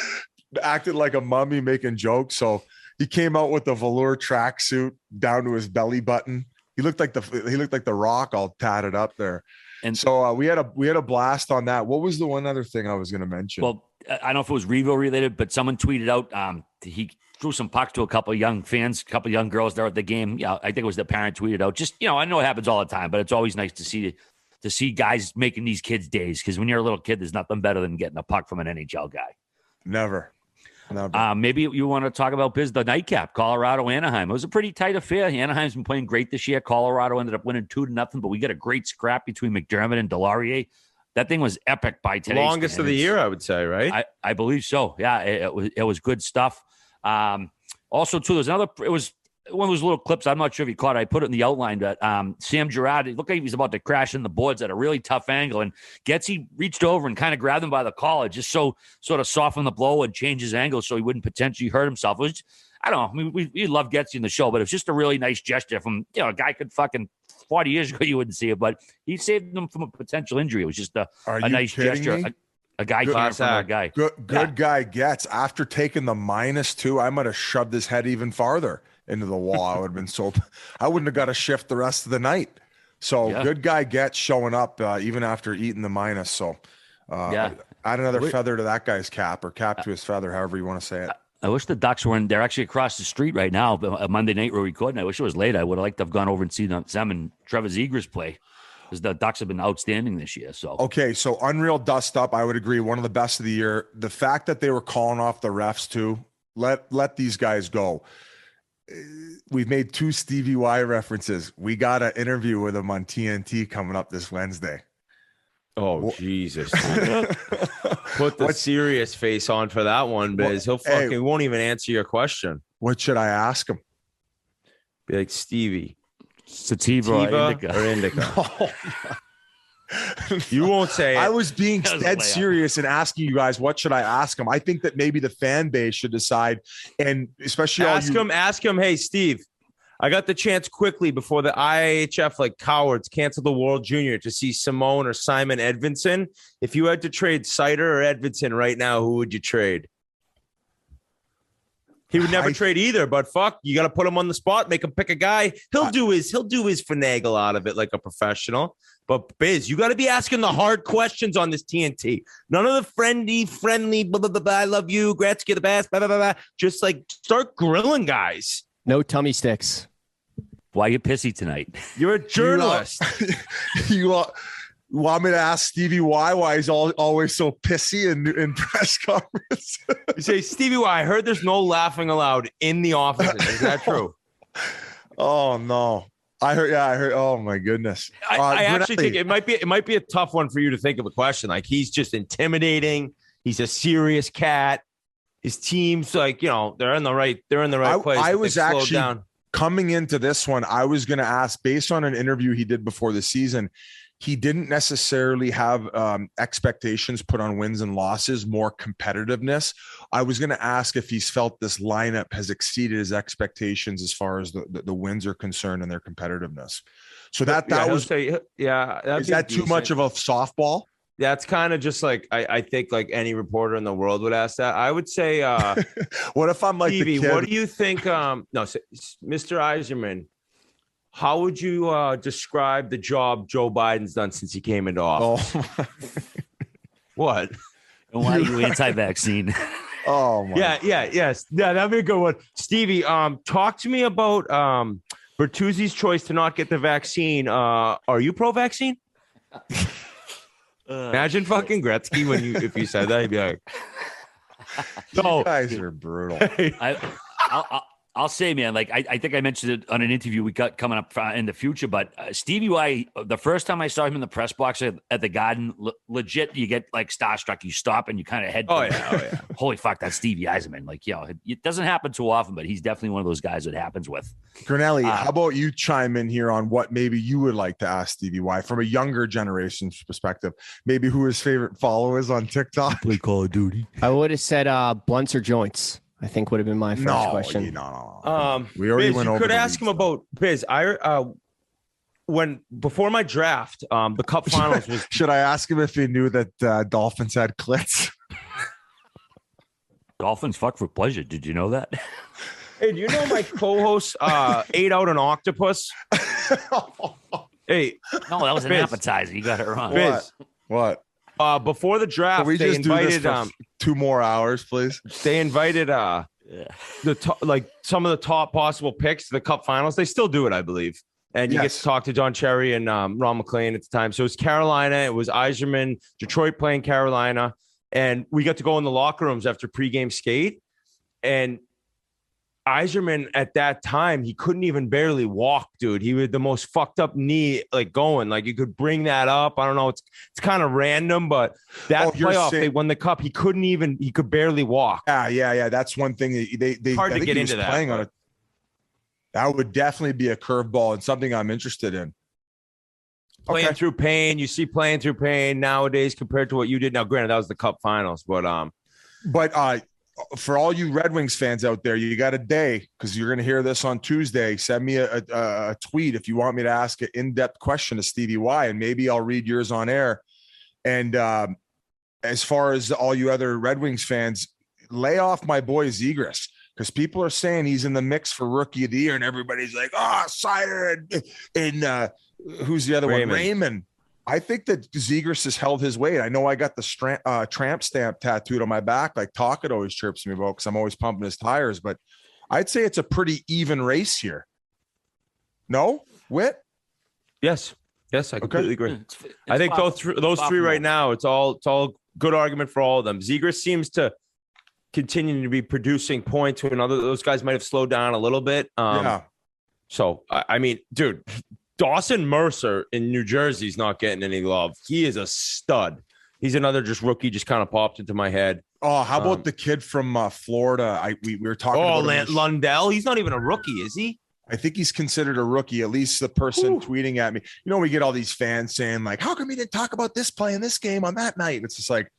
acted like a mummy, making jokes. So he came out with the velour tracksuit down to his belly button. He looked like the Rock, all tatted up there. And so we had a blast on that. What was the one other thing I was going to mention? Well, I don't know if it was Revo related, but someone tweeted out he threw some pucks to a couple of young fans, a couple of young girls there at the game. Yeah, I think it was the parent tweeted out. Just I know it happens all the time, but it's always nice to see guys making these kids' days because when you're a little kid, there's nothing better than getting a puck from an NHL guy. Never. Never. Maybe you want to talk about the nightcap, Colorado, Anaheim. It was a pretty tight affair. Anaheim's been playing great this year. Colorado ended up winning 2-0, but we got a great scrap between McDermott and Delarier. That thing was epic by today's Longest of the year, I would say, right? I believe so. Yeah, it was good stuff. Also, too, there's another. It was one of those little clips. I'm not sure if you caught it. I put it in the outline. But Sam Girard, it looked like he was about to crash in the boards at a really tough angle, and Getzey reached over and kind of grabbed him by the collar, just so sort of soften the blow and change his angle so he wouldn't potentially hurt himself. It was, I don't know. I mean, we love Getzey in the show, but it was just a really nice gesture from a guy could fucking 40 years ago you wouldn't see it, but he saved them from a potential injury. It was just a nice gesture. A guy caring for another guy. Good guy gets after taking the -2. I might have shoved his head even farther into the wall. I would have been I wouldn't have got a shift the rest of the night. So good guy gets showing up even after eating the minus. So add another feather to that guy's cap, or cap to his feather, however you want to say it. I wish the Ducks were in. They're actually across the street right now. A Monday night we're recording. I wish it was late. I would have liked to have gone over and seen them and Trevor Zegras play, because the Ducks have been outstanding this year. So so unreal dust up. I would agree. One of the best of the year. The fact that they were calling off the refs too. Let these guys go. We've made 2 Stevie Y references. We got an interview with him on TNT coming up this Wednesday. Oh, Jesus. Put the serious face on for that one, Biz. He'll fucking won't even answer your question. What should I ask him? Be like, Stevie. Sativa or indica? No. You won't say it. I was being dead serious and asking you guys, what should I ask him? I think that maybe the fan base should decide, and especially ask him, hey, Steve, I got the chance quickly before the IHF, like cowards, canceled the World Junior to see Simone or Simon Edvinson. If you had to trade Sider or Edvinson right now, who would you trade? He would never trade either, but fuck, you got to put him on the spot, make him pick a guy. He'll do his finagle out of it like a professional. But Biz, you got to be asking the hard questions on this TNT. None of the friendly, blah, blah, blah, blah, I love you, Gretzky the best, blah, blah, blah, blah. Just like start grilling guys. No tummy sticks. Why are you pissy tonight? You're a journalist. You want me to ask Stevie why he's always so pissy in press conference? You say, Stevie Y, I heard there's no laughing allowed in the offices. Is that true? Oh, no. I heard. Oh, my goodness. I actually think it might be a tough one for you to think of a question. Like, he's just intimidating. He's a serious cat. His team's like, they're in the right place. I was actually coming into this one, I was going to ask, based on an interview he did before the season, he didn't necessarily have expectations put on wins and losses, more competitiveness. I was going to ask if he's felt this lineup has exceeded his expectations as far as the wins are concerned and their competitiveness. So is that too much of a softball? That's kind of just like, I think like any reporter in the world would ask that. I would say, what if I'm like, Stevie, what do you think? No, Mr. Yzerman, how would you describe the job Joe Biden's done since he came into office? Oh, what? And why are you anti-vaccine? Oh, my. Yes. Yeah, that'd be a good one. Stevie, talk to me about Bertuzzi's choice to not get the vaccine. Are you pro-vaccine? Imagine fucking Gretzky if you said that, he'd be like, "No, you guys are brutal." I'll say, man, like I think I mentioned it on an interview we got coming up in the future, but Stevie Y, the first time I saw him in the press box at the Garden, legit, you get like starstruck. You stop and you kind of head. Oh yeah. Holy fuck, that's Stevie Yzerman. Like, it doesn't happen too often, but he's definitely one of those guys that happens with. Granelli, how about you chime in here on what maybe you would like to ask Stevie Y from a younger generation's perspective? Maybe who his favorite follow is on TikTok. Play Call of Duty. I would have said blunts or joints. I think would have been my first question. No. We already Biz, went you over. Could ask him about Biz. Before my draft, the Cup Finals was. Should I ask him if he knew that Dolphins had clits? Dolphins fuck for pleasure. Did you know that? Hey, do you know my co-host ate out an octopus? Hey, no, that was an appetizer. You got it wrong. Biz, what? Before the draft, we they just invited do this for 2 more hours, please. They invited some of the top possible picks to the Cup Finals. They still do it, I believe. And you get to talk to John Cherry and Ron McLean at the time. So it was Carolina. It was Yzerman, Detroit playing Carolina. And we got to go in the locker rooms after pregame skate. And Yzerman at that time, he couldn't even barely walk, dude. He had the most fucked up knee, like going, like you could bring that up. I don't know. It's kind of random, but that playoff, they won the cup. He could barely walk. Yeah. That's one thing they hard to get into that. Playing on it. That would definitely be a curveball and something I'm interested in. Playing through pain. You see playing through pain nowadays compared to what you did. Now, granted, that was the cup finals, but for all you Red Wings fans out there, you got a day because you're going to hear this on Tuesday. Send me a tweet if you want me to ask an in-depth question to Stevie Y, and maybe I'll read yours on air. And as far as all you other Red Wings fans, lay off my boy Zegras because people are saying he's in the mix for Rookie of the Year, and everybody's like, Cider and who's the other one? Raymond. I think that Zegras has held his weight. I know I got the tramp stamp tattooed on my back, like Talkett always chirps me about because I'm always pumping his tires. But I'd say it's a pretty even race here. No, Whit? Yes, I completely agree. I think those three right now, it's all good argument for all of them. Zegras seems to continue to be producing points when those guys might have slowed down a little bit. So I mean, dude. Dawson Mercer in New Jersey is not getting any love. He is a stud. He's another just rookie, just kind of popped into my head. Oh, how about the kid from Florida? We were talking about Lundell. He's not even a rookie, is he? I think he's considered a rookie, at least the person tweeting at me. You know, we get all these fans saying, like, how come we didn't talk about this play in this game on that night? It's just like,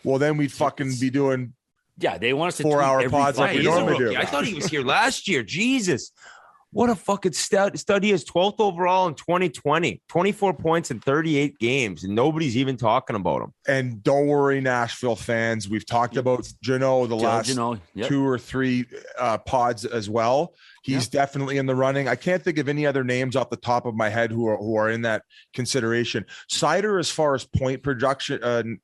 well, then we'd fucking be doing they want us to 4-hour pods like we normally do. I thought he was here last year. Jesus. What a fucking stud. He is 12th overall in 2020, 24 points in 38 games, and nobody's even talking about him. And don't worry, Nashville fans. We've talked about Jeannot the last 2 or 3 pods as well. He's definitely in the running. I can't think of any other names off the top of my head who are in that consideration. Cider, as far as point production,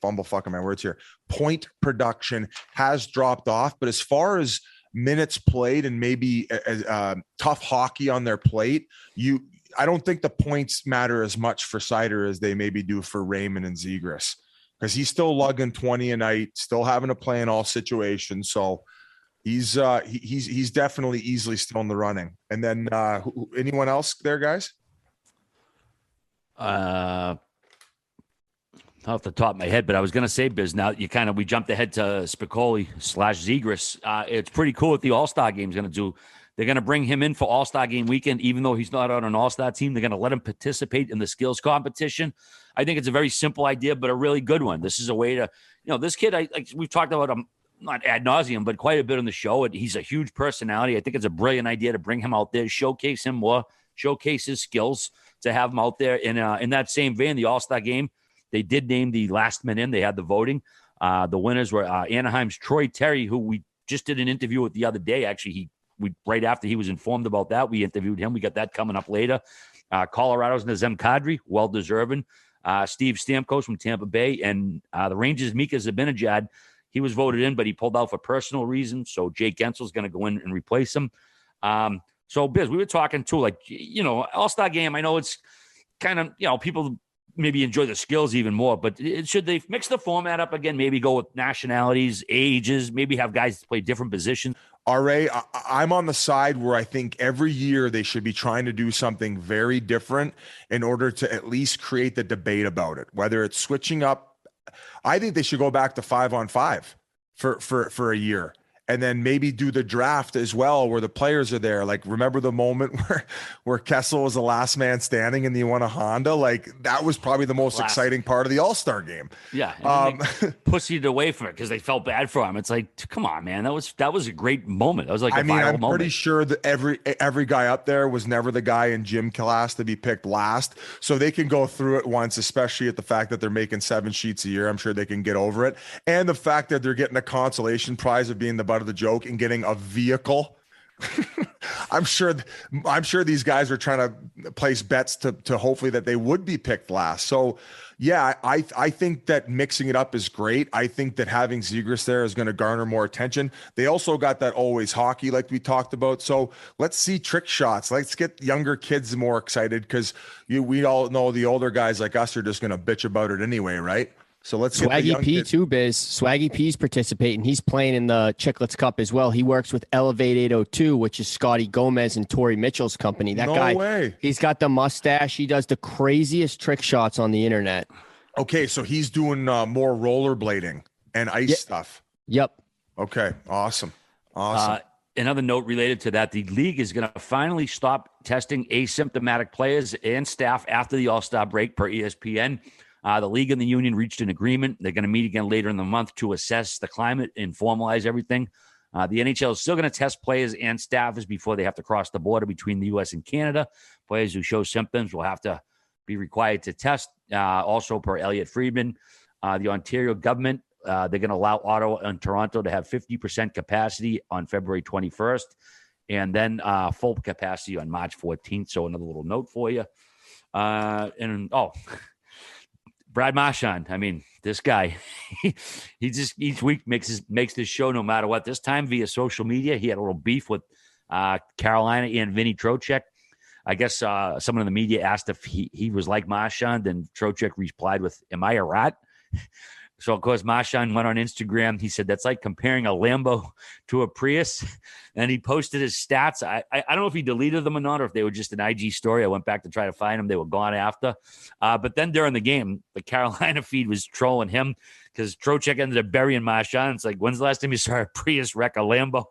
fumble fucking my words here. Point production has dropped off, but as far as minutes played and maybe tough hockey on their plate, I don't think the points matter as much for Cider as they maybe do for Raymond and Zegras, because he's still lugging 20 a night, still having to play in all situations. So he's definitely easily still in the running. And then anyone else there, guys? Off the top of my head, but I was going to say, Biz, now we jumped ahead to Spicoli / Zegras. It's pretty cool what the All-Star game is going to do. They're going to bring him in for All-Star game weekend, even though he's not on an All-Star team. They're going to let him participate in the skills competition. I think it's a very simple idea, but a really good one. This is a way to, this kid, we've talked about him, not ad nauseum, but quite a bit on the show. He's a huge personality. I think it's a brilliant idea to bring him out there, showcase him more, showcase his skills, to have him out there. In that same vein, the All-Star game, they did name the last man in. They had the voting. The winners were Anaheim's Troy Terry, who we just did an interview with the other day. Actually, right after he was informed about that, we interviewed him. We got that coming up later. Colorado's Nazem Kadri, well-deserving. Steve Stamkos from Tampa Bay. And the Rangers' Mika Zibanejad, he was voted in, but he pulled out for personal reasons. So Jake Gensel's going to go in and replace him. So, Biz, we were talking too, All-Star game, I know it's kind of, people maybe enjoy the skills even more, but should they mix the format up again? Maybe go with nationalities, ages, maybe have guys play different positions. RA, I'm on the side where I think every year they should be trying to do something very different in order to at least create the debate about it, whether it's switching up. I think they should go back to 5-on-5 for a year. And then maybe do the draft as well, where the players are there. Like, remember the moment where Kessel was the last man standing and he won a Honda? Like, that was probably the most exciting part of the All-Star game. Yeah. They pussied away from it because they felt bad for him. It's like, come on, man. That was a great moment. That was like I'm moment. Pretty sure that every guy up there was never the guy in gym class to be picked last. So they can go through it once, especially at the fact that they're making 7 sheets a year. I'm sure they can get over it. And the fact that they're getting a consolation prize of being the butt of the joke and getting a vehicle. I'm sure these guys are trying to place bets to hopefully that they would be picked last. So yeah, I think that mixing it up is great. I think that having Zegras there is going to garner more attention. They also got that always hockey like we talked about. So let's see trick shots. Let's get younger kids more excited, because we all know the older guys like us are just going to bitch about it anyway, right? So let's get the Swaggy young P kid- too, Biz. Swaggy P's participating. He's playing in the Chiclets Cup as well. He works with Elevate 802, which is Scotty Gomez and Tori Mitchell's company. That No guy, way. he's got the mustache. He does the craziest trick shots on the internet. Okay, so he's doing more rollerblading and ice stuff. Yep. Okay, awesome. Another note related to that, the league is going to finally stop testing asymptomatic players and staff after the All-Star break per ESPN. The league and the union reached an agreement. They're going to meet again later in the month to assess the climate and formalize everything. The NHL is still going to test players and staffers before they have to cross the border between the U.S. and Canada. Players who show symptoms will have to be required to test. Also, per Elliot Friedman, the Ontario government, they're going to allow Ottawa and Toronto to have 50% capacity on February 21st, and then full capacity on March 14th. So another little note for you. Brad Marchand. I mean, this guy, he just each week makes this show no matter what. This time via social media, he had a little beef with Carolina and Vinny Trocheck. I guess someone in the media asked if he was like Marchand, and Trocheck replied with, "Am I a rat?" So, of course, Marchand went on Instagram. He said, that's like comparing a Lambo to a Prius. And he posted his stats. I don't know if he deleted them or not, or if they were just an IG story. I went back to try to find them. They were gone after. But then during the game, the Carolina feed was trolling him because Trocheck ended up burying Marchand. It's like, when's the last time you saw a Prius wreck a Lambo?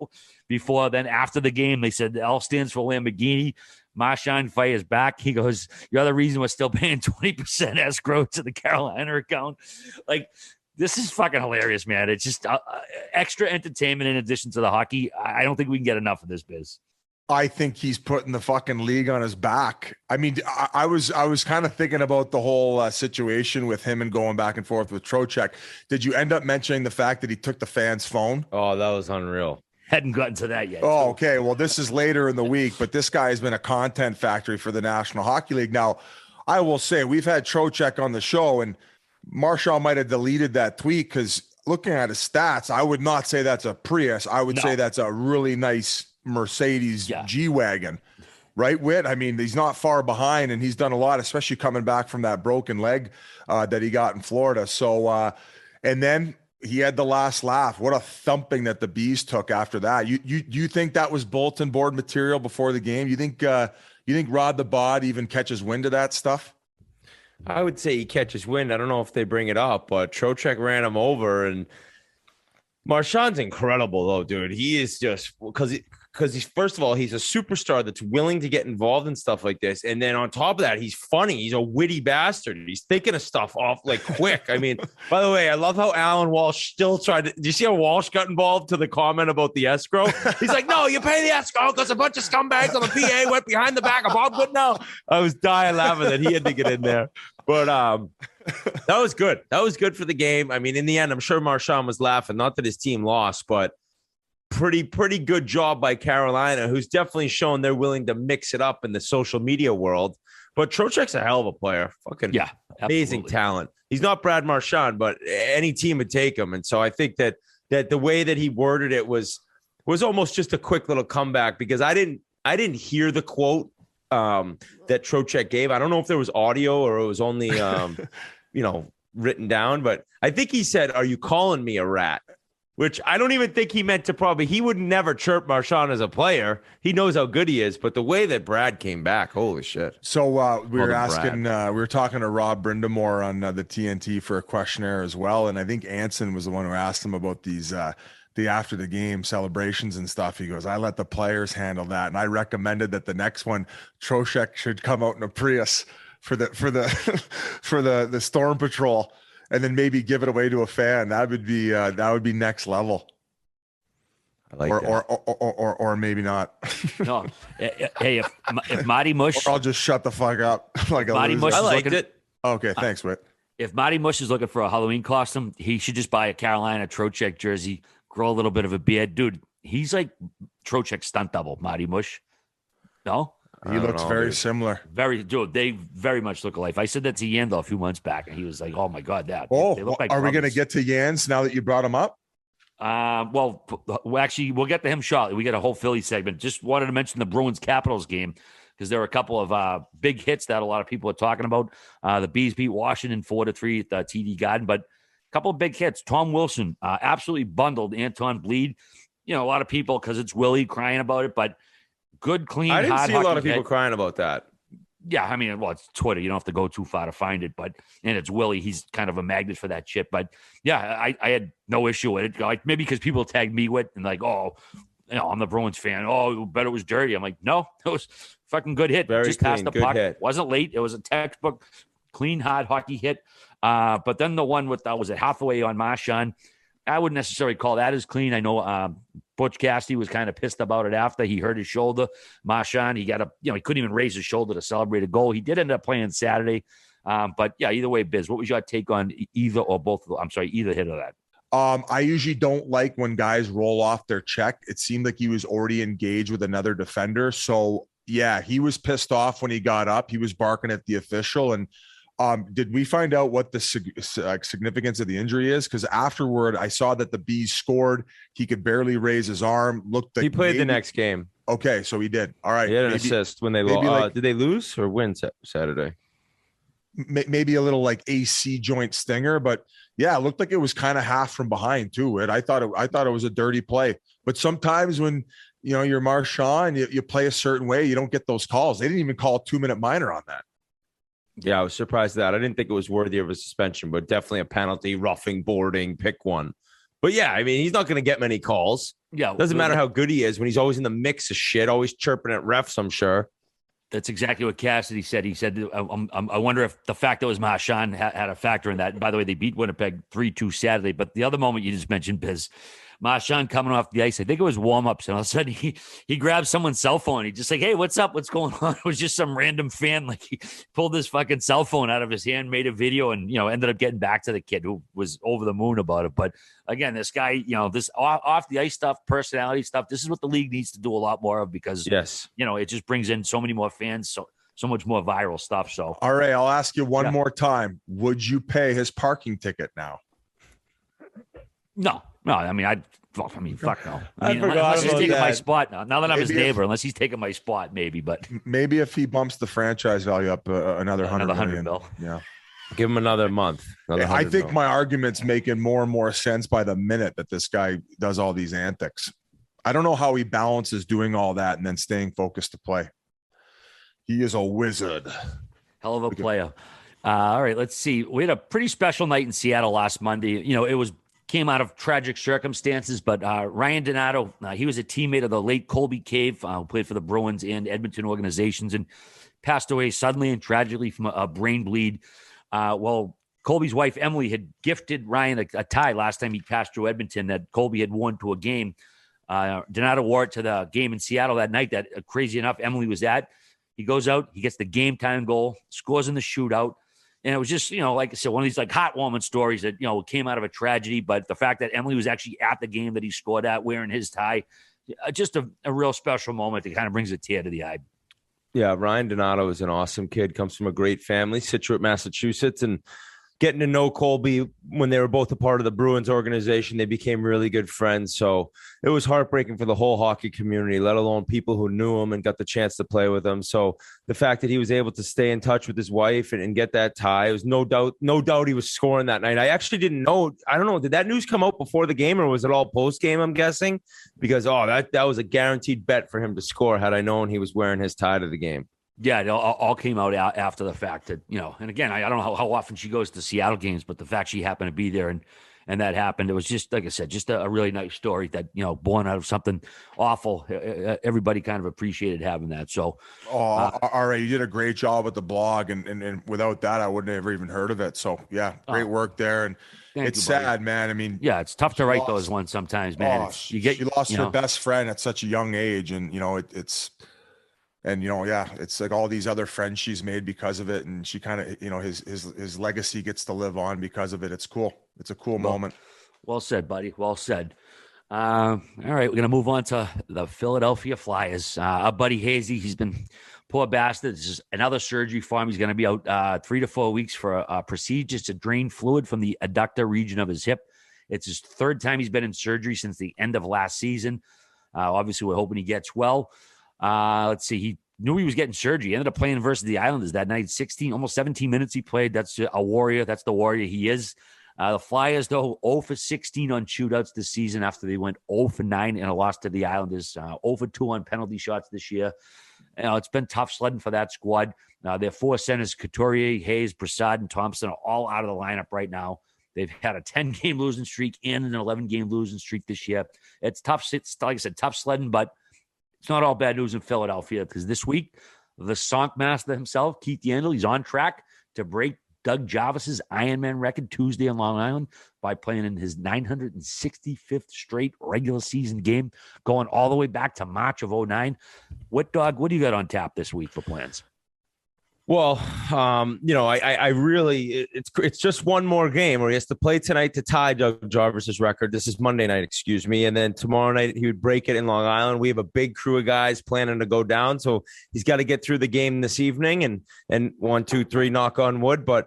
Before then, after the game, they said L stands for Lamborghini. Marchand fires back. He goes, "You're the reason we're still paying 20% escrow to the Carolina account." Like, this is fucking hilarious, man. It's just extra entertainment in addition to the hockey. I don't think we can get enough of this, Biz. I think he's putting the fucking league on his back. I mean, I was kind of thinking about the whole situation with him and going back and forth with Trocheck. Did you end up mentioning the fact that he took the fan's phone? Oh, that was unreal. Hadn't gotten to that yet. Oh, okay. Well, this is later in the week, but this guy has been a content factory for the National Hockey League. Now, I will say we've had Trocheck on the show, and Marshall might have deleted that tweet because looking at his stats, I would not say that's a Prius. I would say that's a really nice Mercedes G-Wagon, right, Whit? I mean, he's not far behind, and he's done a lot, especially coming back from that broken leg that he got in Florida. So, and then he had the last laugh. What a thumping that the Bees took after that. You think that was bulletin board material before the game? You think Rod the Bod even catches wind of that stuff? I would say he catches wind. I don't know if they bring it up, but Trocheck ran him over, and Marchand's incredible though, dude. He is just because he's, first of all, he's a superstar that's willing to get involved in stuff like this. And then on top of that, he's funny. He's a witty bastard. He's thinking of stuff off like quick. I mean, by the way, I love how Alan Walsh still tried to, do you see how Walsh got involved to the comment about the escrow? He's like, no, you pay the escrow because a bunch of scumbags on the PA went behind the back of Bob Whit. No, I was dying laughing that he had to get in there. But that was good. That was good for the game. I mean, in the end, I'm sure Marchand was laughing. Not that his team lost, but pretty good job by Carolina, who's definitely shown they're willing to mix it up in the social media world. But Trocheck's a hell of a player. Fucking amazing talent. He's not Brad Marchand, but any team would take him. And so I think that the way that he worded it was almost just a quick little comeback, because I didn't hear the quote that Trocheck gave. I don't know if there was audio or it was only written down, but I think he said, "Are you calling me a rat?" Which I don't even think he meant to he would never chirp Marchand as a player. He knows how good he is, but the way that Brad came back, holy shit. So we were talking to Rob Brindamore on the TNT for a questionnaire as well. And I think Anson was the one who asked him about these, the after the game celebrations and stuff. He goes, "I let the players handle that. And I recommended that the next one, Trocheck should come out in a Prius for the Storm Patrol, and then maybe give it away to a fan." That would be next level. I like or maybe not. No, hey, if Marty Mush, or I'll just shut the fuck up like a Marty loser. Mush I liked it. Okay, thanks, Whit. If Marty Mush is looking for a Halloween costume, he should just buy a Carolina Trocheck jersey, grow a little bit of a beard, dude. He's like Trocheck's stunt double, Marty Mush. No. He looks very similar. They very much look alike. I said that to Yandel a few months back, and he was like, "Oh my god, that." Oh, they look like are we going to brothers. get to Yans now that you brought him up? Well, actually, we'll get to him shortly. We got a whole Philly segment. Just wanted to mention the Bruins Capitals game because there were a couple of big hits that a lot of people are talking about. The Bees beat Washington 4-3 at the TD Garden, but couple of big hits. Tom Wilson absolutely bundled Anton Bleed. A lot of people, because it's Willie, crying about it, but good, clean, I didn't hard see a lot of hockey people hit. crying about that. Yeah, I mean, well, it's Twitter. You don't have to go too far to find it, and it's Willie. He's kind of a magnet for that shit. But yeah, I had no issue with it. Like maybe because people tagged me with and like, oh, I'm the Bruins fan. Oh, bet it was dirty. I'm like, no, it was fucking good hit. Very just clean, past the good puck. hit. Wasn't late. It was a textbook, clean, hard hockey hit. But then the one with was it Hathaway on Marchand? I wouldn't necessarily call that as clean. I know Butch Cassidy was kind of pissed about it after he hurt his shoulder. Marchand, he couldn't even raise his shoulder to celebrate a goal. He did end up playing Saturday. But yeah, either way, Biz, what was your take on either or both? Either hit of that? I usually don't like when guys roll off their check. It seemed like he was already engaged with another defender. So yeah, he was pissed off when he got up. He was barking at the official. And did we find out what the significance of the injury is? Because afterward, I saw that the Bees scored. He could barely raise his arm. Looked like he played the next game. Okay, so he did. All right. He had an assist when they lost. Did they lose or win Saturday? Maybe a little like AC joint stinger, but yeah, it looked like it was kind of half from behind too. I thought it was a dirty play. But sometimes when you're Marchand, you play a certain way, you don't get those calls. They didn't even call a 2-minute minor on that. Yeah, I was surprised at that. I didn't think it was worthy of a suspension, but definitely a penalty, roughing, boarding, pick one. But yeah, I mean, he's not going to get many calls. Yeah. Doesn't matter how good he is when he's always in the mix of shit, always chirping at refs, I'm sure. That's exactly what Cassidy said. He said, I wonder if the fact that it was Marchand had a factor in that. And by the way, they beat Winnipeg 3-2 Saturday. But the other moment you just mentioned, Biz, Marchand coming off the ice, I think it was warm-ups, and all of a sudden he grabbed someone's cell phone. He just like, hey, what's up? What's going on? It was just some random fan. Like he pulled his fucking cell phone out of his hand, made a video, and ended up getting back to the kid who was over the moon about it. But again, this guy, this off the ice stuff, personality stuff, this is what the league needs to do a lot more of because yes, it just brings in so many more fans, so much more viral stuff. So all right, I'll ask you one more time. Would you pay his parking ticket now? No. I mean, fuck no. I mean, forgot unless he's about taking my that. spot now that I'm his Maybe neighbor, unless he's taking my spot, maybe. But Maybe if he bumps the franchise value up another 100 mil. Yeah. Give him another month. I think my argument's making more and more sense by the minute that this guy does all these antics. I don't know how he balances doing all that and then staying focused to play. He is a wizard. Hell of a player. All right, let's see. We had a pretty special night in Seattle last Monday. It came out of tragic circumstances, but Ryan Donato, he was a teammate of the late Colby Cave, who played for the Bruins and Edmonton organizations, and passed away suddenly and tragically from a brain bleed. Well, Colby's wife, Emily, had gifted Ryan a tie last time he passed through Edmonton that Colby had worn to a game. Donato wore it to the game in Seattle that night that, crazy enough, Emily was at. He goes out, he gets the game-time goal, scores in the shootout. And it was just, like I said, one of these like heartwarming stories that, came out of a tragedy. But the fact that Emily was actually at the game that he scored at wearing his tie, just a real special moment that kind of brings a tear to the eye. Yeah, Ryan Donato is an awesome kid, comes from a great family, Situate, Massachusetts, and getting to know Colby when they were both a part of the Bruins organization, they became really good friends. So it was heartbreaking for the whole hockey community, let alone people who knew him and got the chance to play with him. So the fact that he was able to stay in touch with his wife and get that tie, it was no doubt he was scoring that night. I actually didn't know. I don't know. Did that news come out before the game or was it all post game? I'm guessing because, that was a guaranteed bet for him to score had I known he was wearing his tie to the game. Yeah, it all came out after the fact that, and again, I don't know how often she goes to Seattle games, but the fact she happened to be there and that happened, it was just, like I said, just a really nice story that, born out of something awful. Everybody kind of appreciated having that. So, all right. You did a great job with the blog and without that, I wouldn't have ever even heard of it. So yeah, great work there. And it's sad, man. I mean, yeah, it's tough to write those ones sometimes, man. She lost her best friend at such a young age. And, it's like all these other friends she's made because of it. And she kind of, his legacy gets to live on because of it. It's cool. It's a cool moment. Well said, buddy. Well said. All right. We're going to move on to the Philadelphia Flyers. Our buddy Hazy, he's been poor bastard. This is another surgery for him. He's going to be out 3 to 4 weeks for a procedure to drain fluid from the adductor region of his hip. It's his third time he's been in surgery since the end of last season. Obviously, we're hoping he gets well. Let's see. He knew he was getting surgery. He ended up playing versus the Islanders that night. 16, almost 17 minutes he played. That's a warrior. That's the warrior he is. The Flyers, though, 0 for 16 on shootouts this season after they went 0 for 9 in a loss to the Islanders. 0 for 2 on penalty shots this year. It's been tough sledding for that squad. Their four centers, Couturier, Hayes, Brassard, and Thompson, are all out of the lineup right now. They've had a 10-game losing streak and an 11-game losing streak this year. It's tough. It's, like I said, tough sledding, but it's not all bad news in Philadelphia, because this week, the Sonk Master himself, Keith Yandel, he's on track to break Doug Jarvis's Ironman record Tuesday on Long Island by playing in his 965th straight regular season game, going all the way back to March of 2009. What do you got on tap this week for plans? Well, I really, it's just one more game where he has to play tonight to tie Doug Jarvis's record. This is Monday night, excuse me. And then tomorrow night he would break it in Long Island. We have a big crew of guys planning to go down. So he's got to get through the game this evening and 1, 2, 3, knock on wood. But,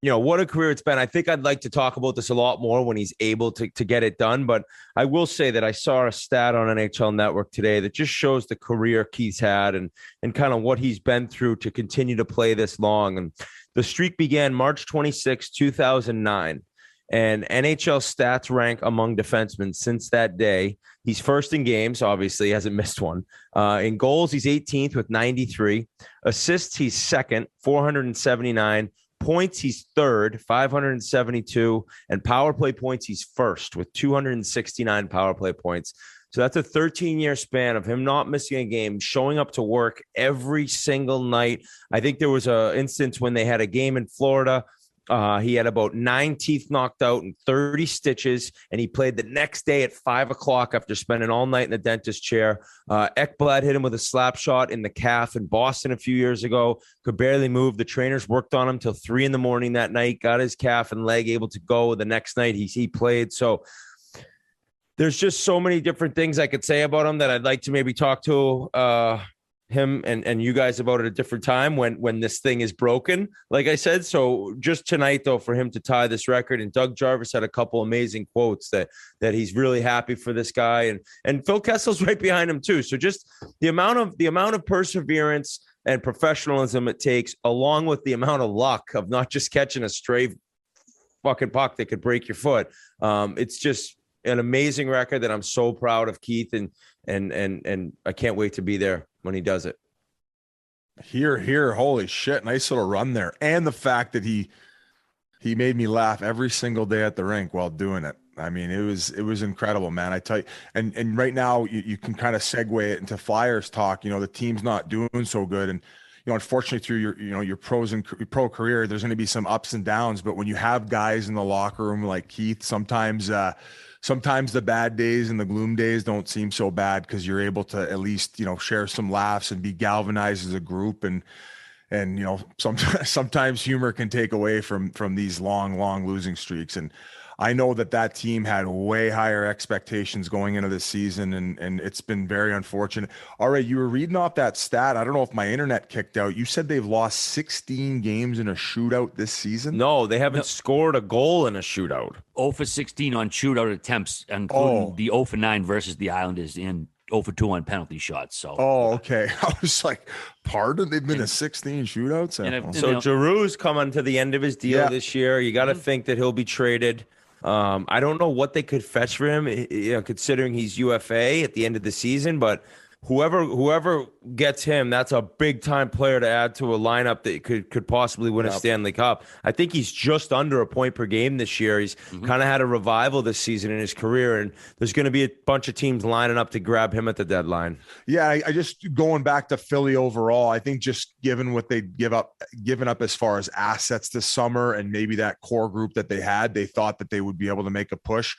what a career it's been. I think I'd like to talk about this a lot more when he's able to get it done. But I will say that I saw a stat on NHL Network today that just shows the career Keith's had and kind of what he's been through to continue to play this long. And the streak began March 26, 2009. And NHL stats rank among defensemen since that day. He's first in games, obviously, he hasn't missed one. In goals, he's 18th with 93. Assists, he's second, 479. Points, he's third, 572, and power play points, he's first with 269 power play points. So that's a 13-year span of him not missing a game, showing up to work every single night. I think there was an instance when they had a game in Florida. He had about 9 teeth knocked out and 30 stitches, and he played the next day at 5 o'clock after spending all night in the dentist chair. Ekblad hit him with a slap shot in the calf in Boston a few years ago. Could barely move. The trainers worked on him till 3 a.m. that night, got his calf and leg able to go. The next night he played. So there's just so many different things I could say about him that I'd like to maybe talk to him and you guys about at a different time when this thing is broken, like I said. So just tonight, though, for him to tie this record, and Doug Jarvis had a couple amazing quotes that he's really happy for this guy, and Phil Kessel's right behind him too. So just the amount of perseverance and professionalism it takes, along with the amount of luck of not just catching a stray fucking puck that could break your foot. It's just an amazing record that I'm so proud of Keith, and I can't wait to be there when he does it. Here. Holy shit. Nice little run there. And the fact that he made me laugh every single day at the rink while doing it. I mean, it was incredible, man. I tell you, and right now you can kind of segue it into Flyers talk. The team's not doing so good. And, unfortunately through your pro career, there's going to be some ups and downs, but when you have guys in the locker room like Keith, sometimes the bad days and the gloom days don't seem so bad, because you're able to at least, share some laughs and be galvanized as a group. And sometimes humor can take away from these long losing streaks. And I know that team had way higher expectations going into this season, and it's been very unfortunate. All right, you were reading off that stat. I don't know if my internet kicked out. You said they've lost 16 games in a shootout this season? No, they haven't scored a goal in a shootout. 0 for 16 on shootout attempts, including the 0 for 9 versus the Islanders, and 0 for 2 on penalty shots. So, okay. I was like, pardon? They've been to 16 shootouts? So Giroux's coming to the end of his deal this year. You got to think that he'll be traded. I don't know what they could fetch for him, considering he's UFA at the end of the season, but whoever gets him, that's a big time player to add to a lineup that could possibly win a Stanley Cup. I think he's just under a point per game this year. He's kind of had a revival this season in his career, and there's going to be a bunch of teams lining up to grab him at the deadline. Yeah, I just going back to Philly overall, I think just given what they given up as far as assets this summer, and maybe that core group that they had, they thought that they would be able to make a push.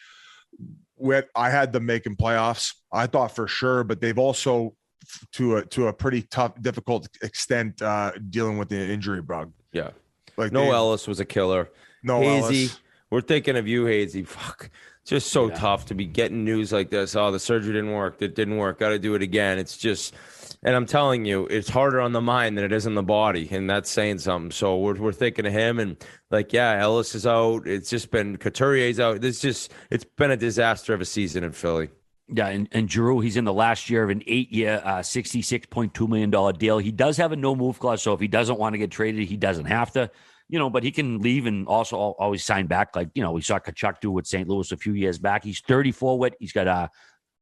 I had them making playoffs, I thought for sure, but they've also to a pretty tough, difficult extent dealing with the injury bug. Yeah, like Ellis was a killer. Hazy, Ellis. We're thinking of you, Hazy. Fuck, just so tough to be getting news like this. Oh, the surgery didn't work. It didn't work. Got to do it again. It's just, and I'm telling you, it's harder on the mind than it is on the body, and that's saying something. So we're thinking of him, and Ellis is out. It's just been Couturier's out. It's been a disaster of a season in Philly. Yeah, and Giroux, he's in the last year of an 8-year, $66.2 million deal. He does have a no-move clause, so if he doesn't want to get traded, he doesn't have to. but he can leave and also always sign back. Like, we saw Tkachuk do with St. Louis a few years back. He's 34, Whit. He's got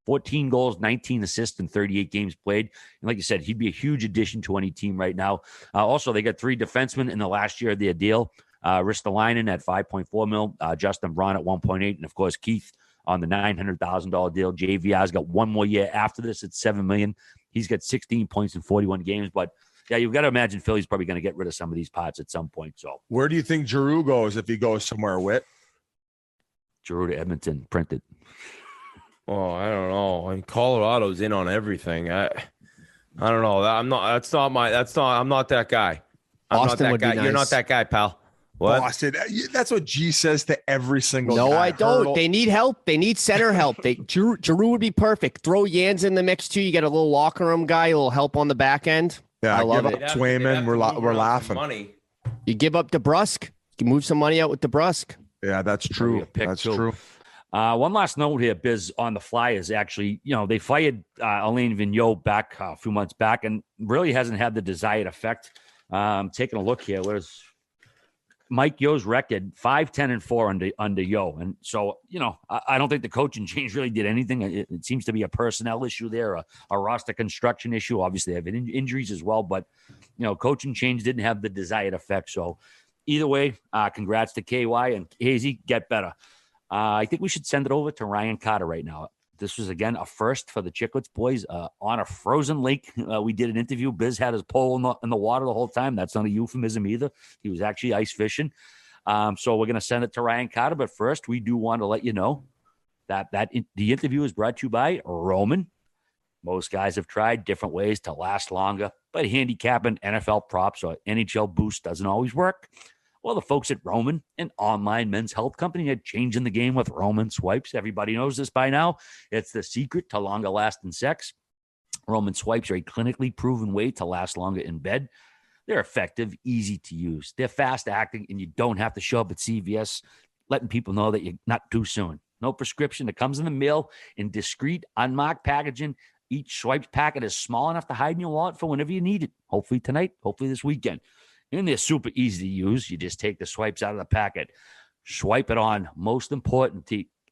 14 goals, 19 assists in 38 games played. And like you said, he'd be a huge addition to any team right now. Also, they got 3 defensemen in the last year of their deal. Ristolainen at $5.4 million, Justin Braun at 1.8, and of course Keith on the $900,000 deal. JVR's got 1 more year after this at $7 million. He's got 16 points in 41 games. But yeah, you've got to imagine Philly's probably going to get rid of some of these parts at some point. So where do you think Giroux goes if he goes somewhere, Whit? Giroux to Edmonton, printed. Oh, I don't know. I mean, Colorado's in on everything. I don't know. I'm not that guy. I'm not that guy. Nice. You're not that guy, pal. What? Boston. That's what G says to every single No, guy. I don't. They need help. They need center help. Giroux would be perfect. Throw Jans in the mix too. You get a little locker room guy, a little help on the back end. Yeah, I love it. Swayman, we're laughing. Money. You give up DeBrusque. You can move some money out with DeBrusque. Yeah, that's true. That's true. One last note here, Biz, on the Flyers. Actually, they fired Alain Vigneault back a few months back, and really hasn't had the desired effect. Taking a look here, where's Mike Yo's record? 5-10-4 under Yo, and so I don't think the coaching change really did anything. It seems to be a personnel issue there, a roster construction issue. Obviously, they have injuries as well, but coaching change didn't have the desired effect. So either way, congrats to KY and Hazy. Get better. I think we should send it over to Ryan Carter right now. This was, again, a first for the Chiclets boys on a frozen lake. We did an interview. Biz had his pole in the water the whole time. That's not a euphemism either. He was actually ice fishing. So we're going to send it to Ryan Carter. But first, we do want to let you know that the interview is brought to you by Roman. Most guys have tried different ways to last longer, but handicapping NFL props or NHL boost doesn't always work. Well, the folks at Roman, an online men's health company, are changing the game with Roman Swipes. Everybody knows this by now. It's the secret to longer-lasting sex. Roman Swipes are a clinically proven way to last longer in bed. They're effective, easy to use. They're fast-acting, and you don't have to show up at CVS letting people know that you're not too soon. No prescription. It comes in the mail in discreet, unmarked packaging. Each Swipes packet is small enough to hide in your wallet for whenever you need it. Hopefully tonight, hopefully this weekend. And they're super easy to use. You just take the swipes out of the packet, swipe it on. Most important,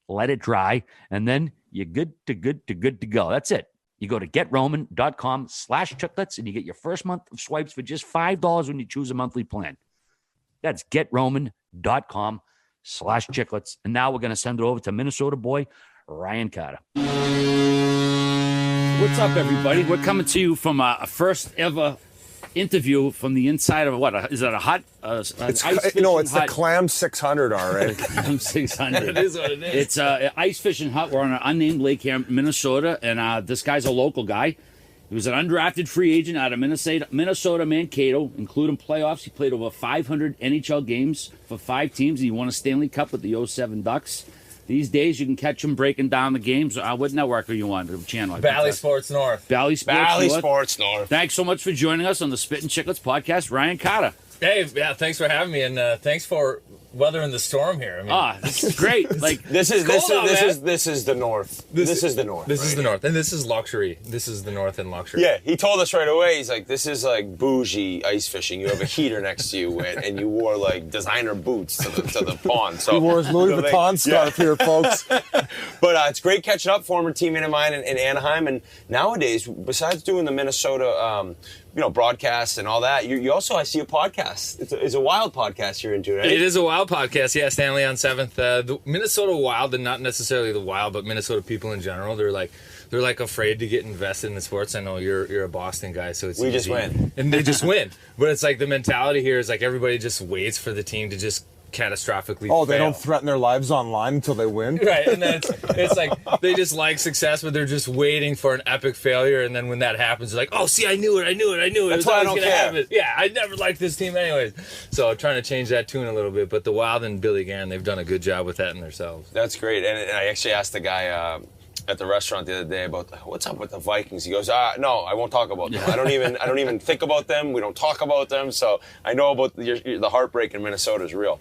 let it dry, and then you're good to go. That's it. You go to getroman.com/chiclets, and you get your first month of swipes for just $5 when you choose a monthly plan. That's getroman.com/chiclets. And now we're going to send it over to Minnesota boy Ryan Carter. What's up, everybody? We're coming to you from a first ever interview from the inside of is it a hut? It's the Clam 600, all right. Clam 600. It is what it is. It's an ice fishing hut. We're on an unnamed lake here in Minnesota, and this guy's a local guy. He was an undrafted free agent out of Minnesota Mankato, including playoffs. He played over 500 NHL games for 5 teams, and he won a Stanley Cup with the 07 Ducks. These days, you can catch him breaking down the games. What network are you on? The channel? Valley Sports North. Valley Sports North. Thanks so much for joining us on the Spittin Chicles podcast, Ryan Carter. Hey, yeah, thanks for having me, and thanks for weathering the storm here. This is great. Like this is the north. This is the north. This is the north, and this is luxury. This is the north and luxury. Yeah, he told us right away. He's like, this is like bougie ice fishing. You have a heater next to you, and you wore like designer boots to the pond. So he wore his Louis Vuitton scarf here, folks. But it's great catching up. Former teammate of mine in Anaheim, and nowadays, besides doing the Minnesota. Broadcasts and all that. You also, I see a podcast. It's a Wild podcast you're into, right? It is a Wild podcast, yeah. Stanley on 7th. The Minnesota Wild, and not necessarily the Wild, but Minnesota people in general, they're like afraid to get invested in the sports. I know you're a Boston guy, so it's we easy. Just win, and they just win. But it's like the mentality here is like everybody just waits for the team to just catastrophically fail. They don't threaten their lives online until they win? Right, and then it's like they just like success, but they're just waiting for an epic failure, and then when that happens, they're like, oh, see, I knew it. That's why I don't care. Happen. Yeah, I never liked this team anyways. So I'm trying to change that tune a little bit, but the Wild and Billy Gann, they've done a good job with that in themselves. That's great, and I actually asked the guy at the restaurant the other day about what's up with the Vikings. He goes, no, I won't talk about them. I don't even think about them. We don't talk about them. So I know about the heartbreak in Minnesota is real.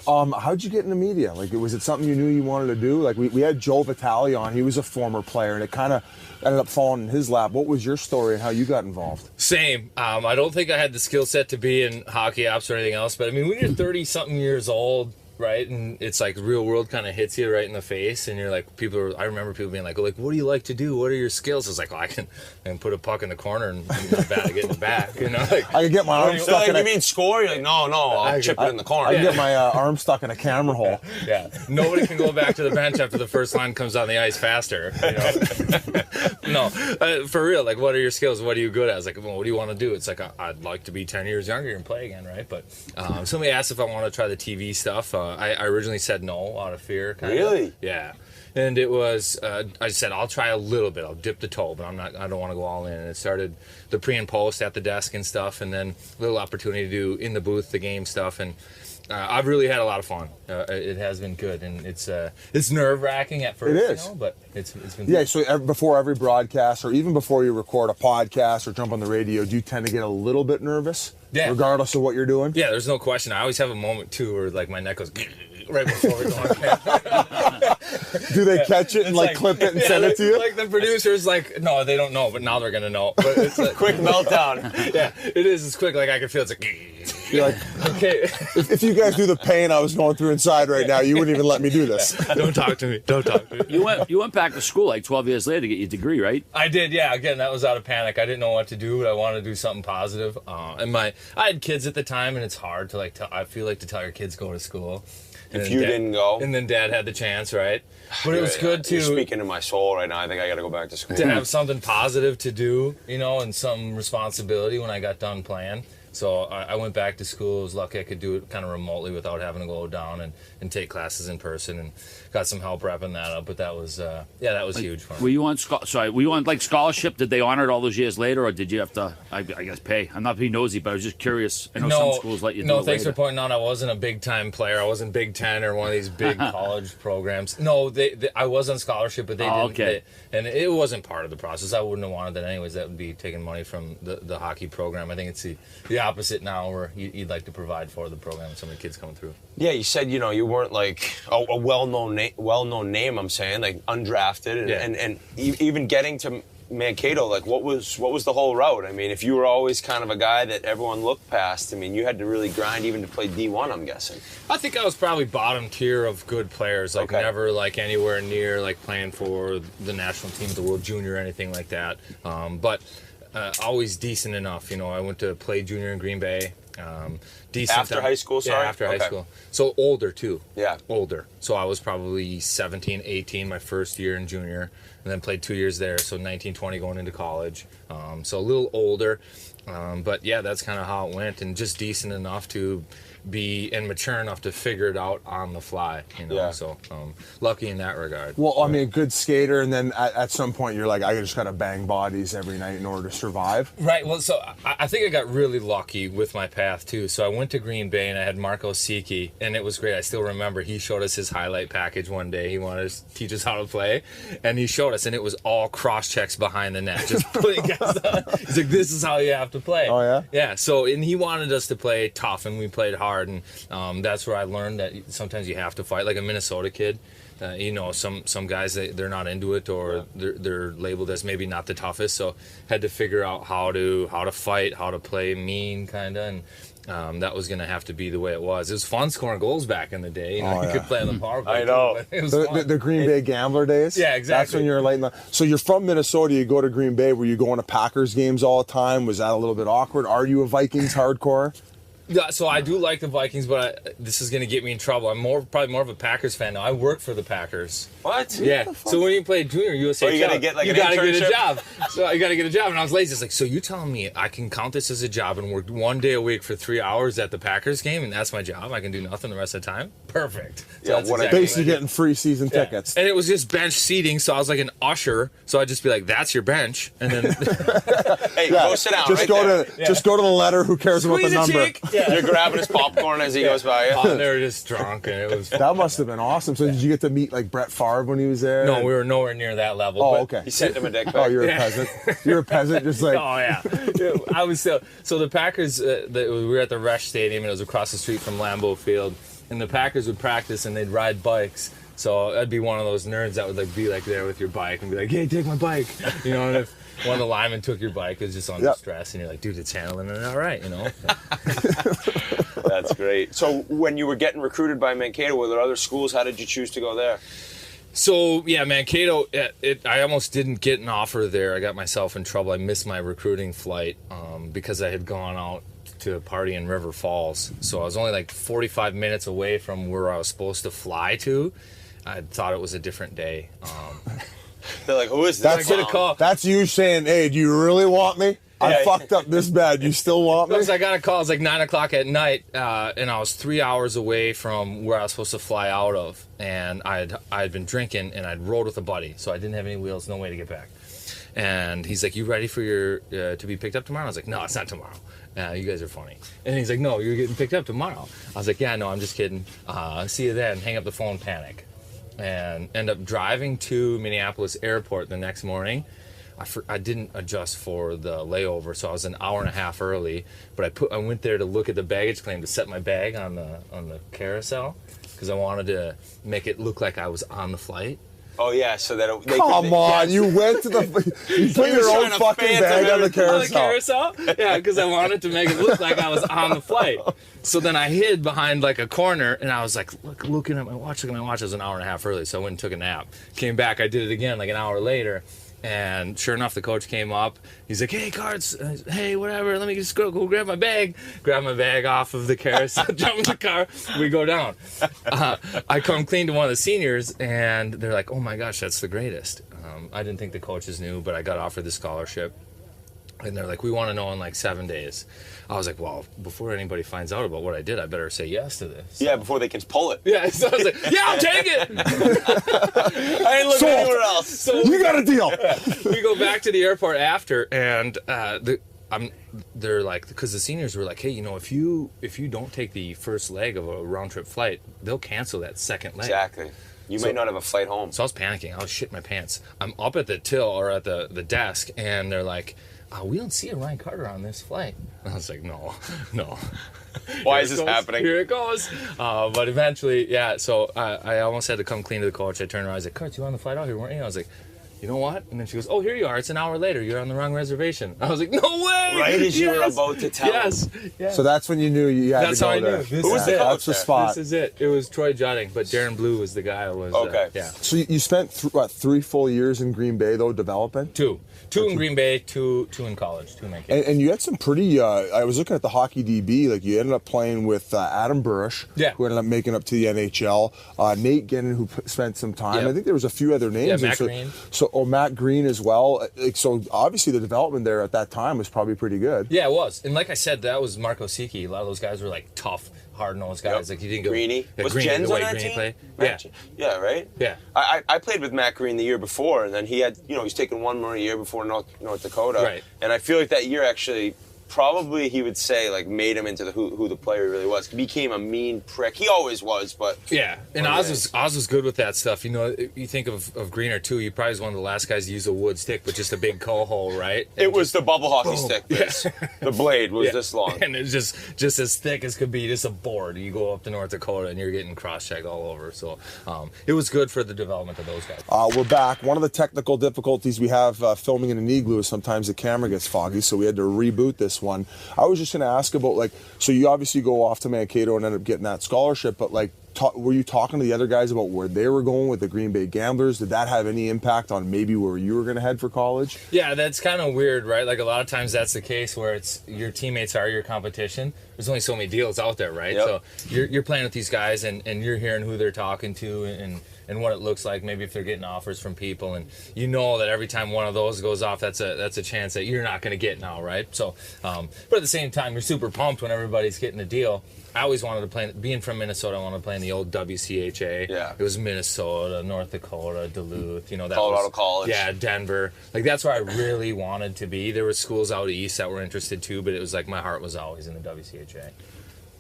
How'd you get into media? Like, was it something you knew you wanted to do? Like, we had Joe Vitale on. He was a former player, and it kind of ended up falling in his lap. What was your story and how you got involved? Same. I don't think I had the skill set to be in hockey apps or anything else, but I mean, when you're 30-something years old, right, and it's like real world kind of hits you right in the face, and you're like, I remember people being like, what do you like to do? What are your skills? It's like, I can put a puck in the corner and get in the back, you know? Like, I can get my arm stuck in You mean score? You're like, no, I'll chip it in the corner. I can get my arm stuck in a camera hole. Yeah. Nobody can go back to the bench after the first line comes on the ice faster, you know? No, for real, like, what are your skills? What are you good at? It's like, well, what do you want to do? It's like, I'd like to be 10 years younger and play again, right? But somebody asked if I want to try the TV stuff. I originally said no out of fear. Really? Yeah. And it was, I said, I'll try a little bit. I'll dip the toe, but I don't want to go all in. And it started the pre and post at the desk and stuff, and then a little opportunity to do in the booth, the game stuff. And I've really had a lot of fun. It has been good. And it's nerve wracking at first. It is. You know, but it's been Yeah, good. so before every broadcast, or even before you record a podcast or jump on the radio, do you tend to get a little bit nervous? Yeah. Regardless of what you're doing? Yeah, there's no question. I always have a moment, too, where like my neck goes right before we go on camera. Do they catch it and like clip it and send it to you? Like the producer's like, no, they don't know, but now they're gonna know. But it's like, Quick meltdown. yeah, it is. It's quick. Like I can feel it's like, You're like, okay, if you guys do the pain I was going through inside right now, you wouldn't even let me do this. don't talk to me. Don't talk to me. You went back to school like 12 years later to get your degree, right? I did, yeah. Again, that was out of panic. I didn't know what to do, but I wanted to do something positive. And I had kids at the time, and it's hard to I feel like to tell your kids go to school. And If then you didn't go. and then Dad had the chance, right? But it was good You're to speaking to my soul right now. I think I got to go back to school. to have something positive to do, you know, and some responsibility when I got done playing. So I went back to school. I was lucky I could do it kind of remotely without having to go down and take classes in person, and got some help wrapping that up. But that was that was huge for me. Were you on like scholarship? Did they honor it all those years later, or did you have to, I guess, pay? I'm not being nosy, but I was just curious. I know some schools let you do it thanks later. for pointing out I wasn't a big-time player. I wasn't Big Ten or one of these big college programs. No, I was on scholarship, but they didn't. Okay. And it wasn't part of the process. I wouldn't have wanted that anyways. That would be taking money from the hockey program. I think it's the opposite now, where you'd like to provide for the program and some of the kids coming through. Yeah, you said, you weren't like a well-known name, I'm saying, like undrafted. And even getting to Mankato, like what was the whole route? I mean, if you were always kind of a guy that everyone looked past, I mean, you had to really grind even to play D1, I'm guessing. I think I was probably bottom tier of good players, like never like anywhere near like playing for the national team, the World Junior, or anything like that. But always decent enough. I went to play junior in Green Bay. Decent after high school, sorry? Yeah, after high school. So older too. Yeah. Older. So I was probably 17, 18 my first year in junior, and then played 2 years there. So 19, 20 going into college. So a little older. But yeah, that's kind of how it went, and just decent enough to be and mature enough to figure it out on the fly, Yeah. So lucky in that regard. Well, I mean, a good skater, and then at some point you're like, I just got to bang bodies every night in order to survive. Right. Well, so I think I got really lucky with my path too. So I went to Green Bay and I had Marco Siki, and it was great. I still remember he showed us his highlight package one day. He wanted to teach us how to play, and he showed us, and it was all cross checks behind the net, just putting guys on. He's like, "This is how you have to play." Oh yeah. Yeah. So, and he wanted us to play tough, and we played hard, and that's where I learned that sometimes you have to fight, like a Minnesota kid. Some guys they're not into it, or they're labeled as maybe not the toughest. So had to figure out how to fight, how to play mean, kind of, and that was going to have to be the way it was. It was fun scoring goals back in the day. You could play on the power play. I know. Too, but it was The Green Bay Gambler days. Yeah, exactly. That's when you're late. So you're from Minnesota. You go to Green Bay. Were you going to Packers games all the time? Was that a little bit awkward? Are you a Vikings hardcore? Yeah, so I do like the Vikings, but this is going to get me in trouble. I'm probably more of a Packers fan now. I work for the Packers. What? Yeah. So when you play junior USA, you got to get like you an got to get internship? a job. So you got to get a job, and I was lazy. It's like, so you telling me I can count this as a job and work 1 day a week for 3 hours at the Packers game, and that's my job? I can do nothing the rest of the time? Perfect. So Yeah, that's what I- exactly Basically what I did. getting free season tickets. And it was just bench seating, so I was like an usher. So I'd just be like, "That's your bench," and then Hey, go sit down. Just right go there. to just go to the letter. Who cares about the squeeze a number? cheek. Yeah. You're grabbing his popcorn as he goes by. Oh, they were just drunk, and it was. That must have been awesome. So did you get to meet like Brett Favre when he was there? No, we were nowhere near that level. Oh, but- okay. He sent him a dick pic. Oh, you're a peasant. You're a peasant, just like. Oh yeah, I was so the Packers. We were at the Resch Stadium, and it was across the street from Lambeau Field. and the Packers would practice and they'd ride bikes. So I'd be one of those nerds that would like be like there with your bike and be like, "Hey, take my bike," you know. And if one of the linemen took your bike, it was just under stress, and you're like, "Dude, it's handling it all right," you know. That's great. So when you were getting recruited by Mankato, were there other schools? How did you choose to go there? So yeah, Mankato. I almost didn't get an offer there. I got myself in trouble. I missed my recruiting flight because I had gone out to a party in River Falls. So I was only like 45 minutes away from where I was supposed to fly to. I thought it was a different day. They're like, "Who is this?" That's you saying, "Hey, do you really want me? I fucked up this bad. You still want me?" Because I got a call. It was like 9 o'clock at night, and I was 3 hours away from where I was supposed to fly out of. And I'd been drinking, and I'd rode with a buddy, so I didn't have any wheels, no way to get back. And he's like, "You ready for your to be picked up tomorrow?" I was like, "No, it's not tomorrow. You guys are funny." And he's like, "No, you're getting picked up tomorrow." I was like, "Yeah, no, I'm just kidding. See you then." Hang up the phone, panic. And end up driving to Minneapolis airport the next morning. I didn't adjust for the layover, so I was an hour and a half early. But I went there to look at the baggage claim to set my bag on the carousel because I wanted to make it look like I was on the flight. Oh yeah, so that Come on, you went to you put your own fucking bag on the carousel. Yeah, because I wanted to make it look like I was on the flight. So then I hid behind like a corner, and I was like looking at my watch. It was an hour and a half early, so I went and took a nap. Came back, I did it again like an hour later. And sure enough, the coach came up. He's like, "Hey, Cards, hey, whatever, let me just go grab my bag." Grab my bag off of the carousel, jump in the car, we go down. I come clean to one of the seniors, and they're like, "Oh my gosh, that's the greatest." I didn't think the coaches knew, but I got offered the scholarship. And they're like, "We want to know in like 7 days." I was like, "Well, before anybody finds out about what I did, I better say yes to this." So, yeah, before they can pull it. Yeah, so I was like, "Yeah, I'll take it." I ain't looking anywhere else. So you got a deal. We go back to the airport after, and they're like, because the seniors were like, "Hey, you know, if you don't take the first leg of a round trip flight, they'll cancel that second leg." Exactly. You might not have a flight home. So I was panicking. I was shitting my pants. I'm up at the till or at the desk, and they're like, "We don't see a Ryan Carter on this flight." I was like, no. Why is this happening? Here it goes. But eventually, yeah, so I almost had to come clean to the coach. I turned around, I was like, "Kurt, you were on the flight out here, weren't you?" I was like, "You know what?" And then she goes, "Oh, here you are. It's an hour later. You're on the wrong reservation." I was like, "No way!" Right as you were about to tell him. Yes. So that's when you knew you had That's to go how I there. knew. Who was the coach? That's the spot. This is it. It was Troy Jutting, but Darren Blue was the guy who was. Okay. Yeah. So you spent 3 full years in Green Bay though, developing? Two in Green Bay, two in college, 2 in Mankato. And you had some pretty. I was looking at the hockey DB. Like you ended up playing with Adam Burrish, who ended up making up to the NHL. Nate Gennon, who spent some time. Yep. I think there was a few other names. Yeah, Matt Green. Matt Green as well. So obviously the development there at that time was probably pretty good. Yeah, it was. And like I said, that was Marco Siki. A lot of those guys were like tough, hard-nosed guys. Like you didn't go. Greeny. Yeah, Was Greeny, Jens the on way that Greeny team? played. Yeah. Yeah, right? Yeah. I played with Matt Green the year before, and then he had, he's taken one more year before North Dakota. Right. And I feel like that year actually, probably he would say, like, made him into who the player really was. He became a mean prick. He always was, but... Yeah, and Oz was good with that stuff. You know, you think of Greener, too. He probably was one of the last guys to use a wood stick, but just a big hole, right? It was the bubble hockey stick. The blade was this long. And it's just as thick as could be, just a board. You go up to North Dakota, and you're getting cross-checked all over. So it was good for the development of those guys. We're back. One of the technical difficulties we have filming in an igloo is sometimes the camera gets foggy, so we had to reboot this one. I was just going to ask about, so you obviously go off to Mankato and end up getting that scholarship, but were you talking to the other guys about where they were going with the Green Bay Gamblers? Did that have any impact on maybe where you were going to head for college? Yeah, that's kind of weird, right? Like a lot of times that's the case where it's your teammates are your competition. There's only so many deals out there, right? Yep. So you're playing with these guys and you're hearing who they're talking to and what it looks like, maybe if they're getting offers from people, and you know that every time one of those goes off, that's a chance that you're not going to get now, right? So, but at the same time, you're super pumped when everybody's getting a deal. I always wanted to play, being from Minnesota, I wanted to play in the old WCHA. Yeah. It was Minnesota, North Dakota, Duluth, that Colorado College. Yeah, Denver. Like, that's where I really wanted to be. There were schools out east that were interested too, but it was like my heart was always in the WCHA.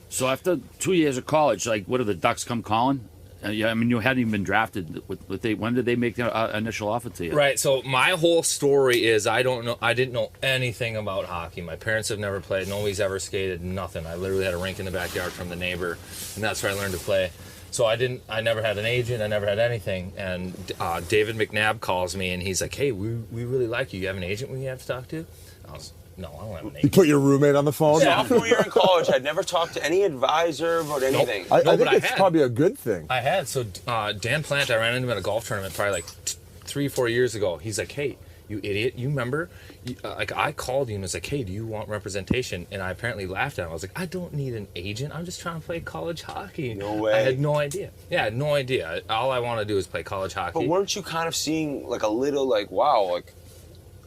So after 2 years of college, what do the Ducks come calling? Yeah, I mean, you hadn't even been drafted. When did they make the initial offer to you? Right. So my whole story is I didn't know anything about hockey. My parents have never played. Nobody's ever skated. Nothing. I literally had a rink in the backyard from the neighbor, and that's where I learned to play. So I never had an agent. I never had anything. And David McNabb calls me, and he's like, "Hey, we really like you. You have an agent we have to talk to?" No, I don't have an agent. You put your roommate on the phone? Sophomore year in college, I'd never talked to any advisor about anything. I think it's probably a good thing. I had. So Dan Plant, I ran into him at a golf tournament probably like 3-4 years ago. He's like, "Hey, you idiot, you remember? I called you and was like, hey, do you want representation?" And I apparently laughed at him. I was like, "I don't need an agent. I'm just trying to play college hockey." No way. I had no idea. Yeah, I had no idea. All I want to do is play college hockey. But weren't you kind of seeing like a little like, wow, like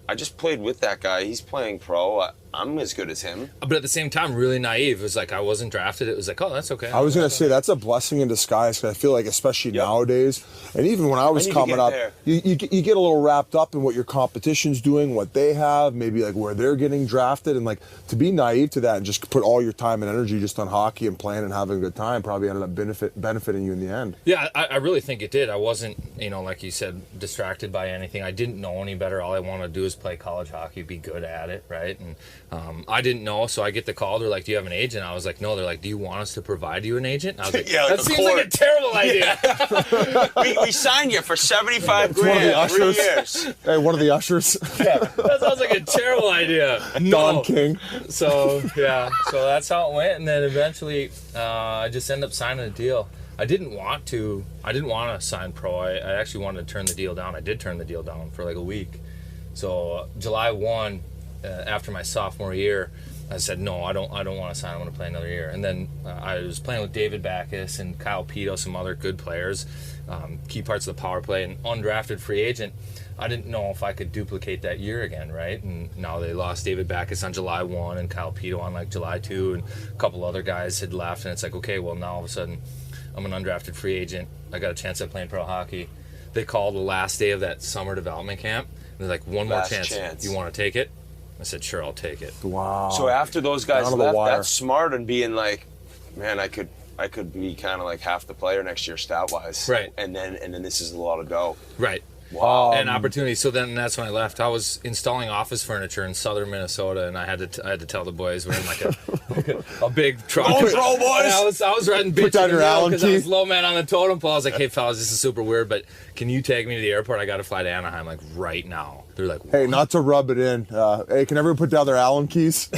I just played with that guy. He's playing pro. I'm as good as him. But at the same time, really naive. It was like I wasn't drafted. It was like, oh, that's okay. I was going to say that's a blessing in disguise. Cause I feel like, especially nowadays, and even when I was coming up, you get a little wrapped up in what your competition's doing, what they have, maybe like where they're getting drafted, and like to be naive to that and just put all your time and energy just on hockey and playing and having a good time probably ended up benefiting you in the end. Yeah, I really think it did. I wasn't, like you said, distracted by anything. I didn't know any better. All I wanted to do is play college hockey, be good at it, right? And I didn't know, so I get the call. They're like, "Do you have an agent?" I was like, "No." They're like, "Do you want us to provide you an agent?" And I was like, "That seems like a terrible idea." we signed you for $75,000 3 years. Hey, one of the ushers. Yeah, that sounds like a terrible idea. Don King. So that's how it went, and then eventually I just ended up signing a deal. I didn't want to sign pro. I actually wanted to turn the deal down. I did turn the deal down for like a week. So July 1. After my sophomore year, I said, no, I don't want to sign. I want to play another year. And then I was playing with David Backus and Kyle Pito, some other good players, key parts of the power play, and undrafted free agent. I didn't know if I could duplicate that year again, right? And now they lost David Backus on July 1 and Kyle Pito on like July 2, and a couple other guys had left. And it's like, okay, well, now all of a sudden I'm an undrafted free agent. I got a chance at playing pro hockey. They called the last day of that summer development camp. And they're like, one more chance. You want to take it? I said, sure, I'll take it. Wow. So after those guys left, that's smart and being like, man, I could be kind of like half the player next year stat-wise. Right. And then this is a lot of dough. Right. Wow. And opportunity. So then that's when I left. I was installing office furniture in southern Minnesota, and I had to tell the boys we're in like a big truck. Go throw, boys! I was riding bitch because I was low man on the totem pole. I was like, hey fellas, this is super weird, but can you take me to the airport? I got to fly to Anaheim like right now. They're like, what? Hey, not to rub it in. Hey, can everyone put down their Allen keys?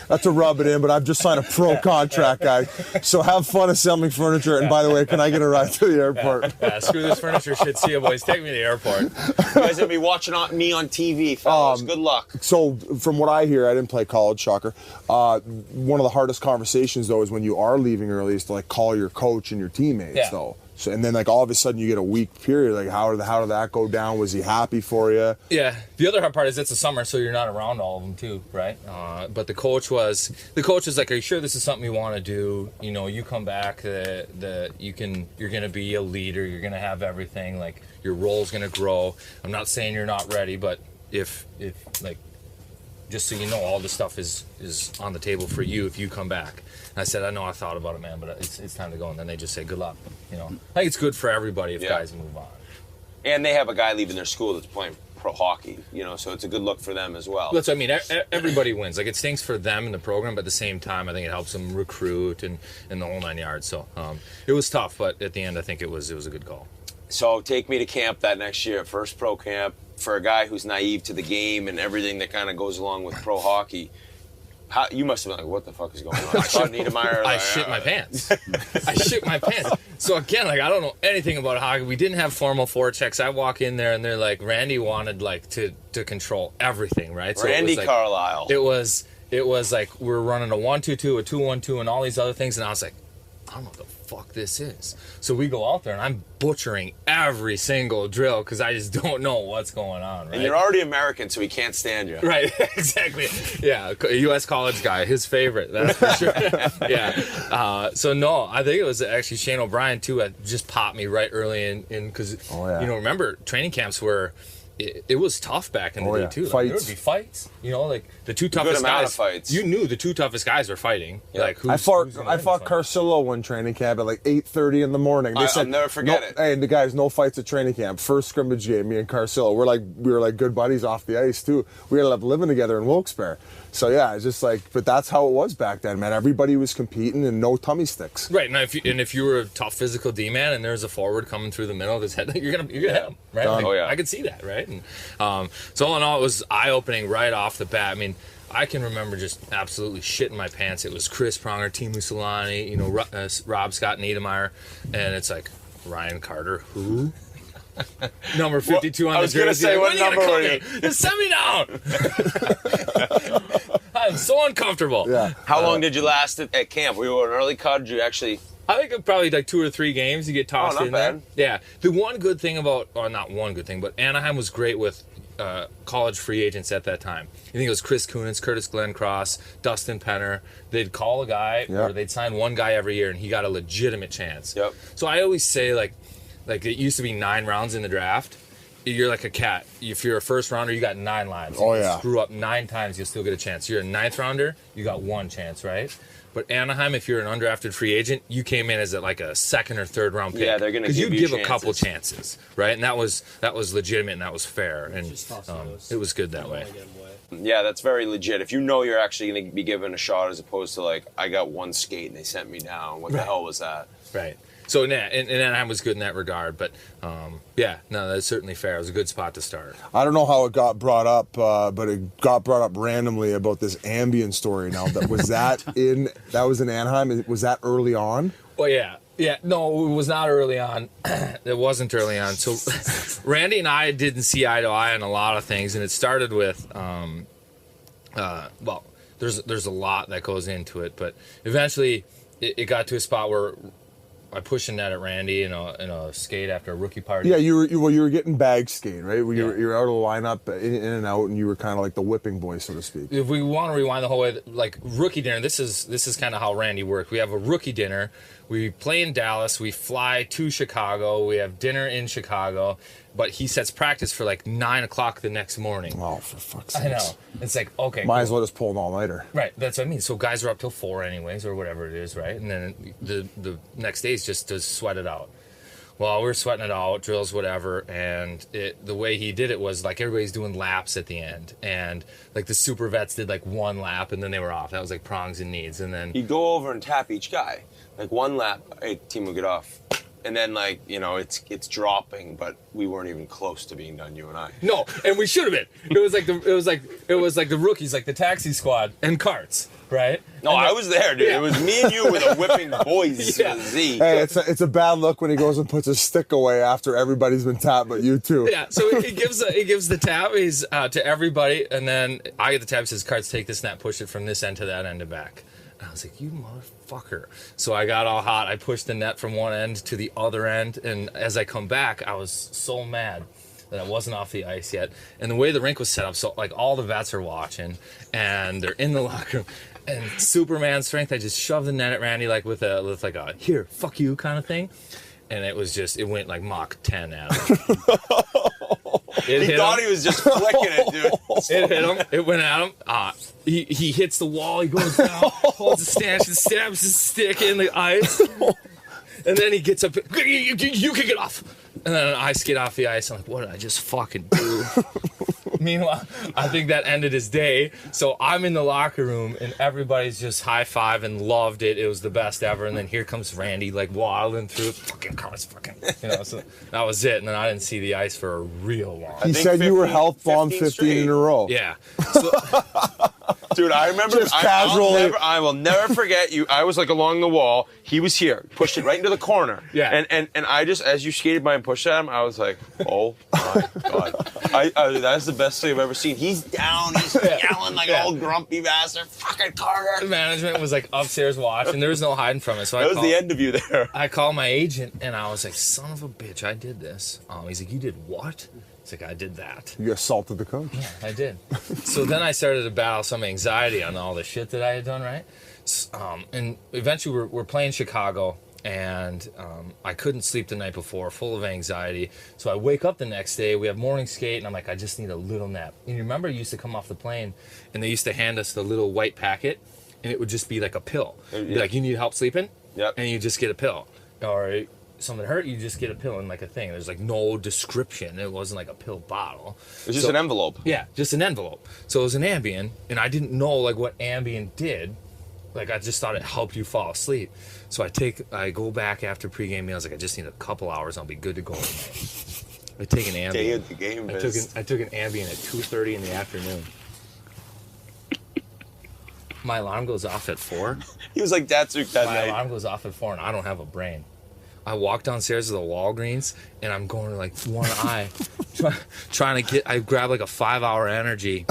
Not to rub it in, but I've just signed a pro contract, guys. So have fun assembling furniture. And by the way, can I get a ride to the airport? Yeah, screw this furniture shit. See you, boys. Take me to the airport. You guys will be watching me on TV, fellas. Good luck. So from what I hear, I didn't play college, shocker. One of the hardest conversations, though, is when you are leaving early is to like call your coach and your teammates, though. So, and then like all of a sudden you get a week period. Like how did that go down? Was he happy for you? Yeah. The other hard part is it's the summer, so you're not around all of them too, right? But the coach was like, "Are you sure this is something you want to do? You come back, you're gonna be a leader. You're gonna have everything. Like your role's gonna grow. I'm not saying you're not ready, but if like." Just so you know, all the stuff is on the table for you if you come back. And I said, I know I thought about it, man, but it's time to go. And then they just say, good luck. I think it's good for everybody if guys move on. And they have a guy leaving their school that's playing pro hockey, so it's a good look for them as well. That's what I mean. Everybody wins. Like it stinks for them in the program, but at the same time, I think it helps them recruit and the whole 9 yards. So it was tough, but at the end, I think it was a good call. So take me to camp that next year, first pro camp. For a guy who's naive to the game and everything that kind of goes along with pro hockey, you must have been like, what the fuck is going on? I shit my pants. I shit my pants. So again, like I don't know anything about hockey. We didn't have formal forechecks. I walk in there and they're like, Randy wanted like to control everything, right? So Randy it was like, Carlisle. It was like we're running a 1-2-2, a 2-1-2, and all these other things, and I was like, I don't know what the fuck this is. So we go out there and I'm butchering every single drill because I just don't know what's going on, right? And you're already American, so he can't stand you. Right, exactly. Yeah, a U.S. college guy, his favorite, that's for sure. Yeah. So no, I think it was actually Shane O'Brien too. Just popped me right early in because remember training camps were it was tough back in the day too. Like, there would be fights, like the two toughest guys. Fights. You knew the two toughest guys were fighting. Yeah. Like I fought Carcillo one training camp at like 8:30 in the morning. They said, I'll never forget it. Hey, the guys, no fights at training camp. First scrimmage game, me and Carcillo. We were like good buddies off the ice too. We ended up living together in Wilkes-Barre. So yeah, it's just like, but that's how it was back then, man. Everybody was competing and no tummy sticks. Right. Now, if you were a tough physical D man and there's a forward coming through the middle of his head, you're gonna hit him, right? Like, I could see that, right? And so all in all, it was eye opening right off the bat. I mean, I can remember just absolutely shitting my pants. It was Chris Pronger, Teemu Selanne, Rob Scott Niedermeyer, and it's like Ryan Carter, who? Number 52 on the jersey. I was going to say, what number were you? Just send me down. I'm so uncomfortable. Yeah. How long did you last at camp? We were an early cut. Did you actually? I think probably like 2 or 3 games you get tossed in bad. there. Yeah. The one good thing about, or not one good thing, but Anaheim was great with college free agents at that time. I think it was Chris Kunitz, Curtis Glencross, Dustin Penner. They'd call a guy, or they'd sign one guy every year, and he got a legitimate chance. Yep. So I always say, like it used to be 9 rounds in the draft. You're like a cat. If you're a first rounder, you got 9 lives. You can screw up 9 times, you'll still get a chance. You're a 9th rounder, you got 1 chance, right? But Anaheim, if you're an undrafted free agent, you came in as like a 2nd or 3rd round pick. Yeah, they're going to give you chances. A couple chances, right? And that was legitimate and that was fair, and it was good that way. Yeah, that's very legit. If you know you're actually going to be given a shot, as opposed to like, I got 1 skate and they sent me down. What the hell was that? Right. So and Anaheim was good in that regard, but that's certainly fair. It was a good spot to start. I don't know how it got brought up, but it got brought up randomly about this Ambien story. Now, that was in Anaheim? Was that early on? Well, yeah. No, it was not early on. It wasn't early on. So Randy and I didn't see eye to eye on a lot of things, and it started with there's a lot that goes into it, but eventually it got to a spot where I pushed a net at Randy in a skate after a rookie party. Yeah, you were getting bag skate, right? You're out of the lineup, in and out, and you were kind of like the whipping boy, so to speak. If we want to rewind the whole way, like rookie dinner, this is kind of how Randy worked. We have a rookie dinner. We play in Dallas. We fly to Chicago. We have dinner in Chicago. But he sets practice for like 9 o'clock the next morning. Oh, for fuck's sake. I know. It's like, okay. Might as well just pull an all-nighter. Right. That's what I mean. So guys are up till 4 anyways, or whatever it is, right? And then the next day is just to sweat it out. Well, we're sweating it out, drills, whatever, and the way he did it was like everybody's doing laps at the end. And like the super vets did like 1 lap, and then they were off. That was like prongs and needs. And then he'd go over and tap each guy. Like 1 lap, hey, team will get off. And then, like, it's dropping, but we weren't even close to being done, you and I. No, and we should have been. It was like the rookies, like the taxi squad and carts, right? No, I was there, dude. Yeah. It was me and you with a whipping boys Z. Hey, it's a bad look when he goes and puts his stick away after everybody's been tapped, but you too. Yeah, so he gives the tab to everybody, and then I get the tab. Says, "Carts, take this net, push it from this end to that end and back." And I was like, you motherfucker. So I got all hot. I pushed the net from one end to the other end. And as I come back, I was so mad that I wasn't off the ice yet. And the way the rink was set up, so like all the vets are watching and they're in the locker room. And Superman strength, I just shoved the net at Randy like with like a here, fuck you kind of thing. And it went like Mach 10 at him. He thought he was just flicking it, dude. It hit him. It went at him. He hits the wall. He goes down, holds the stanch, and stabs his stick in the ice. And then he gets up. You can get off. And then I skate off the ice. I'm like, what did I just fucking do? Meanwhile, I think that ended his day. So I'm in the locker room, and everybody's just high-five and loved it. It was the best ever. And then here comes Randy, like, waddling through. Fucking cars, so that was it. And then I didn't see the ice for a real long. He said you were health bombed 15 in a row. Yeah. So, dude, I remember. Just casually. I will never forget you. I was like along the wall. He was here, pushed it right into the corner. Yeah. And I just, as you skated by and pushed at him, I was like, oh my God. That's the best thing I've ever seen. He's down. He's yelling like an old grumpy bastard. Fucking Carter. Management was like upstairs watching. There was no hiding from it. So that was the end of you there. I called my agent and I was like, son of a bitch, I did this. He's like, you did what? It's like, I did that. You assaulted the coach? Yeah, I did. So then I started to battle some anxiety on all the shit that I had done, right? And eventually we're playing Chicago, and I couldn't sleep the night before, full of anxiety. So I wake up the next day, we have morning skate, and I'm like, I just need a little nap. And you remember, you used to come off the plane, and they used to hand us the little white packet, and it would just be like a pill. Be like, you need help sleeping? Yep. And you just get a pill. Or something hurt, you just get a pill in like a thing. There's like no description. It wasn't like a pill bottle. It's just an envelope. Yeah, just an envelope. So it was an Ambien, and I didn't know like what Ambien did. Like, I just thought it helped you fall asleep. So I go back after pregame meals. Like, I just need a couple hours. I'll be good to go tonight. I take an Ambien. Day of the game. I took an Ambien at 2:30 in the afternoon. My alarm goes off at 4. He was like Datsuk that My night. alarm goes off at 4, and I don't have a brain. I walk downstairs to the Walgreens, and I'm going to like one eye, trying to get. I grab like a 5-hour energy,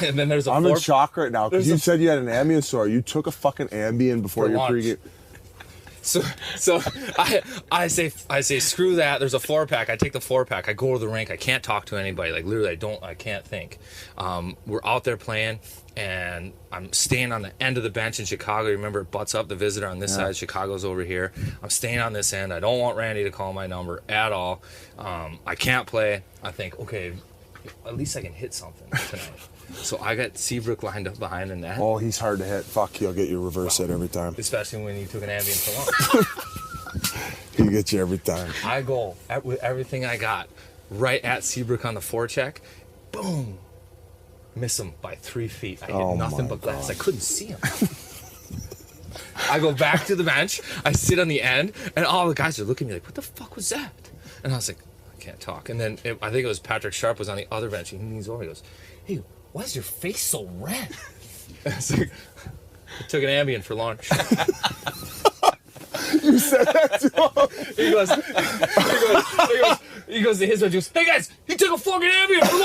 and then there's a. I'm in shock right now because you said you had an Ambien store. You took a fucking Ambien before your pregame. So I say screw that. There's a 4-pack. I take the 4-pack. I go to the rink. I can't talk to anybody. Like, literally, I can't think. We're out there playing, and I'm staying on the end of the bench in Chicago. Remember, it butts up the visitor on this side. Chicago's over here. I'm staying on this end. I don't want Randy to call my number at all. I can't play. I think, okay, at least I can hit something tonight. So I got Seabrook lined up behind the net. Oh, he's hard to hit. Fuck, he'll get you reverse hit every time. Especially when you took an Ambien for lunch. He gets you every time. I go with everything I got right at Seabrook on the forecheck. Boom. Miss him by 3 feet. I hit nothing but glass. I couldn't see him. I go back to the bench. I sit on the end, and all the guys are looking at me like, what the fuck was that? And I was like, I can't talk. And then I think it was Patrick Sharp was on the other bench. He leans over. He goes, hey, why is your face so red? I was like, I took an Ambien for lunch. You said that to him. He goes to his bench. He goes, hey guys, he took a fucking Ambien for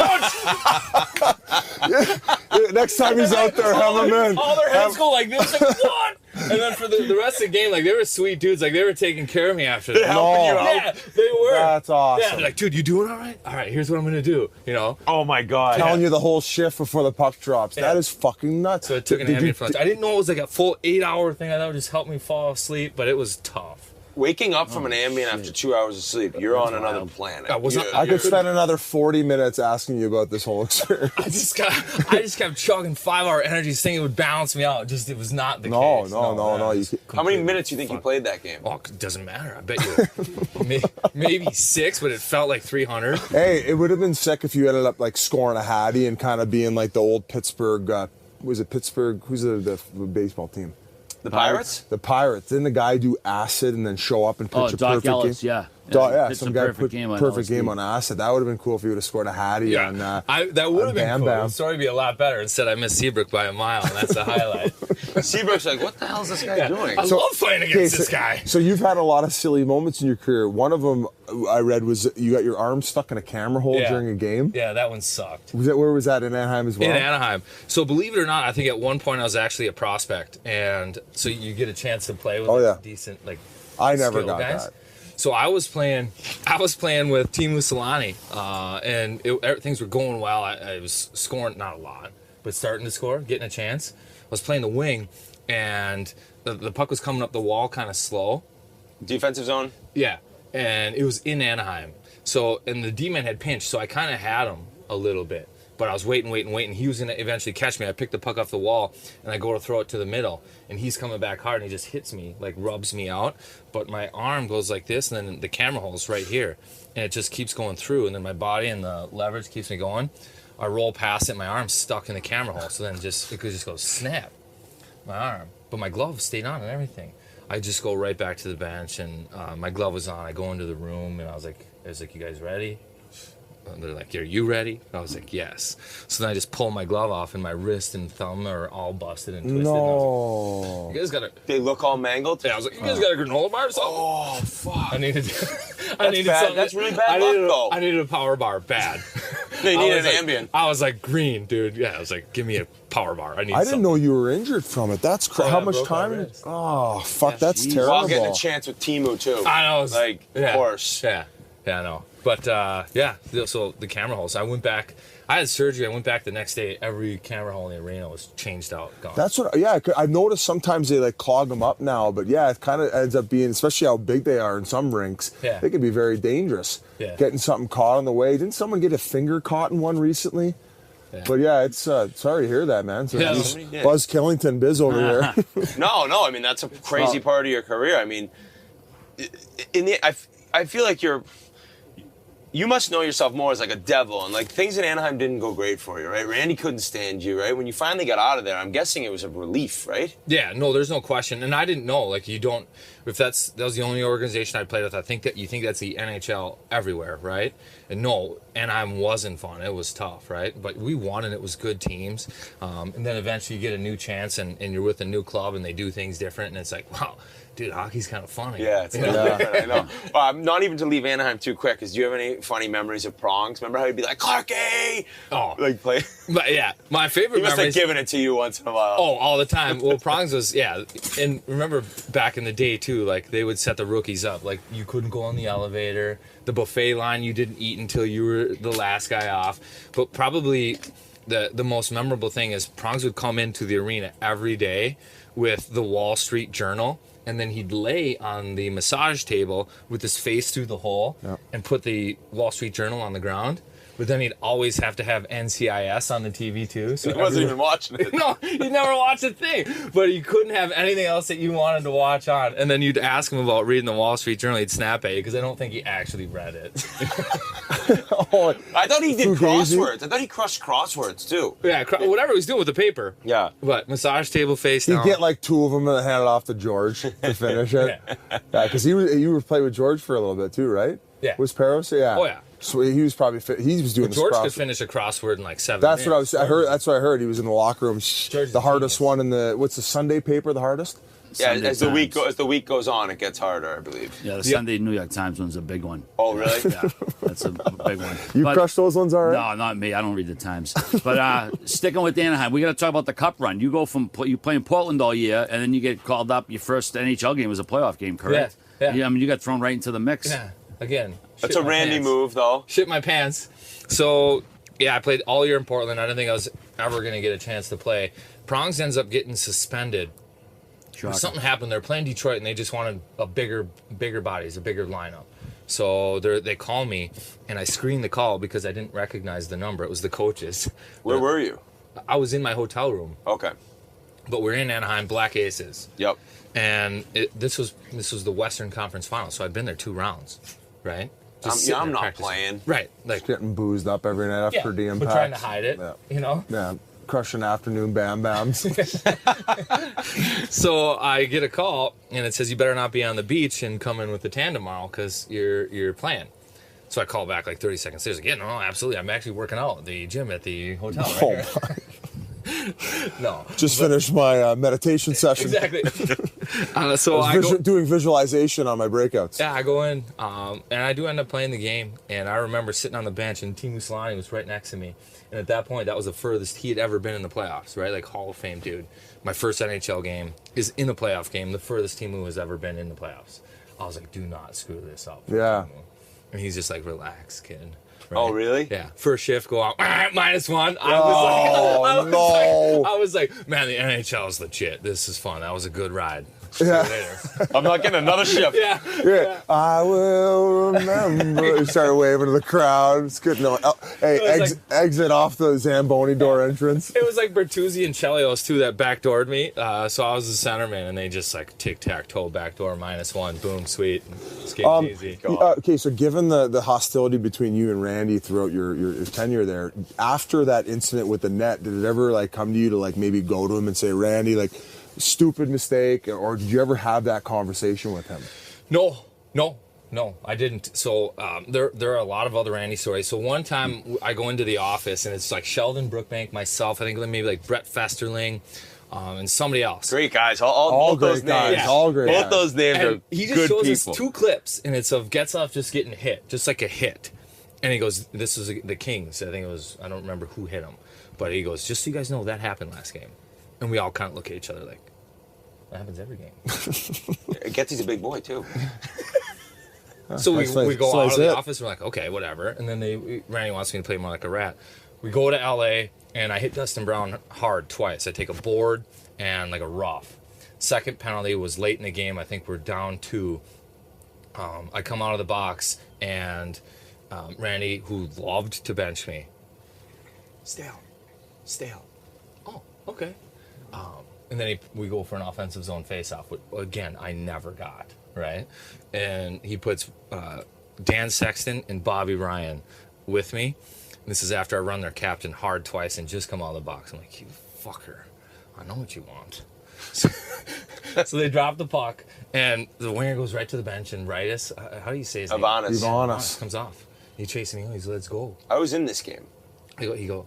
lunch. Next time he's out there, have him in. All their heads go like this, like, what? And then for the rest of the game, like, they were sweet dudes. Like, they were taking care of me after that. Yeah, they were. That's awesome. Yeah, they're like, dude, you doing all right? All right, here's what I'm going to do, you know? Oh, my God. Telling you the whole shift before the puck drops. That is fucking nuts. So I took an Ambien for lunch. I didn't know it was like a full 8-hour thing. I thought it would just help me fall asleep, but it was tough. Waking up from an Ambien after 2 hours of sleep, you're on another planet. I could spend another 40 minutes asking you about this whole experience. I just kept chugging 5-hour energies, thinking it would balance me out. Just, it was not the case. No. How many minutes do you think you played that game? Oh, it doesn't matter. I bet you maybe 6, but it felt like 300. Hey, it would have been sick if you ended up like scoring a hattie and kind of being like the old Pittsburgh. Was it Pittsburgh? Who's the baseball team? The Pirates? The Pirates. Didn't the guy do acid and then show up and pitch a Doc perfect Ellis, game? yeah. Some guy put perfect game on acid. That would have been cool if he would have scored a hattie on that would have been cool. Bam. The story would be a lot better. Instead, I missed Seabrook by a mile, and that's the highlight. Seabrook's like, what the hell is this guy doing? I love playing against this guy. So you've had a lot of silly moments in your career. One of them I read was you got your arm stuck in a camera hole during a game. Yeah, that one sucked. Where was that, in Anaheim as well? In Anaheim. So believe it or not, I think at one point I was actually a prospect, and so you get a chance to play with decent I never got guys. that. So I was playing with Team Mussolani, and things were going well. I was scoring, not a lot, but starting to score, getting a chance. I was playing the wing, and the puck was coming up the wall kind of slow. Defensive zone? Yeah, and it was in Anaheim. So, and the D-man had pinched, so I kind of had him a little bit. But I was waiting. He was going to eventually catch me. I picked the puck off the wall, and I go to throw it to the middle. And he's coming back hard, and he just hits me, like rubs me out. But my arm goes like this, and then the camera hole's right here. And it just keeps going through. And then my body and the leverage keeps me going. I roll past it. My arm's stuck in the camera hole. So then it could just go snap, my arm. But my glove stayed on and everything. I just go right back to the bench, and my glove was on. I go into the room, and I was like, you guys ready? And they're like, are you ready? And I was like, yes. So then I just pull my glove off, and my wrist and thumb are all busted and twisted. No. And you guys got They look all mangled? Yeah, I was like, you guys got a granola bar or something? Oh, fuck. I needed bad. something. That's really bad luck, though. I needed a power bar bad. They need an Ambien. I was like, green, dude. Yeah, I was like, give me a power bar. I didn't know you were injured from it. That's crazy. How much time? Oh, fuck, that's terrible. While getting a chance with Timu, too. I know. Of course. Yeah, I know. But yeah, so the camera holes. I went back. I had surgery. I went back the next day. Every camera hole in the arena was changed out. Gone. That's what. Yeah, I've noticed sometimes they like clog them up now. But yeah, it kind of ends up being, especially how big they are in some rinks. Yeah. They can be very dangerous. Yeah. Getting something caught on the way. Didn't someone get a finger caught in one recently? Yeah. But yeah, it's sorry to hear that, man. So Yeah. Buzz Killington biz over here. No, I mean, that's a crazy part of your career. I mean, I feel like you must know yourself more as like a devil, and like things in Anaheim didn't go great for you, right? Randy couldn't stand you, right? When you finally got out of there, I'm guessing it was a relief, right? Yeah, no, there's no question. And I didn't know, like, you don't, if that was the only organization I played with, I think that you think that's the NHL everywhere, right? And no, Anaheim wasn't fun. It was tough, right? But we won, and it was good teams. And then eventually you get a new chance, and you're with a new club, and they do things different, and it's like, wow, dude, hockey's kind of funny. Yeah, it's different, I know. Not even to leave Anaheim too quick, because do you have any funny memories of Prongs? Remember how he'd be like, Clarky! Oh. Like, play. But yeah, my favorite He must memories. have given it to you once in a while. Oh, all the time. Well, Prongs was, yeah. And remember back in the day, too, like, they would set the rookies up. Like, you couldn't go on the elevator. The buffet line, you didn't eat until you were the last guy off. But probably the most memorable thing is Prongs would come into the arena every day with the Wall Street Journal, and then he'd lay on the massage table with his face through the hole and put the Wall Street Journal on the ground. But then he'd always have to have NCIS on the TV too. So he wasn't even watching it. No, he never watched a thing. But he couldn't have anything else that you wanted to watch on. And then you'd ask him about reading the Wall Street Journal. He'd snap at you because I don't think he actually read it. I thought he did crosswords. I thought he crushed crosswords too. Yeah, whatever he was doing with the paper. Yeah. But massage table face He'd down. get like two of them and hand it off to George to finish it. Yeah, because you were playing with George for a little bit too, right? Yeah. Was Peros? Yeah. Oh, yeah. So he was probably he was doing George this could finish a crossword in like 7 That's minutes. what I heard. That's what I heard. He was in the locker room. George's The hardest genius. one in the what's the Sunday paper? The hardest. Yeah, Sunday as the Times. week goes on, it gets harder, I believe. Yeah, the Sunday New York Times one's a big one. Oh, really? Yeah, that's a big one. You But- crushed those ones, all right? No, not me. I don't read the Times. But sticking with Anaheim, we got to talk about the Cup run. You go from you play in Portland all year, and then you get called up. Your first NHL game was a playoff game, correct? Yeah. I mean, you got thrown right into the mix. Yeah. Again. That's shit a my Randy pants. move, though. Shit my pants. So, yeah, I played all year in Portland. I didn't think I was ever going to get a chance to play. Prongs ends up getting suspended. Shocker. Something happened. They're playing Detroit, and they just wanted a bigger bodies, a bigger lineup. So they call me, and I screened the call because I didn't recognize the number. It was the coaches. Where were you? I was in my hotel room, Okay. but we're in Anaheim, Black Aces. Yep. And this was the Western Conference Final, so I'd been there 2 rounds, right? sitting I'm there not practicing. playing. Right, like Getting boozed up every night after yeah, per diem but packs. trying to hide it, Yeah. you know. Yeah, crushing afternoon bam bams. So I get a call, and it says you better not be on the beach and come in with the tan tomorrow because you're playing. So I call back like 30 seconds later. Like, yeah, no, absolutely. I'm actually working out at the gym at the hotel right here. No. Just finished my meditation session. Exactly. So I was doing visualization on my breakouts. Yeah, I go in, and I do end up playing the game. And I remember sitting on the bench, and Teemu Selanne was right next to me. And at that point, that was the furthest he had ever been in the playoffs, right? Like Hall of Fame dude. My first NHL game is in a playoff game, the furthest Teemu has ever been in the playoffs. I was like, do not screw this up. Yeah. Teemu. And he's just like, relax, kid. Right? Oh, really? Yeah. First shift, go out, -1. No. I was like, man, the NHL is legit. This is fun. That was a good ride. See Yeah. you later. I'm not getting another shift. Yeah. Yeah, I will remember. He started waving to the crowd. It's good. No, hey, It was exit off the Zamboni door entrance. It was like Bertuzzi and Chelios too that backdoored me. So I was the centerman, and they just like tic-tac-toe backdoor -1. Boom, sweet. Skate easy. Okay, so given the hostility between you and Randy throughout your tenure there, after that incident with the net, did it ever like come to you to like maybe go to him and say, Randy, like, stupid mistake, or did you ever have that conversation with him? No, I didn't. So there are a lot of other Randy stories. So one time I go into the office, and it's like Sheldon Brookbank, myself, I think maybe like Brett Festerling, and somebody else. Great guys. All great those guys. names. All great Both guys. those names are And he just good shows people. us 2 clips, and it's of Getzlaf just getting hit, just like a hit. And he goes, this is the Kings. I think it was, I don't remember who hit him. But he goes, just so you guys know, that happened last game. And we all kind of look at each other like, that happens every game. Getsy's a big boy, too. So we go out of Slice the it. office. We're like, okay, whatever. And then Randy wants me to play more like a rat. We go to LA, and I hit Dustin Brown hard twice. I take a board and like a rough. Second penalty was late in the game. I think we're down 2. I come out of the box, and Randy, who loved to bench me, stay out. Oh, okay. And then we go for an offensive zone faceoff, which, again, I never got, right? And he puts Dan Sexton and Bobby Ryan with me. And this is after I run their captain hard twice and just come out of the box. I'm like, you fucker, I know what you want. So they drop the puck, and the winger goes right to the bench, and Ritus, how do you say his name? Ivanis. Comes off. He chasing me. He's, let's go. I was in this game. He goes,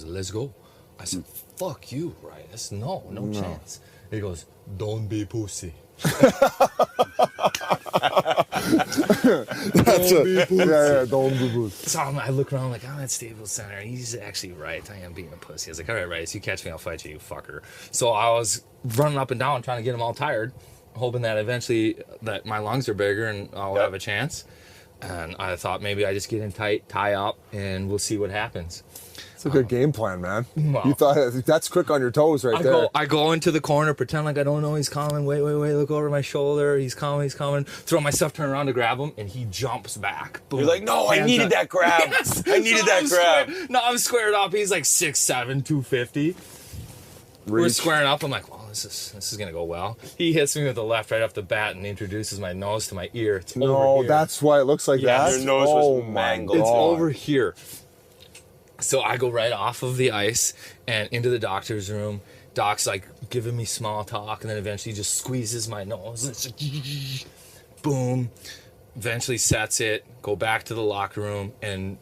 let's go. I said, fuck you, Ritus. No chance. He goes, don't be pussy. Don't be pussy. So I look around like, I'm at Staples Center. He's actually right. I am being a pussy. I was like, all right, Ritus, you catch me, I'll fight you fucker. So I was running up and down trying to get him all tired, hoping that eventually that my lungs are bigger and I'll have a chance. And I thought maybe I just get in tight, tie up, and we'll see what happens. It's a good game plan, man. Well, You thought that's quick on your toes right there. I go into the corner, pretend like I don't know he's coming. Wait, look over my shoulder. He's coming. Throw myself, turn around to grab him, and he jumps back. Boom. You're like, no, I Hands needed up. that grab. Yes. I needed that grab. I'm squared up. He's like 6'7", 250. We're squaring up. I'm like, well, this is gonna go well. He hits me with the left right off the bat and introduces my nose to my ear. It's over No, here. that's why it looks like Yeah, that. your nose was my mangled. It's God. over here. So I go right off of the ice and into the doctor's room. Doc's like giving me small talk, and then eventually just squeezes my nose. It's like, boom. Eventually sets it. Go back to the locker room, and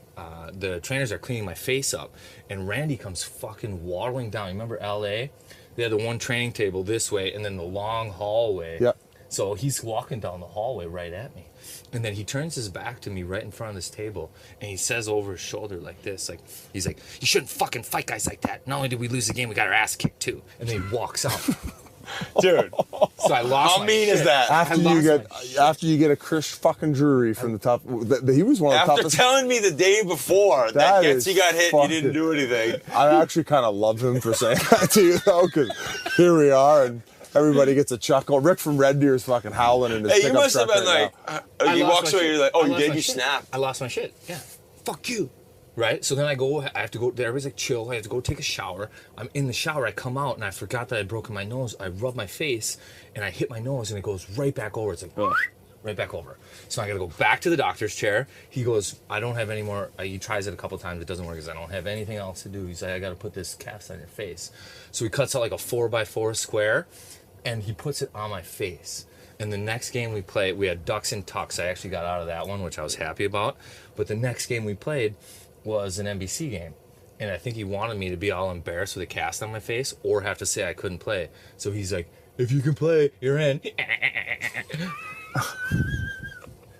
the trainers are cleaning my face up. And Randy comes fucking waddling down. You remember LA? They had the one training table this way, and then the long hallway. Yep. So he's walking down the hallway right at me. And then he turns his back to me right in front of this table, and he says over his shoulder like this, like, he's like, you shouldn't fucking fight guys like that. Not only did we lose the game, we got our ass kicked too. And then he walks out. Dude, So I lost how my mean shit. is that? After you get a Chris fucking Drury from the top, he was one of the After toughest. telling me the day before that That Getsy is got hit, you didn't fucking- do anything. I actually kind of love him for saying that to you, though, because here we are, and everybody gets a chuckle. Rick from Red Deer is fucking howling in his Hey, you pickup must have truck been right like, now. he walks away, you're like, oh, I you lost did? my You shit. snapped. I lost my shit. Yeah. Fuck you. Right? So then I have to go, everybody's like, chill. I have to go take a shower. I'm in the shower. I come out, and I forgot that I'd broken my nose. I rub my face, and I hit my nose, and it goes right back over. It's like, right back over. So I got to go back to the doctor's chair. He goes, I don't have any more. He tries it a couple times. It doesn't work because I don't have anything else to do. He's like, I got to put this cast on your face. So he cuts out like a 4x4 square, and he puts it on my face. And the next game we played, we had Ducks and Tucks. I actually got out of that one, which I was happy about. But the next game we played was an NBC game. And I think he wanted me to be all embarrassed with a cast on my face or have to say I couldn't play. So he's like, if you can play, you're in.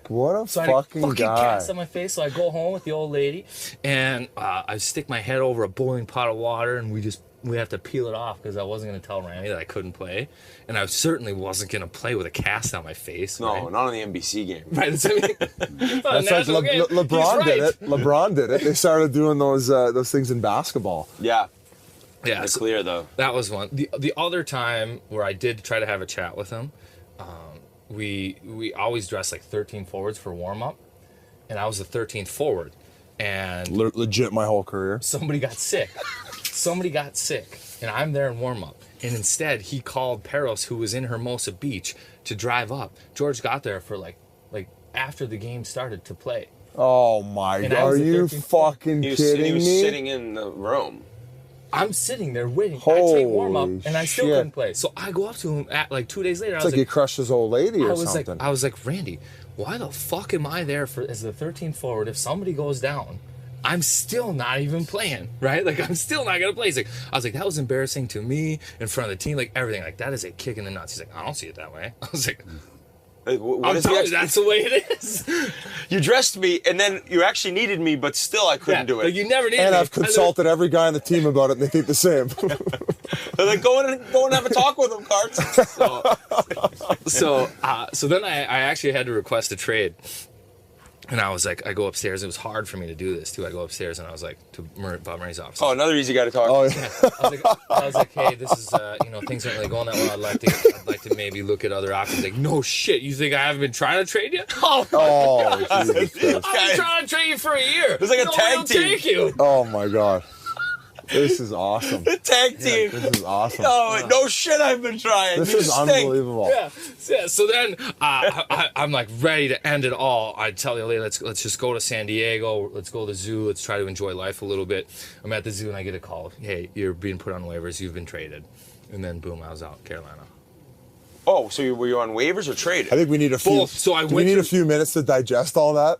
What a So I had a fucking guy. cast on my face. So I go home with the old lady, and I stick my head over a boiling pot of water, and we have to peel it off because I wasn't going to tell Randy that I couldn't play, and I certainly wasn't going to play with a cast on my face. No, right? not on the NBC game. Right. That's That's like LeBron did it. LeBron did it. They started doing those things in basketball. Yeah, Yeah. that's So clear though. that was one. The other time where I did try to have a chat with him, we always dress like 13 forwards for warm up, and I was the 13th forward, and Legit my whole career. somebody got sick. And I'm there in warm up. And instead, he called Peros, who was in Hermosa Beach, to drive up. George got there for like after the game started to play. Oh my And god. I was Are the you 13th fucking He was kidding me? sitting in the room. I'm sitting there waiting. I take warm up, Holy and I still shit. couldn't play. So I go up to him at like 2 days later. It's like he crushed his old lady or something. I was like, Randy, why the fuck am I there as the 13th forward? If somebody goes down, I'm still not even playing, right? Like, I'm still not gonna play. He's like, I was like, that was embarrassing to me in front of the team, like everything. Like, that is a kick in the nuts. He's like, I don't see it that way. I was like, Like, what I'm is the telling you, ex- that's the way it is. You dressed me, and then you actually needed me, but still I couldn't do it. Like, you never needed and me. I've consulted every guy on the team about it, and they think the same. They're like, go and have a talk with him, Carts. So then I actually had to request a trade. And I was like, I go upstairs. It was hard for me to do this too. I go upstairs and I was like to Bob Murray's office. Oh, another easy guy to talk to. Oh, yeah. I was like, hey, this is things aren't really going that well. I'd like to maybe look at other options. Like, no shit, you think I haven't been trying to trade you? Oh, Jesus Christ. I've been trying to trade you for a year. It's like a tag team. Take you. Oh, my God. This is awesome. The tag team. This is awesome. No shit, I've been trying. This You is stink. unbelievable. Yeah. So then I'm like ready to end it all. I tell you, let's just go to San Diego. Let's go to the zoo. Let's try to enjoy life a little bit. I'm at the zoo and I get a call. Hey, you're being put on waivers. You've been traded. And then boom, I was out, Carolina. Oh, so were you on waivers or traded? I think we need a few. Both. So do we need a few minutes to digest all that?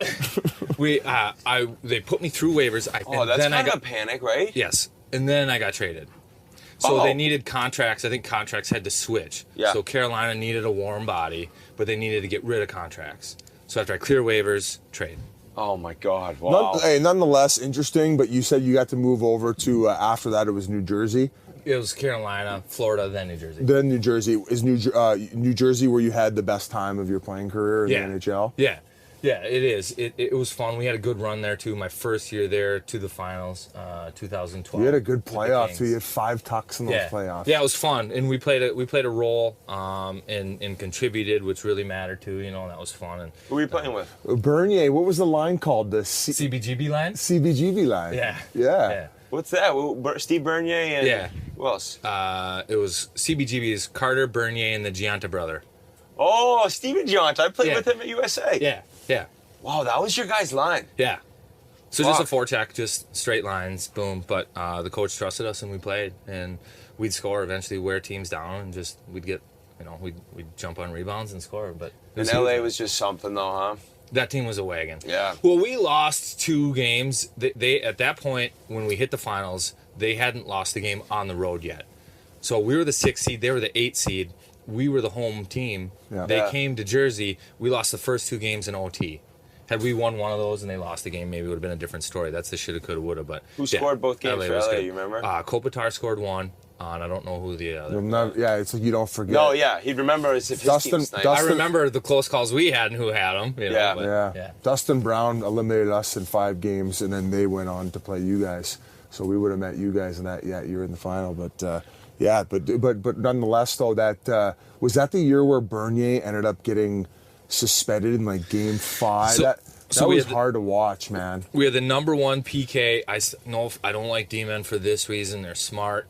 They put me through waivers. That's then kind of a panic, right? Yes. And then I got traded. So they needed contracts. I think contracts had to switch. Yeah. So Carolina needed a warm body, but they needed to get rid of contracts. So after I clear waivers, trade. Oh my God! Wow. Nonetheless, interesting. But you said you got to move over to after that. It was New Jersey. It was Carolina, Florida, then New Jersey. Then New Jersey is New Jersey where you had the best time of your playing career in the NHL. Yeah. Yeah, it is. It was fun. We had a good run there too. My first year there to the finals, 2012. You had a good playoff too. You had 5 tucks in those playoffs. Yeah, it was fun, and we played a role and contributed, which really mattered too. And that was fun. And who were you playing with? Bernier. What was the line called? The CBGB line. CBGB line. Yeah. What's that? Steve Bernier and who else? It was CBGB's Carter Bernier and the Gianta brother. Oh, Steven Gianta. I played with him at USA. Yeah. Wow, that was your guys' line. Yeah. So just a forecheck, just straight lines, boom. But the coach trusted us and we played, and we'd score eventually, wear teams down, and just we'd get, we'd jump on rebounds and score. But LA was just something though, huh? That team was a wagon. Yeah. Well, we lost 2 games. They at that point when we hit the finals, they hadn't lost a game on the road yet. So we were the 6th seed, they were the 8th seed. We were the home team. Yeah. They came to Jersey. We lost the first 2 games in OT. Had we won one of those and they lost the game, maybe it would have been a different story. That's the shoulda, coulda, woulda. But who scored both games for LA? You remember? Kopitar scored 1, and I don't know who the other. It's like you don't forget. No, yeah, he'd remember as if his team's nice. I remember the close calls we had and who had them. Dustin Brown eliminated us in 5 games, and then they went on to play you guys. So we would have met you guys in that year in the final, but. But nonetheless, though, that was that the year where Bernier ended up getting suspended in like Game 5. That was hard to watch, man. We are the number 1 PK. I don't like D-men for this reason. They're smart,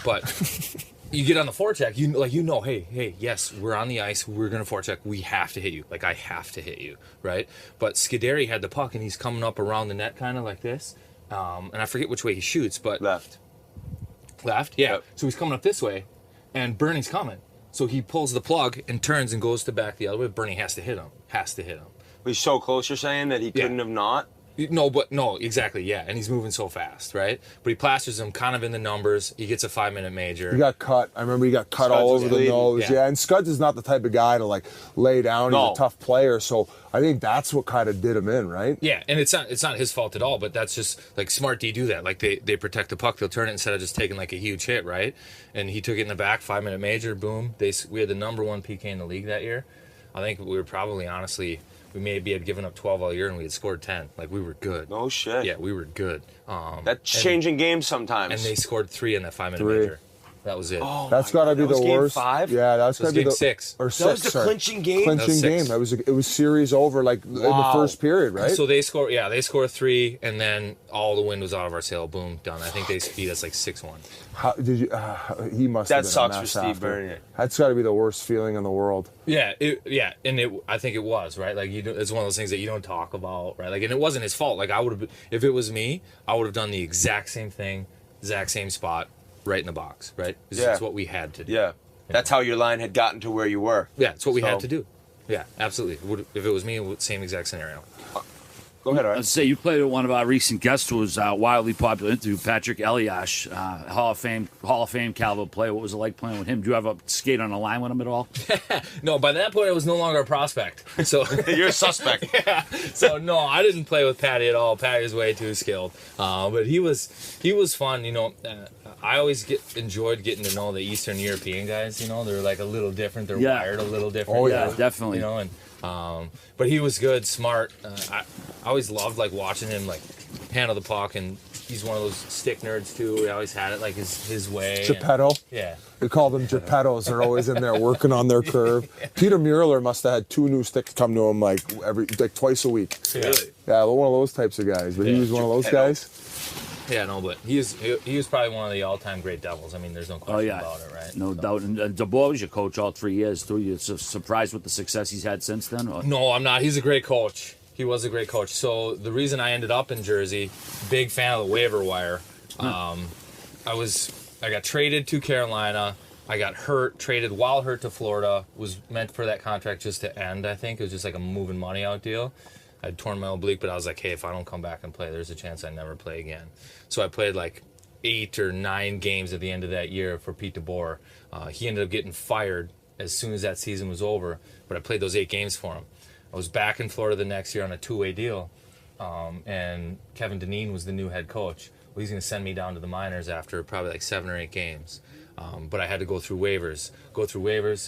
but you get on the forecheck. Hey, yes, we're on the ice. We're gonna forecheck. We have to hit you. Like I have to hit you, right? But Scuderi had the puck and he's coming up around the net, kind of like this. And I forget which way he shoots, but left, yeah. Yep. So he's coming up this way, and Bernie's coming. So he pulls the plug and turns and goes to back the other way. Bernie has to hit him. He's so close, you're saying, that he couldn't have not? No, exactly, yeah. And he's moving so fast, right? But he plasters him kind of in the numbers. He gets a 5-minute major. He got cut. I remember he got cut all over the nose. Yeah, and Scuds is not the type of guy to like lay down. He's a tough player. So I think that's what kind of did him in, right? Yeah, and it's not his fault at all, but that's just like smart D do that. Like they protect the puck, they'll turn it instead of just taking like a huge hit, right? And he took it in the back, 5-minute major, boom. We had the number 1 PK in the league that year. I think we were probably honestly we maybe had given up 12 all year and we had scored 10. Like we were good. No shit. Yeah, we were good. That's changing games sometimes. And they scored 3 in that 5-minute major. That was it. Oh, that's got to be the worst. Game 5? Yeah, that's got to be game 6. Or 6. That was the clinching game. Clinching game. It was series over like in the first period, right? So they score 3, and then all the wind was out of our sail. Boom, done. I think they beat us like 6-1. How did you? He must. That have been sucks a for mess Steve after. Bernier. That's got to be the worst feeling in the world. Yeah, I think it was right. Like it's one of those things that you don't talk about, right? Like, and it wasn't his fault. Like I would have, if it was me, I would have done the exact same thing, exact same spot, right in the box, right? It's what we had to do. Yeah. That's how your line had gotten to where you were. Yeah, it's what we had to do. Yeah, absolutely. If it was me, same exact scenario. Go ahead, Art. Let's say you played with one of our recent guests who was wildly popular interview, Patrick Eliash, Hall of Fame caliber player. What was it like playing with him? Do you ever skate on a line with him at all? No, by that point I was no longer a prospect. So You're a suspect. yeah. So no, I didn't play with Patty at all. Patty was way too skilled. But he was fun. I always enjoyed getting to know the Eastern European guys. They're like a little different. They're wired a little different. Oh yeah, definitely. But he was good, smart. I always loved like watching him like handle the puck, and he's one of those stick nerds too. He always had it like his way. Geppetto. Yeah. We call them Geppettos. They're always in there working on their curve. Peter Mueller must have had 2 new sticks come to him like twice a week. Really? Yeah, one of those types of guys. But he was one of those guys. Yeah, no, but he was probably one of the all-time great Devils. I mean, there's no question about it, right? No doubt. And DeBoer was your coach all 3 years, too. You're surprised with the success he's had since then? Or? No, I'm not. He's a great coach. He was a great coach. So the reason I ended up in Jersey, big fan of the waiver wire. I got traded to Carolina. I got traded while hurt to Florida. Was meant for that contract just to end, I think. It was just like a moving money out deal. I'd torn my oblique, but I was like, hey, if I don't come back and play, there's a chance I never play again. So I played like 8 or 9 games at the end of that year for Pete DeBoer. He ended up getting fired as soon as that season was over, but I played those 8 games for him. I was back in Florida the next year on a 2-way deal, and Kevin Dineen was the new head coach. Well, he's going to send me down to the minors after probably like 7 or 8 games. But I had to go through waivers,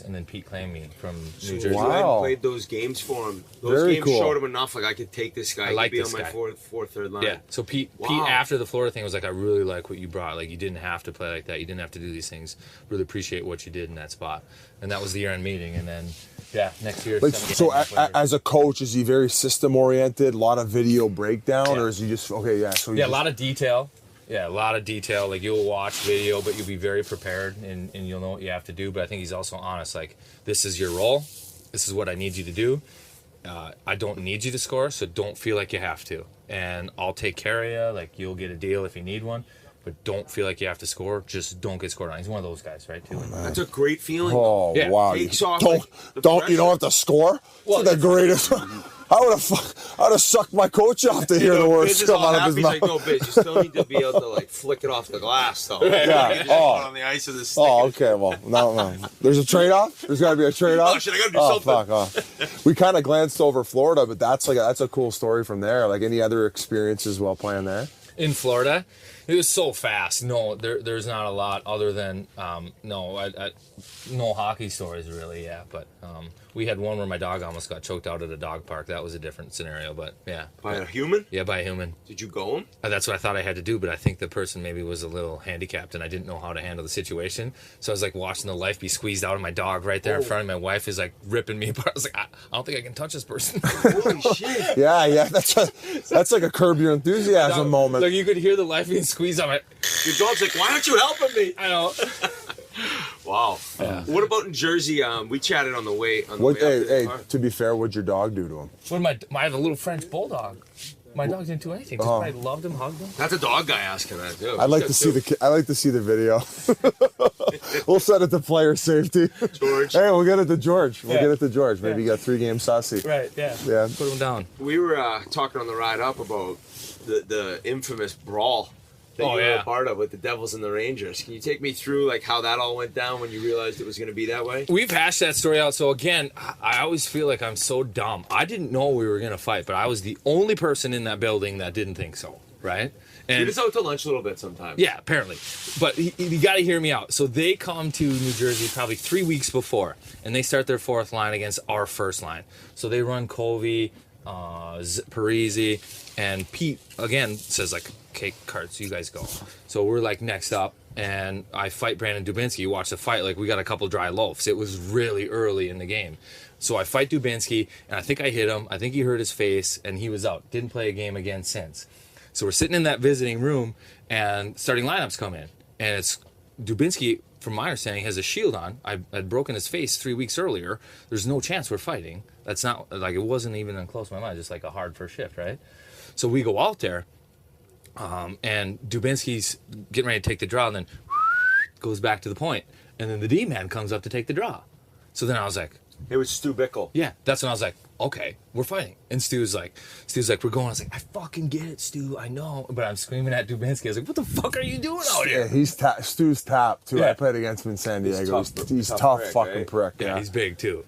and then Pete claimed me from New Jersey. Wow. You hadn't played those games for him. Those Very games cool. showed him enough. Like, I could take this guy. I like He'd be this on my guy. fourth, third line. Yeah. So Pete, after the Florida thing, was like, I really like what you brought. Like, you didn't have to play like that. You didn't have to do these things. Really appreciate what you did in that spot. And that was the year-end meeting. And then, next year. So as a coach, is he very system-oriented, a lot of video breakdown, or is he just, a lot of detail. Yeah, a lot of detail. Like, you'll watch video, but you'll be very prepared, and you'll know what you have to do. But I think he's also honest. Like, this is your role. This is what I need you to do. I don't need you to score, so don't feel like you have to. And I'll take care of you. Like, you'll get a deal if you need one. But don't feel like you have to score. Just don't get scored on. He's one of those guys, right, too. That's a great feeling. Oh, Yeah. wow. Takes off, Don't, like, the you pressure. don't have to score? Well, It's the greatest. I would have sucked my coach off to hear the words Biz is come all out of happy. his He's mouth. like, no, Biz, you still need to be able to, like, flick it off the glass, though. Yeah. You just Oh. put it on the ice of the stick. Oh, okay. Well, no. There's a trade-off? There's got to be a trade-off? Oh, shit, I gotta do something. Fuck. We kind of glanced over Florida, but that's a cool story from there. Like, any other experiences while playing there? In Florida, it was so fast. No, there's not a lot other than no hockey stories really. Yeah, but we had one where my dog almost got choked out at a dog park. That was a different scenario, but yeah. By a human? Yeah, by a human. Did you go him? That's what I thought I had to do, but I think the person maybe was a little handicapped and I didn't know how to handle the situation. So I was like watching the life be squeezed out of my dog right there in front of me. My wife is like ripping me apart. I was like, I don't think I can touch this person. Holy shit. Yeah. That's like a Curb Your Enthusiasm moment. Like, you could hear the life being squeezed out. Your dog's like, why aren't you helping me? I know. Wow. Yeah. What about in Jersey? We chatted on the way. Hey, to be fair, what'd your dog do to him? I have a little French bulldog. My dog didn't do anything. Just I loved him, hugged him. That's a dog guy asking that too. I'd like to see the video. We'll send it to player safety. George. Hey, we'll get it to George. Maybe you got 3-game sussy. Right, yeah. Yeah. Put him down. We were talking on the ride up about the infamous brawl that you were a part of with the Devils and the Rangers. Can you take me through like how that all went down when you realized it was going to be that way? We've hashed that story out. So again, I always feel like I'm so dumb. I didn't know we were going to fight, but I was the only person in that building that didn't think so, right? And Get us out to lunch a little bit sometimes. yeah, apparently. But you got to hear me out. So they come to New Jersey probably 3 weeks before, and they start their fourth line against our first line. So they run Colby, Parisi, and Pete, again, says like, okay, cards, you guys go. So we're like next up, and I fight Brandon Dubinsky. You watch the fight, like we got a couple dry loafs. It was really early in the game. So I fight Dubinsky, and I think I hit him. I think he hurt his face, and he was out. Didn't play a game again since. So we're sitting in that visiting room, and starting lineups come in. And it's Dubinsky, from my understanding, has a shield on. I'd broken his face 3 weeks earlier. There's no chance we're fighting. That's not, like, it wasn't even close to my mind, just like a hard first shift, right? So we go out there, and Dubinsky's getting ready to take the draw, and then goes back to the point. And then the D-man comes up to take the draw. So then I was like... It was Stu Bickle. Yeah, that's when I was like, okay, we're fighting. And Stu's like, we're going. I was like, I fucking get it, Stu. I know. But I'm screaming at Dubinsky. I was like, what the fuck are you doing out here? Yeah, Stu's tapped, too. Yeah. I played against him in San Diego. He's tough tough prick, fucking right? prick. Yeah, he's big, too.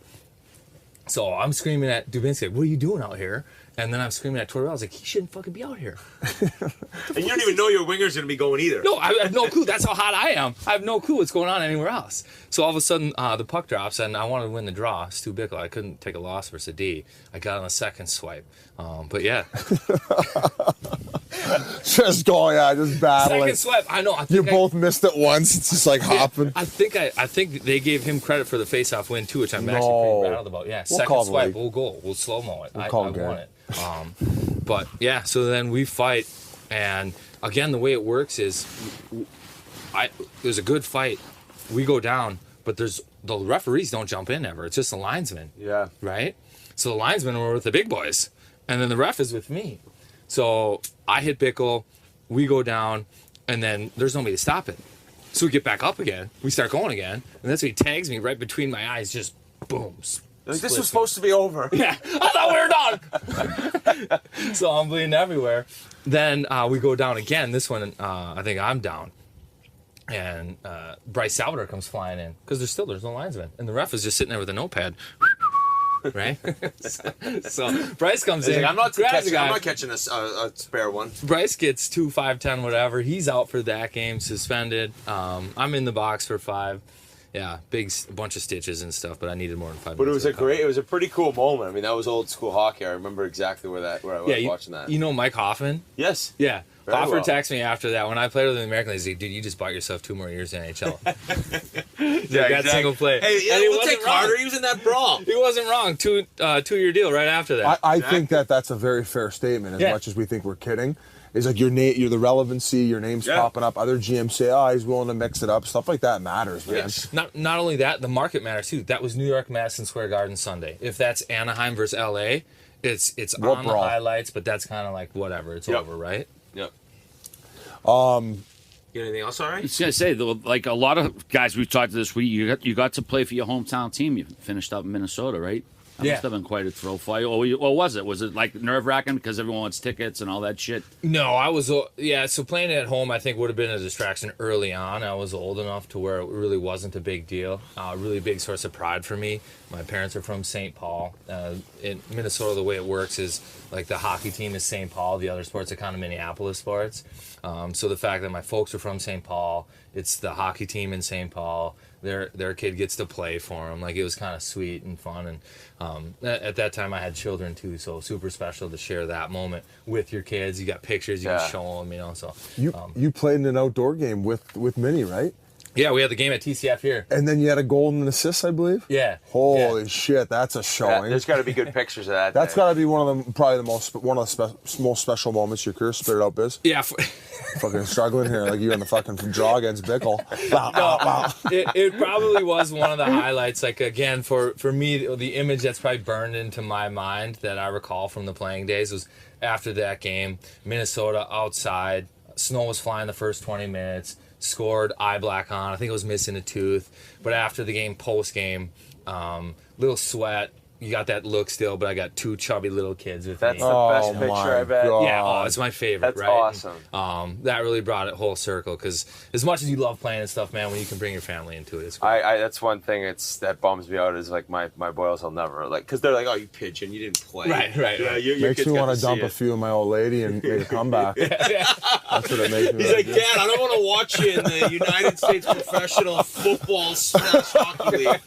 So I'm screaming at Dubinsky, like, what are you doing out here? And then I'm screaming at Tortorella. I was like, he shouldn't fucking be out here. And you don't even know your winger's going to be going either. No, I have no clue. That's how hot I am. I have no clue what's going on anywhere else. So all of a sudden, the puck drops, and I wanted to win the draw. Stu Bickle. I couldn't take a loss versus a D. I got on a second swipe. But yeah. Just battling. Second swipe. I know. You both missed it once. It's just like hopping. I think they gave him credit for the face-off win, too, which I'm actually pretty rattled about. Yeah, We'll second call the swipe. league. We'll go. We'll slow-mo it. I call won Gary. it. But yeah, so then we fight, and again, the way it works is, there's a good fight. We go down, but the referees don't jump in ever. It's just the linesmen. Yeah. Right? So the linesmen were with the big boys, and then the ref is with me. So I hit Bickle, we go down, and then there's nobody to stop it. So we get back up again. We start going again, and that's when he tags me right between my eyes, just boom. Like, this was supposed to be over. Yeah, I thought we were done. So I'm bleeding everywhere. Then we go down again. This one, I think I'm down. And Bryce Salvador comes flying in because there's no linesman. And the ref is just sitting there with a notepad. Right? so Bryce comes in. Like, I'm not grabs catching a spare one. Bryce gets 2, 5, 10, whatever. He's out for that game, suspended. I'm in the box for 5. Yeah, bunch of stitches and stuff, but I needed more than 5 minutes. But it was a pretty cool moment. I mean, that was old school hockey. I remember exactly where I was watching that. You know Mike Hoffman? Yes. Yeah. Very Hoffer well. texted me after that. When I played with the American League, he's like, dude, you just bought yourself 2 more years in NHL. Yeah, got single play. Hey, yeah, And he we'll wasn't take Carter. wrong. He was in that brawl. He wasn't wrong. 2-year deal right after that. I think that's a very fair statement. As much as we think we're kidding, is like your name, you're the relevancy, your name's popping up. Other GMs say, "Oh, he's willing to mix it up." Stuff like that matters, man. Yes. Not only that, the market matters too. That was New York, Madison Square Garden Sunday. If that's Anaheim versus LA, it's on the highlights, but that's kind of like whatever. It's over, right? Yep. You got anything else, all right? I was gonna say, like a lot of guys we've talked to this week, you got to play for your hometown team. You finished up in Minnesota, right? That must have been quite a thrill for you. Or was it? Was it like nerve-wracking because everyone wants tickets and all that shit? No, I was, so playing at home I think would have been a distraction early on. I was old enough to where it really wasn't a big deal. A really big source of pride for me. My parents are from St. Paul. In Minnesota, the way it works is like the hockey team is St. Paul. The other sports are kind of Minneapolis sports. So the fact that my folks are from St. Paul, it's the hockey team in St. Paul. Their kid gets to play for them. Like, it was kind of sweet and fun. And at that time, I had children too, so super special to share that moment with your kids. You got pictures, you can show them, you know. So you played in an outdoor game with Minnie, right? Yeah, we had the game at TCF here. And then you had a goal and an assist, I believe. Yeah. Holy shit, that's a showing. There's got to be good pictures of that. That's got to be one of the most special moments of your career. Spit it out, Biz. Yeah. Fucking struggling here like you're in the fucking draw against Bickle. It probably was one of the highlights. Like, again, for me, the image that's probably burned into my mind that I recall from the playing days was after that game, Minnesota outside, snow was flying the first 20 minutes, scored, eye black on. I think it was missing a tooth. But after the game, post game, little sweat. You got that look still, but I got 2 chubby little kids with me. That's the best picture, I bet. God. Yeah, it's my favorite. That's right? awesome. That really brought it whole circle because as much as you love playing and stuff, man, when you can bring your family into it, it's great. That's one thing that bums me out is like my boys will never because they're like, oh, you pigeon, you didn't play. Right. Yeah, your Makes kids me got want to dump a few of my old lady and make a comeback. That's what it makes me. He's like, Dad, I don't want to watch you in the United States Professional Football Hockey League.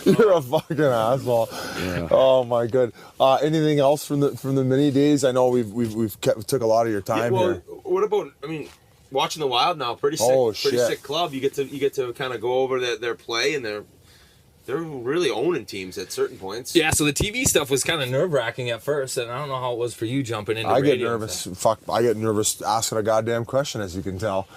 You're a fucking asshole. Yeah. Oh my god. Anything else from the mini days? I know we took a lot of your time here. What about? I mean, watching the Wild now, pretty sick club. You get to kind of go over their play and they're really owning teams at certain points. Yeah, so the TV stuff was kind of nerve-wracking at first, and I don't know how it was for you jumping into radio. I get nervous. I get nervous asking a goddamn question, as you can tell.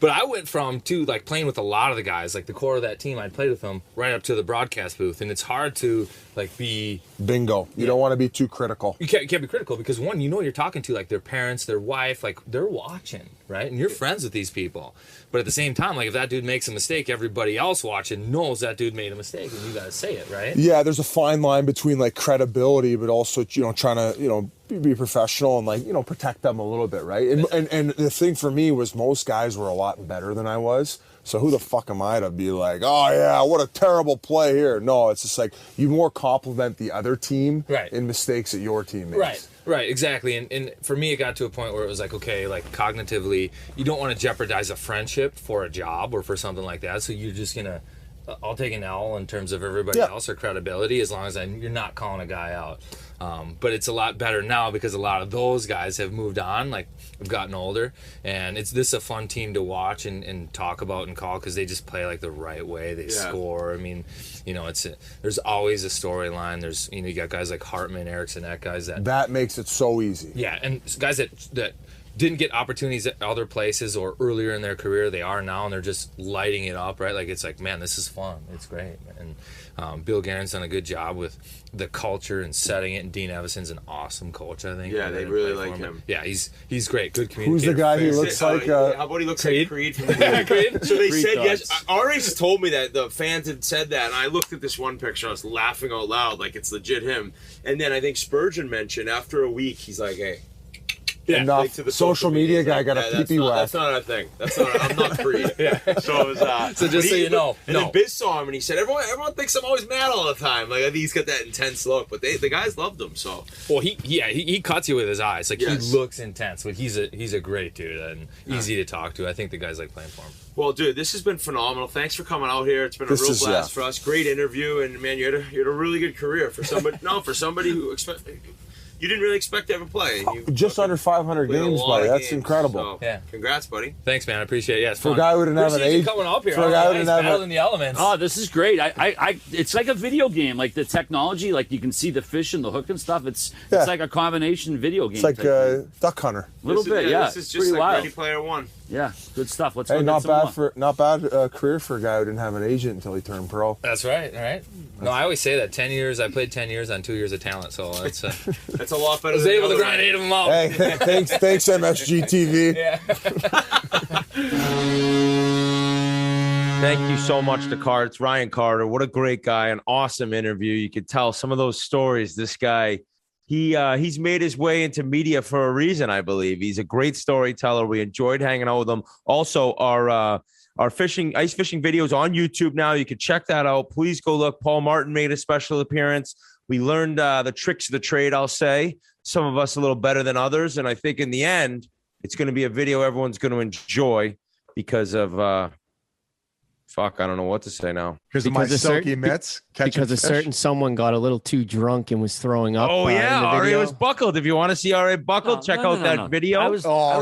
But I went from, like, playing with a lot of the guys, like the core of that team, I'd played with them right up to the broadcast booth, and it's hard to, like, be... Bingo. You don't want to be too critical. You can't be critical because, one, you know you're talking to, like, their parents, their wife, like, they're watching. right? And you're friends with these people. But at the same time, like if that dude makes a mistake, everybody else watching knows that dude made a mistake, and you got to say it, right? Yeah, there's a fine line between like credibility, but also, trying to, be professional and like, protect them a little bit, right? And the thing for me was most guys were a lot better than I was. So who the fuck am I to be like, oh yeah, what a terrible play here? No, it's just like you more compliment the other team in mistakes that your team makes. Right, exactly. And for me, it got to a point where it was like, okay, like cognitively, you don't want to jeopardize a friendship for a job or for something like that. So you're just going to, I'll take an L in terms of everybody else or credibility as long as you're not calling a guy out. But it's a lot better now because a lot of those guys have moved on, like have gotten older, and this is a fun team to watch and talk about and call because they just play like the right way. They score. I mean, there's always a storyline. There's you got guys like Hartman, Eriksson, guys that makes it so easy. Yeah, and guys that didn't get opportunities at other places or earlier in their career, they are now, and they're just lighting it up, right? Like, it's like, man, this is fun. It's great. And Bill Guerin's done a good job with the culture and setting it, and Dean Evason's an awesome coach, I think. Yeah, they really like him. Yeah, he's great. Good communicator. Who's the guy who looks like... how about he looks like Creed from the movie? So they said, yes, RA just told me that the fans had said that, and I looked at this one picture, I was laughing out loud, like it's legit him. And then I think Spurgeon mentioned after a week, he's like, hey... Yeah, enough. To the social media guy got a pee-pee whack. That's not a thing. I'm not Creed. So it was, so just so you know. And then Biz saw him and he said, everyone thinks I'm always mad all the time. Like I think he's got that intense look, but the guys loved him. So he cuts you with his eyes. Like he looks intense, but he's a great dude and easy to talk to. I think the guys like playing for him. Well, dude, this has been phenomenal. Thanks for coming out here. It's been a real blast for us. Great interview, and man, you had a really good career for somebody. For somebody who you didn't really expect to ever play. Just under 500 games, buddy. That's incredible. So, congrats, buddy. Thanks, man. I appreciate it. Yeah, it's fun. For a guy who didn't have an age. Coming up here. For a guy who didn't have in the elements. Oh, this is great. It's like a video game. Like the technology, like you can see the fish and the hook and stuff. It's like a combination video game. It's like Duck Hunter. A little bit, yeah. This is just like wild. Ready Player One. Yeah, good stuff. Let's go. Not bad career for a guy who didn't have an agent until he turned pro. That's right. All right. No, I always say that 10 years. I played 10 years on 2 years of talent, so that's that's a lot better. I was able to grind 8 of them out. Hey, thanks, MSG TV. Yeah. Thank you so much to Carter. It's Ryan Carter. What a great guy. An awesome interview. You could tell some of those stories. This guy, he's made his way into media for a reason, I believe. He's a great storyteller. We enjoyed hanging out with him. Also, our ice fishing videos on YouTube now. You can check that out. Please go look. Paul Martin made a special appearance. We learned the tricks of the trade, I'll say. Some of us a little better than others. And I think in the end, it's going to be a video everyone's going to enjoy because of I don't know what to say now. Because of my silky mitts. Because a certain someone got a little too drunk and was throwing up. Oh, yeah. In the video. RA was buckled. If you want to see RA buckled, check out that video.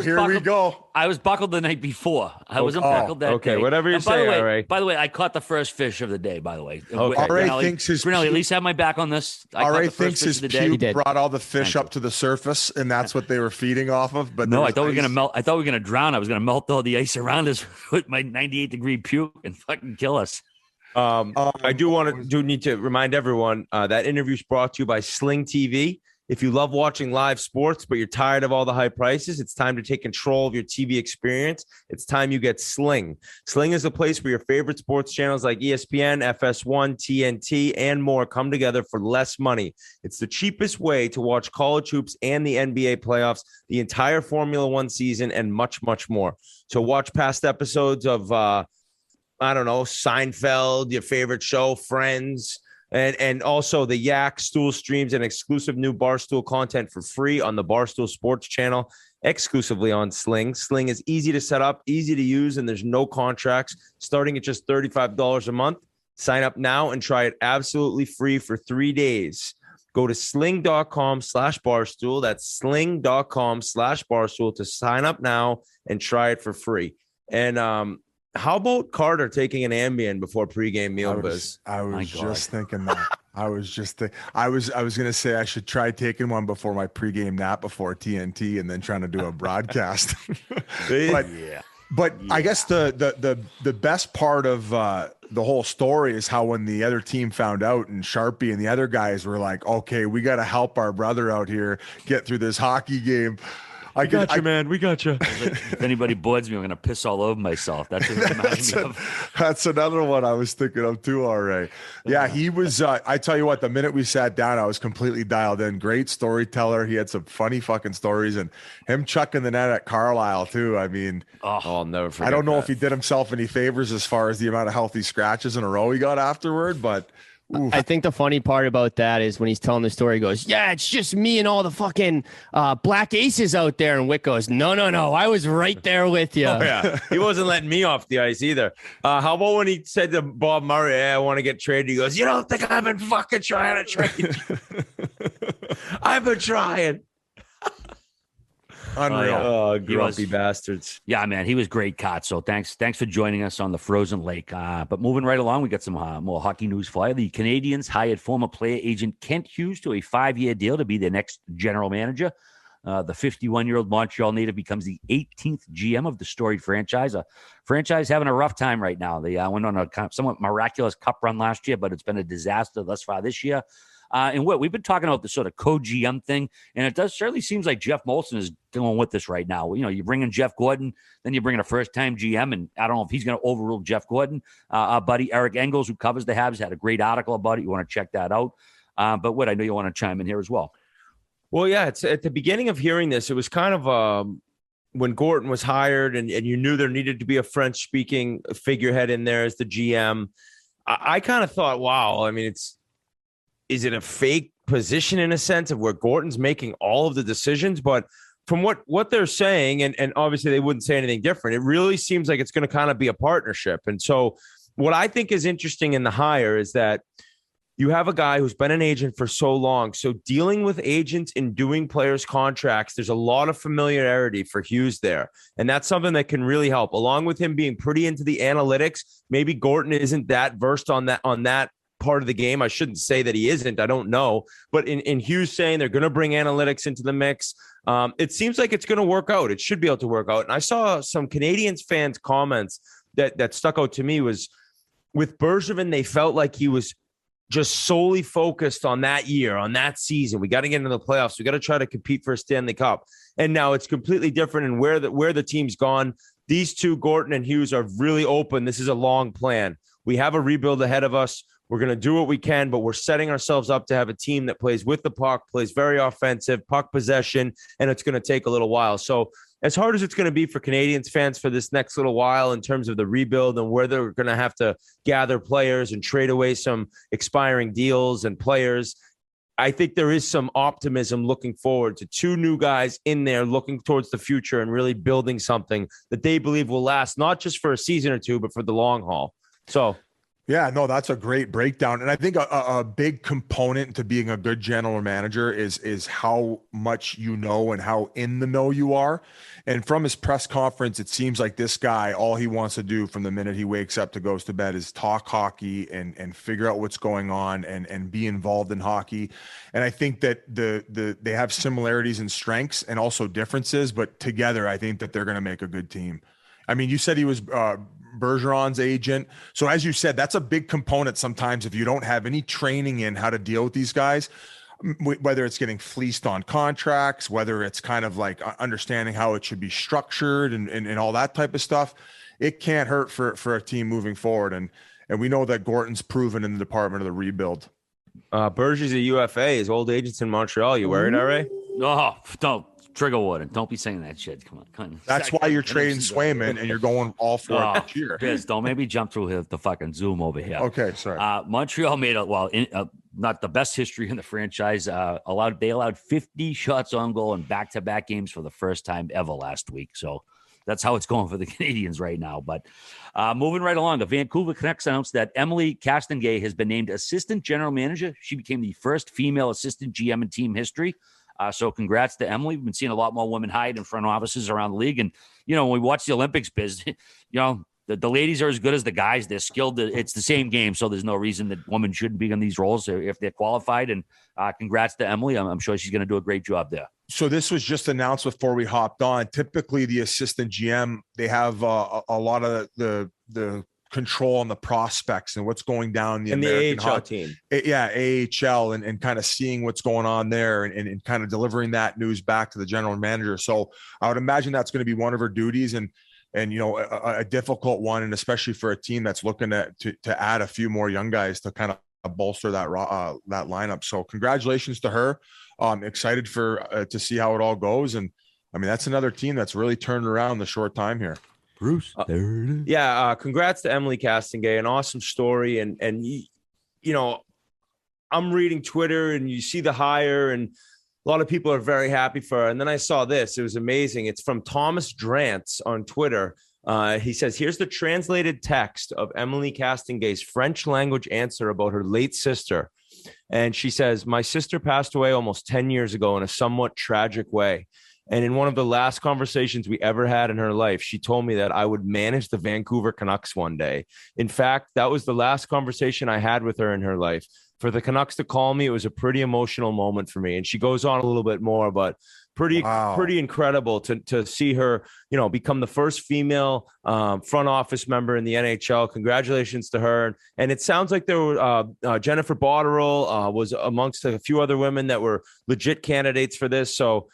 Here we go. I was buckled the night before. I wasn't buckled that day. Okay, whatever you say, RA. By the way, I caught the first fish of the day, by the way. Okay. RA thinks his Brunelli, at least have my back on this. RA thinks his puke brought all the fish up to the surface, and that's what they were feeding off of. But no, I thought we were going to melt. I thought we were going to drown. I was going to melt all the ice around us with my 98-degree puke and fucking kill us. I do need to remind everyone that interview is brought to you by Sling TV. If you love watching live sports, but you're tired of all the high prices, it's time to take control of your TV experience. It's time you get Sling. Sling is a place where your favorite sports channels like ESPN, FS1, TNT, and more come together for less money. It's the cheapest way to watch college hoops and the NBA playoffs, the entire Formula One season, and much, much more. So watch past episodes of Seinfeld, your favorite show, Friends, and also the Yak, Stool Streams, and exclusive new Barstool content for free on the Barstool Sports channel, exclusively on Sling. Sling is easy to set up, easy to use, and there's no contracts, starting at just $35 a month. Sign up now and try it absolutely free for 3 days. Go to sling.com/Barstool. That's sling.com/Barstool to sign up now and try it for free. And, how about Carter taking an Ambien before pregame meal? I was just thinking that. I was going to say I should try taking one before my pregame nap before TNT and then trying to do a broadcast. But I guess the best part of the whole story is how when the other team found out and Sharpie and the other guys were like, okay, we got to help our brother out here get through this hockey game. We got you, man. We got you. If anybody boards me, I'm going to piss all over myself. That's what it reminds me of. That's another one I was thinking of too, RA. Yeah, he was, I tell you what, the minute we sat down, I was completely dialed in. Great storyteller. He had some funny fucking stories, and him chucking the net at Carlisle too. I mean, I'll never forget I don't know that. if he did himself any favors as far as the amount of healthy scratches in a row he got afterward, but oof. I think the funny part about that is when he's telling the story, he goes, yeah, it's just me and all the fucking black aces out there. And Whit goes, no, I was right there with you. Oh, yeah. He wasn't letting me off the ice either. How about when he said to Bob Murray, hey, I want to get traded? He goes, you don't think I've been fucking trying to trade you? I've been trying. Unreal. Oh, grumpy bastards. Yeah, man, he was great, Cot. So thanks for joining us on the frozen lake. But moving right along, we got some more hockey news for you. The Canadians hired former player agent Kent Hughes to a 5-year deal to be their next general manager. The 51-year-old Montreal native becomes the 18th GM of the storied franchise. A franchise having a rough time right now. They went on a kind of somewhat miraculous cup run last year, but it's been a disaster thus far this year. And we've been talking about the sort of co-GM thing, and it certainly seems like Jeff Molson is going with this right now. You know, you bring in Jeff Gordon, then you bring in a first-time GM, and I don't know if he's going to overrule Jeff Gordon. Our buddy Eric Engels, who covers the Habs, had a great article about it. You want to check that out. But Whit, I know you want to chime in here as well. Well, yeah, it's at the beginning of hearing this, it was kind of when Gorton was hired and you knew there needed to be a French-speaking figurehead in there as the GM. I kind of thought, wow, I mean, is it a fake position in a sense of where Gorton's making all of the decisions? But from what they're saying, and obviously they wouldn't say anything different, it really seems like it's going to kind of be a partnership. And so what I think is interesting in the hire is that you have a guy who's been an agent for so long. So dealing with agents and doing players' contracts, there's a lot of familiarity for Hughes there. And that's something that can really help. Along with him being pretty into the analytics, maybe Gorton isn't that versed on that part of the game. I shouldn't say that he isn't. I don't know. But in Hughes saying they're going to bring analytics into the mix, it seems like it's going to work out. It should be able to work out. And I saw some Canadians fans' comments that stuck out to me was with Bergevin, they felt like he was just solely focused on that year, on that season. We got to get into the playoffs. We got to try to compete for a Stanley Cup. And now it's completely different. And where the team's gone, these two, Gorton and Hughes, are really open. This is a long plan. We have a rebuild ahead of us. We're going to do what we can, but we're setting ourselves up to have a team that plays with the puck, plays very offensive, puck possession, and it's going to take a little while. So as hard as it's going to be for Canadians fans for this next little while in terms of the rebuild and where they're going to have to gather players and trade away some expiring deals and players, I think there is some optimism looking forward to two new guys in there looking towards the future and really building something that they believe will last not just for a season or two, but for the long haul. So yeah, no, that's a great breakdown. And I think a big component to being a good general manager is how much you know and how in the know you are. And from his press conference, it seems like this guy, all he wants to do from the minute he wakes up to goes to bed is talk hockey and figure out what's going on and be involved in hockey. And I think that they have similarities and strengths and also differences, but together I think that they're going to make a good team. I mean, you said he was Bergeron's agent. So as you said, that's a big component sometimes if you don't have any training in how to deal with these guys, whether it's getting fleeced on contracts, whether it's kind of like understanding how it should be structured and all that type of stuff. It can't hurt for a team moving forward. And we know that Gorton's proven in the department of the rebuild. Berger's a UFA. His old agent's in Montreal. You worried, RA? Oh, don't. Trigger warning. Don't be saying that shit. Come on. That's why you're trading Swayman and you're going all for it next year. Biz, don't maybe jump through the fucking Zoom over here. Okay, sorry. Montreal made not the best history in the franchise. They allowed 50 shots on goal in back-to-back games for the first time ever last week. So that's how it's going for the Canadians right now. But moving right along, the Vancouver Canucks announced that Emily Castengay has been named assistant general manager. She became the first female assistant GM in team history. So congrats to Emily. We've been seeing a lot more women hide in front offices around the league. And, when we watch the Olympics, Biz, the ladies are as good as the guys. They're skilled. It's the same game. So there's no reason that women shouldn't be in these roles if they're qualified. And congrats to Emily. I'm sure she's going to do a great job there. So this was just announced before we hopped on. Typically the assistant GM, they have a lot of the control on the prospects and what's going down the And American the AHL team. AHL and kind of seeing what's going on there and kind of delivering that news back to the general manager. So I would imagine that's going to be one of her duties and a difficult one, and especially for a team that's looking to add a few more young guys to kind of bolster that lineup. So congratulations to her. Excited to see how it all goes. And I mean, that's another team that's really turned around the short time here. Bruce, there it is. Yeah, congrats to Emily Castonguay, an awesome story. And I'm reading Twitter and you see the hire and a lot of people are very happy for her. And then I saw this. It was amazing. It's from Thomas Drance on Twitter. He says, here's the translated text of Emily Castongay's French language answer about her late sister. And she says, my sister passed away almost 10 years ago in a somewhat tragic way. And in one of the last conversations we ever had in her life, she told me that I would manage the Vancouver Canucks one day. In fact, that was the last conversation I had with her in her life. For the Canucks to call me, it was a pretty emotional moment for me. And she goes on a little bit more, but pretty incredible to see her, become the first female front office member in the NHL. Congratulations to her. And it sounds like there were Jennifer Botterill was amongst a few other women that were legit candidates for this. So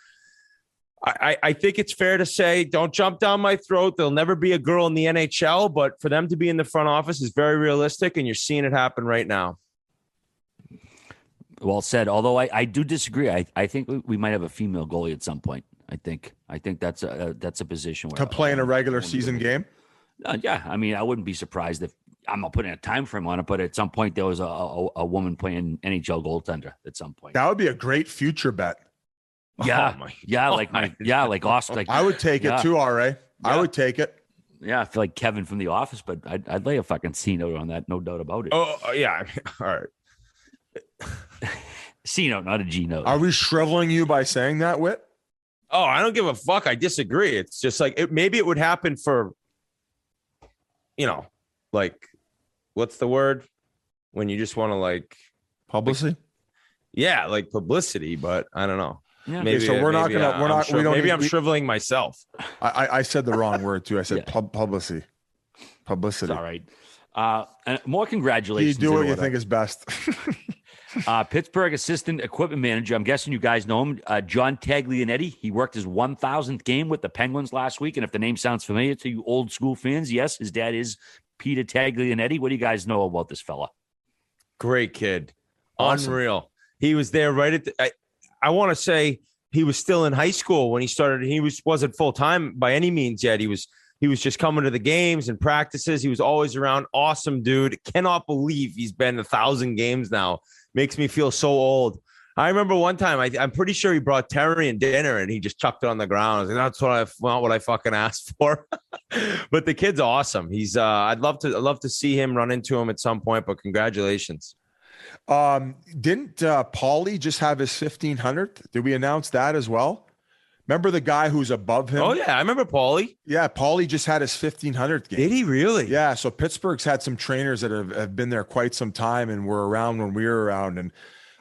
I think it's fair to say, don't jump down my throat. There'll never be a girl in the NHL, but for them to be in the front office is very realistic, and you're seeing it happen right now. Well said. Although I do disagree. I think we might have a female goalie at some point. I think that's a position where to play in a regular season game. Yeah, I mean, I wouldn't be surprised if I'm not putting a time frame on it, but at some point there was a woman playing NHL goaltender at some point. That would be a great future bet. Yeah, like Austin. Like, I would take it too, RA. Yeah. I would take it. Yeah, I feel like Kevin from The Office, but I'd lay a fucking C note on that, no doubt about it. Oh yeah, all right. C note, not a G note. Are we shriveling you by saying that, Whit? Oh, I don't give a fuck. I disagree. It's just like maybe it would happen for, like, what's the word when you just want to like publicity? Like publicity, but I don't know. Yeah. Maybe, so we're not gonna. We're not. We don't. Maybe I'm shriveling myself. I said the wrong word too. I said publicity. Publicity. It's all right. And more congratulations. You do what you think is best. Pittsburgh assistant equipment manager. I'm guessing you guys know him. John Taglianetti. He worked his 1,000th game with the Penguins last week. And if the name sounds familiar to you old school fans, yes, his dad is Peter Taglianetti. What do you guys know about this fella? Great kid. Awesome. Unreal. He was there right at the, I want to say he was still in high school when he started. He wasn't full time by any means yet. He was just coming to the games and practices. He was always around. Awesome dude. Cannot believe he's been 1,000 games now. Makes me feel so old. I remember one time, I'm pretty sure he brought Terry and dinner and he just chucked it on the ground. I was like, that's not what I fucking asked for. But the kid's awesome. He's I'd love to see him, run into him at some point, but congratulations. Didn't Paulie just have his 1,500th? Did we announce that as well? Remember the guy who's above him? Oh, yeah. I remember Paulie. Yeah, Paulie just had his 1,500th game. Did he really? Yeah, so Pittsburgh's had some trainers that have been there quite some time and were around when we were around. And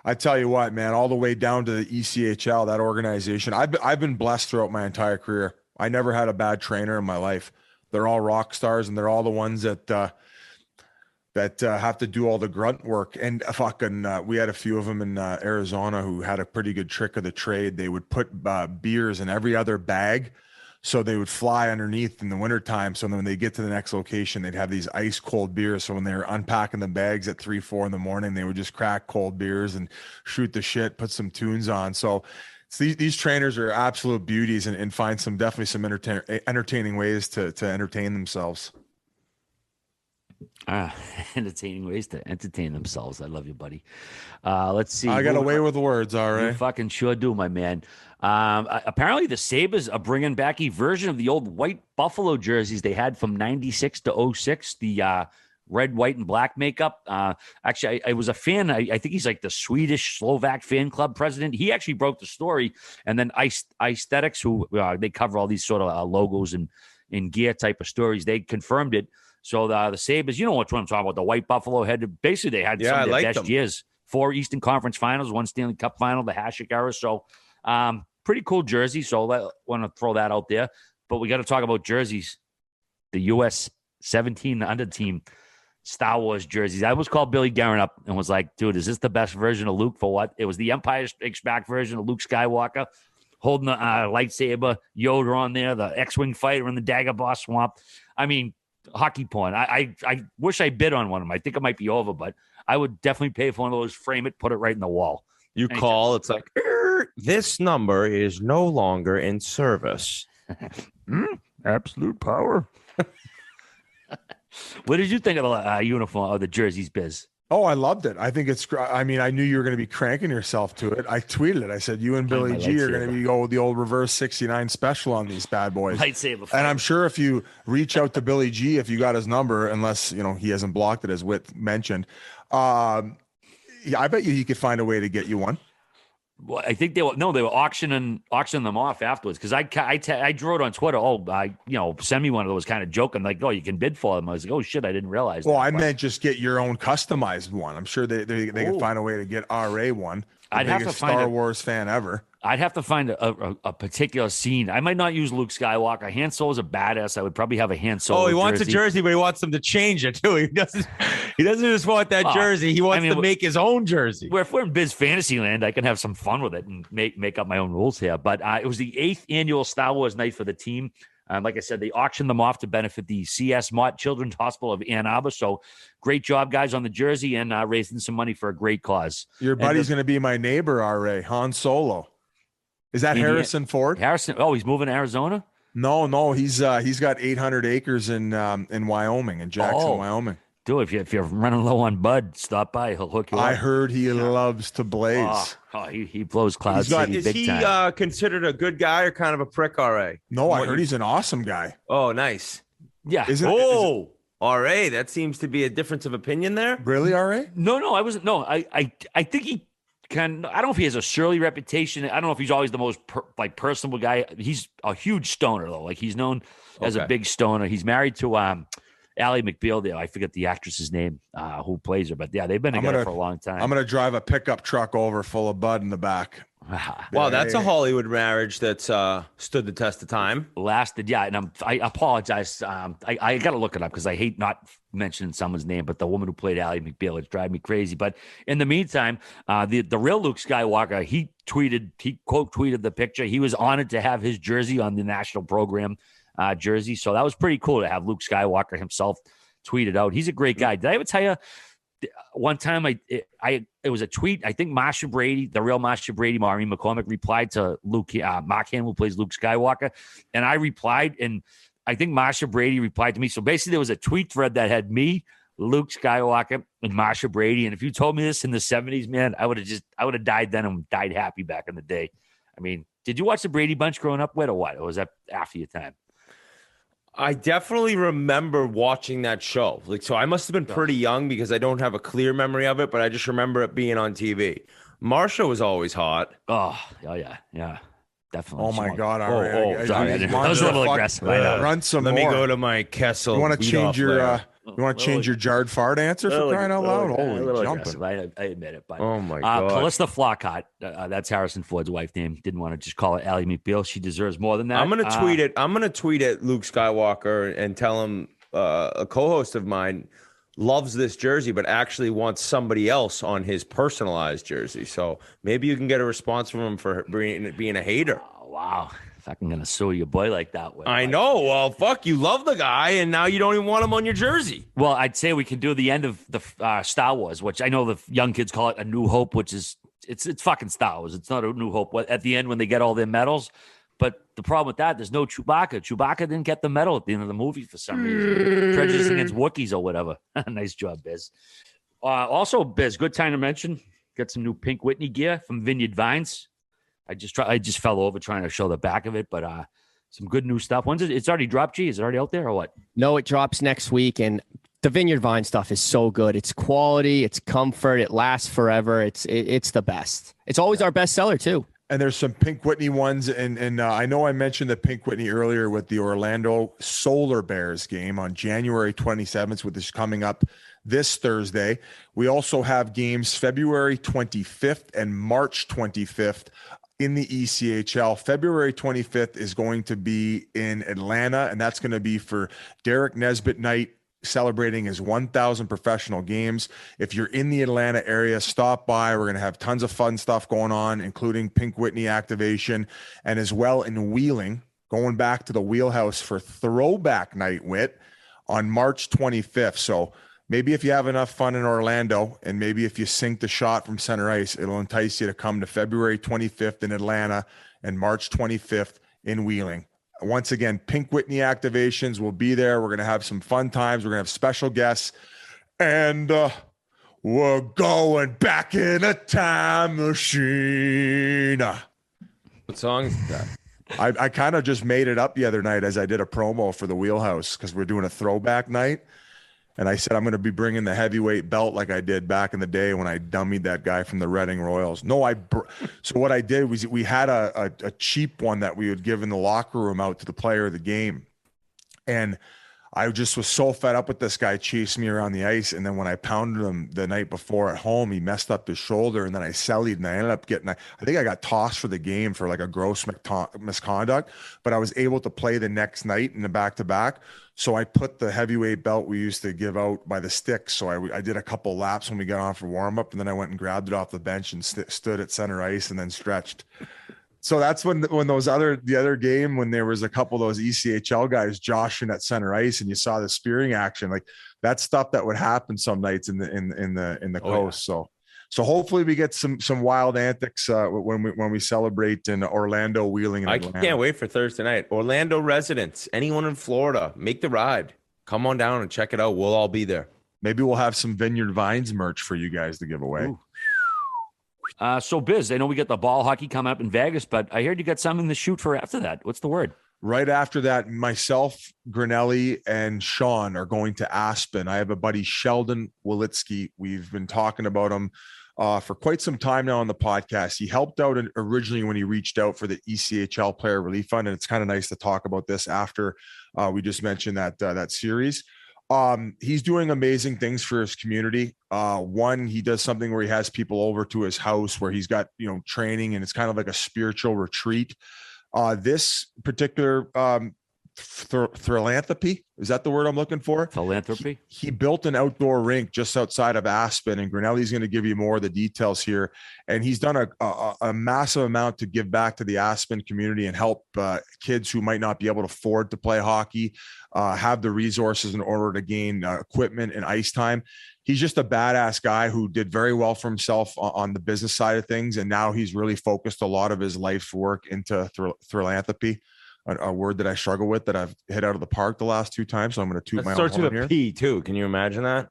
I tell you what, man, all the way down to the ECHL, that organization, I've been blessed throughout my entire career. I never had a bad trainer in my life. They're all rock stars, and they're all the ones that have to do all the grunt work. And we had a few of them in Arizona who had a pretty good trick of the trade. They would put beers in every other bag, so they would fly underneath in the wintertime. So then when they get to the next location, they'd have these ice cold beers. So when they were unpacking the bags at 3-4 in the morning, they would just crack cold beers and shoot the shit, put some tunes on. So these trainers are absolute beauties and find definitely some entertaining ways to entertain themselves. Entertaining ways to entertain themselves. I love you, buddy. Let's see. I got away with the words, all right. You fucking sure do, my man. Apparently the Sabres are bringing back a version of the old white Buffalo jerseys they had from 96 to 06, the red, white, and black makeup. Actually, I was a fan. I think he's like the Swedish Slovak fan club president. He actually broke the story. And then Aesthetics, who they cover all these sort of logos and gear type of stories, they confirmed it. So the Sabres, you know what I'm talking about, the white Buffalo head. Basically, they had some of their best years. 4 Eastern Conference Finals, 1 Stanley Cup Final, the Hasek era. So pretty cool jersey. So I want to throw that out there. But we got to talk about jerseys. The U.S. 17 under team Star Wars jerseys. I almost called Billy Guerin up and was like, dude, is this the best version of Luke for what? It was the Empire Strikes Back version of Luke Skywalker holding the lightsaber, Yoda on there, the X-Wing fighter in the Dagobah swamp. I mean, hockey porn. I wish I bid on one of them. I think it might be over, but I would definitely pay for one of those, frame it, put it right in the wall. You call, it's like, this number is no longer in service. Absolute power. What did you think of the uniform or the jerseys, Biz? Oh, I loved it. I think it's. I mean, I knew you were going to be cranking yourself to it. I tweeted it. I said, "You and Billy G are going to be the old reverse 69 special on these bad boys." Lightsaber. And I'm sure if you reach out to Billy G, if you got his number, unless he hasn't blocked it, as Whit mentioned, I bet you he could find a way to get you one. Well, I think they were auctioning them off afterwards, because I drew it on Twitter. Send me one of those, kind of joking, like, oh, you can bid for them. I was like, oh shit, I didn't realize. Well, I meant just get your own customized one. I'm sure they can find a way to get RA one. I'd have to find Star Wars fan ever. I'd have to find a particular scene. I might not use Luke Skywalker. Han Solo's a badass. I would probably have a Han Solo. Oh, he wants a jersey, but he wants them to change it too. He doesn't just want that jersey. He wants to make his own jersey. If we're in Biz Fantasyland, I can have some fun with it and make up my own rules here. But it was the 8th annual Star Wars night for the team. Like I said, they auctioned them off to benefit the C.S. Mott Children's Hospital of Ann Arbor. So great job, guys, on the jersey, and raising some money for a great cause. Your buddy's going to be my neighbor, RA, Han Solo. Is that Harrison Ford? Harrison. Oh, he's moving to Arizona? No, he's got 800 acres in Wyoming, in Jackson, Wyoming. Dude, if you're running low on Bud, stop by. He'll hook you up. I heard he loves to blaze. He blows Cloud City is big he time. Considered a good guy or kind of a prick, RA? No, I heard he's an awesome guy. Oh, nice. Yeah. RA, that seems to be a difference of opinion there. Really, RA? No, I wasn't. No, I think he can. I don't know if he has a surly reputation. I don't know if he's always the most personable guy. He's a huge stoner though. Like, he's known as a big stoner. He's married to Ally McBeal there. I forget the actress's name who plays her, but yeah, they've been together for a long time. I'm gonna drive a pickup truck over full of Bud in the back. Wow, that's a Hollywood marriage that's stood the test of time. Lasted, yeah. And I apologize. I got to look it up because I hate not mentioning someone's name, but the woman who played Ally McBeal, it's driving me crazy. But in the meantime, the real Luke Skywalker, he quote tweeted the picture. He was honored to have his jersey on the national program jersey. So that was pretty cool to have Luke Skywalker himself tweeted out. He's a great guy. Did I ever tell you? One time, it was a tweet. I think Marsha Brady, the real Marsha Brady, Maureen McCormick, replied to Mark Hamill, who plays Luke Skywalker, and I replied, and I think Marsha Brady replied to me. So basically, there was a tweet thread that had me, Luke Skywalker, and Marsha Brady. And if you told me this in the 70s, man, I would have died then and died happy back in the day. I mean, did you watch the Brady Bunch growing up with, or what? Or was that after your time? I definitely remember watching that show. So I must have been pretty young because I don't have a clear memory of it, but I just remember it being on TV. Marsha was always hot. Oh yeah. Definitely. Oh my God! Sorry, that was a little aggressive. Run some Let more. me go to my Kessel. You want to change your? You want to change your jarred fart answer for crying out loud? Holy jumping! I admit it, but oh my God, Callista Flockhart, that's Harrison Ford's wife name. Didn't want to just call it Ally McBeal. She deserves more than that. I'm gonna tweet it. I'm gonna tweet at Luke Skywalker and tell him a co-host of mine loves this jersey, but actually wants somebody else on his personalized jersey. So maybe you can get a response from him for being a hater. Oh, wow. Fucking gonna sue your boy like that way. I know. Well, fuck, you love the guy, and now you don't even want him on your jersey. Well, I'd say we can do the end of the Star Wars, which I know the young kids call it A New Hope, which is it's fucking Star Wars. It's not A New Hope. At the end when they get all their medals, but the problem with that, there's no Chewbacca. Chewbacca didn't get the medal at the end of the movie for some reason. Prejudice against Wookiees or whatever. Nice job, Biz. Also, Biz, good time to mention. Got some new Pink Whitney gear from Vineyard Vines. I just fell over trying to show the back of it, but some good new stuff. When's it? It's already dropped. Is it already out there or what? No, it drops next week, and the Vineyard Vine stuff is so good. It's quality, it's comfort, it lasts forever. It's the best. It's always our best seller too. And there's some Pink Whitney ones, and I know I mentioned the Pink Whitney earlier with the Orlando Solar Bears game on January 27th, which is coming up this Thursday. We also have games February 25th and March 25th. in the ECHL. February 25th is going to be in Atlanta, and that's going to be for Derek Nesbitt night, celebrating his 1,000 professional games. If you're in the Atlanta area, stop by. We're going to have tons of fun stuff going on, including Pink Whitney activation, and as well in Wheeling, going back to the wheelhouse for throwback night, Whit, on March 25th. So maybe if you have enough fun in Orlando, and maybe if you sink the shot from center ice, it'll entice you to come to February 25th in Atlanta and March 25th in Wheeling. Once again, Pink Whitney activations will be there. We're going to have some fun times. We're going to have special guests. And we're going back in a time machine. What song is that? I kind of just made it up the other night as I did a promo for the Wheelhouse, because we're doing a throwback night. And I said, I'm going to be bringing the heavyweight belt like I did back in the day when I dummied that guy from the Reading Royals. So what I did was we had a cheap one that we would give in the locker room out to the player of the game. And I just was so fed up with this guy chasing me around the ice. And then when I pounded him the night before at home, he messed up his shoulder. And then I sellied, and I ended up I think I got tossed for the game for like a gross misconduct. But I was able to play the next night in the back-to-back. So I put the heavyweight belt we used to give out by the stick. So I did a couple laps when we got on for warm-up. And then I went and grabbed it off the bench and stood at center ice and then stretched. So that's when the other game, when there was a couple of those ECHL guys joshing at center ice, and you saw the spearing action, like that stuff that would happen some nights in the coast. Yeah. So hopefully we get some wild antics when we celebrate in Orlando, Wheeling, and Atlanta. I can't wait for Thursday night. Orlando residents, anyone in Florida, make the ride. Come on down and check it out. We'll all be there. Maybe we'll have some Vineyard Vines merch for you guys to give away. Ooh. So Biz, I know we got the ball hockey coming up in Vegas, but I heard you got something to shoot for after that. What's the word? Right after that, myself, Grinelli, and Sean are going to Aspen. I have a buddy, Sheldon Walitsky. We've been talking about him for quite some time now on the podcast. He helped out originally when he reached out for the ECHL Player Relief Fund, and it's kind of nice to talk about this after we just mentioned that series. He's doing amazing things for his community. One, he does something where he has people over to his house where he's got, training, and it's kind of like a spiritual retreat. This particular philanthropy, is that the word I'm looking for? Philanthropy. He built an outdoor rink just outside of Aspen, and Grinelli's going to give you more of the details here. And he's done a massive amount to give back to the Aspen community and help kids who might not be able to afford to play hockey have the resources in order to gain equipment and ice time. He's just a badass guy who did very well for himself on the business side of things. And now he's really focused a lot of his life's work into philanthropy, a word that I struggle with, that I've hit out of the park the last 2 times. So I'm going to toot my own horn here. Starts with a P too. Can you imagine that?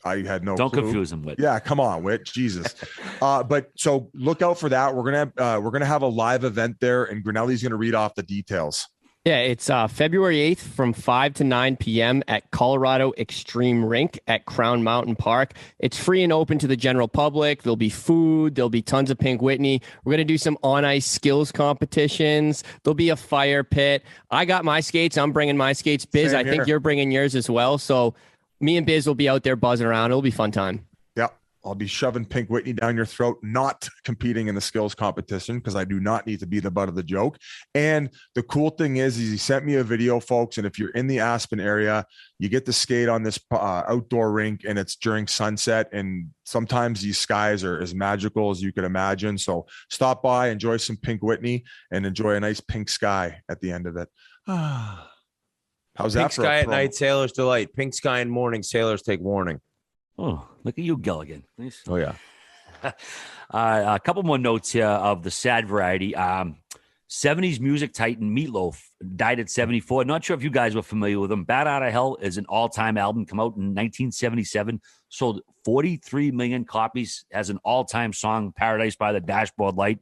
I had no Don't clue. confuse him with. Yeah, come on, Whit. Jesus. But so look out for that. We're gonna have a live event there, and Grinelli's going to read off the details. Yeah, it's February 8th from 5 to 9 p.m. at Colorado Extreme Rink at Crown Mountain Park. It's free and open to the general public. There'll be food. There'll be tons of Pink Whitney. We're going to do some on-ice skills competitions. There'll be a fire pit. I got my skates. I'm bringing my skates. Biz, I think you're bringing yours as well. So me and Biz will be out there buzzing around. It'll be a fun time. Yep. I'll be shoving Pink Whitney down your throat, not competing in the skills competition, because I do not need to be the butt of the joke. And the cool thing is he sent me a video, folks. And if you're in the Aspen area, you get to skate on this outdoor rink, and it's during sunset. And sometimes these skies are as magical as you could imagine. So stop by, enjoy some Pink Whitney, and enjoy a nice pink sky at the end of it. How's that? Pink sky at night, sailors delight. Pink sky in morning, sailors take warning. Oh, look at you, Gilligan. Nice. Oh, yeah. A couple more notes here of the sad variety. 70s music titan Meatloaf died at 74. Not sure if you guys were familiar with him. Bat Out of Hell is an all-time album, come out in 1977. Sold 43 million copies. Has an all-time song, Paradise by the Dashboard Light.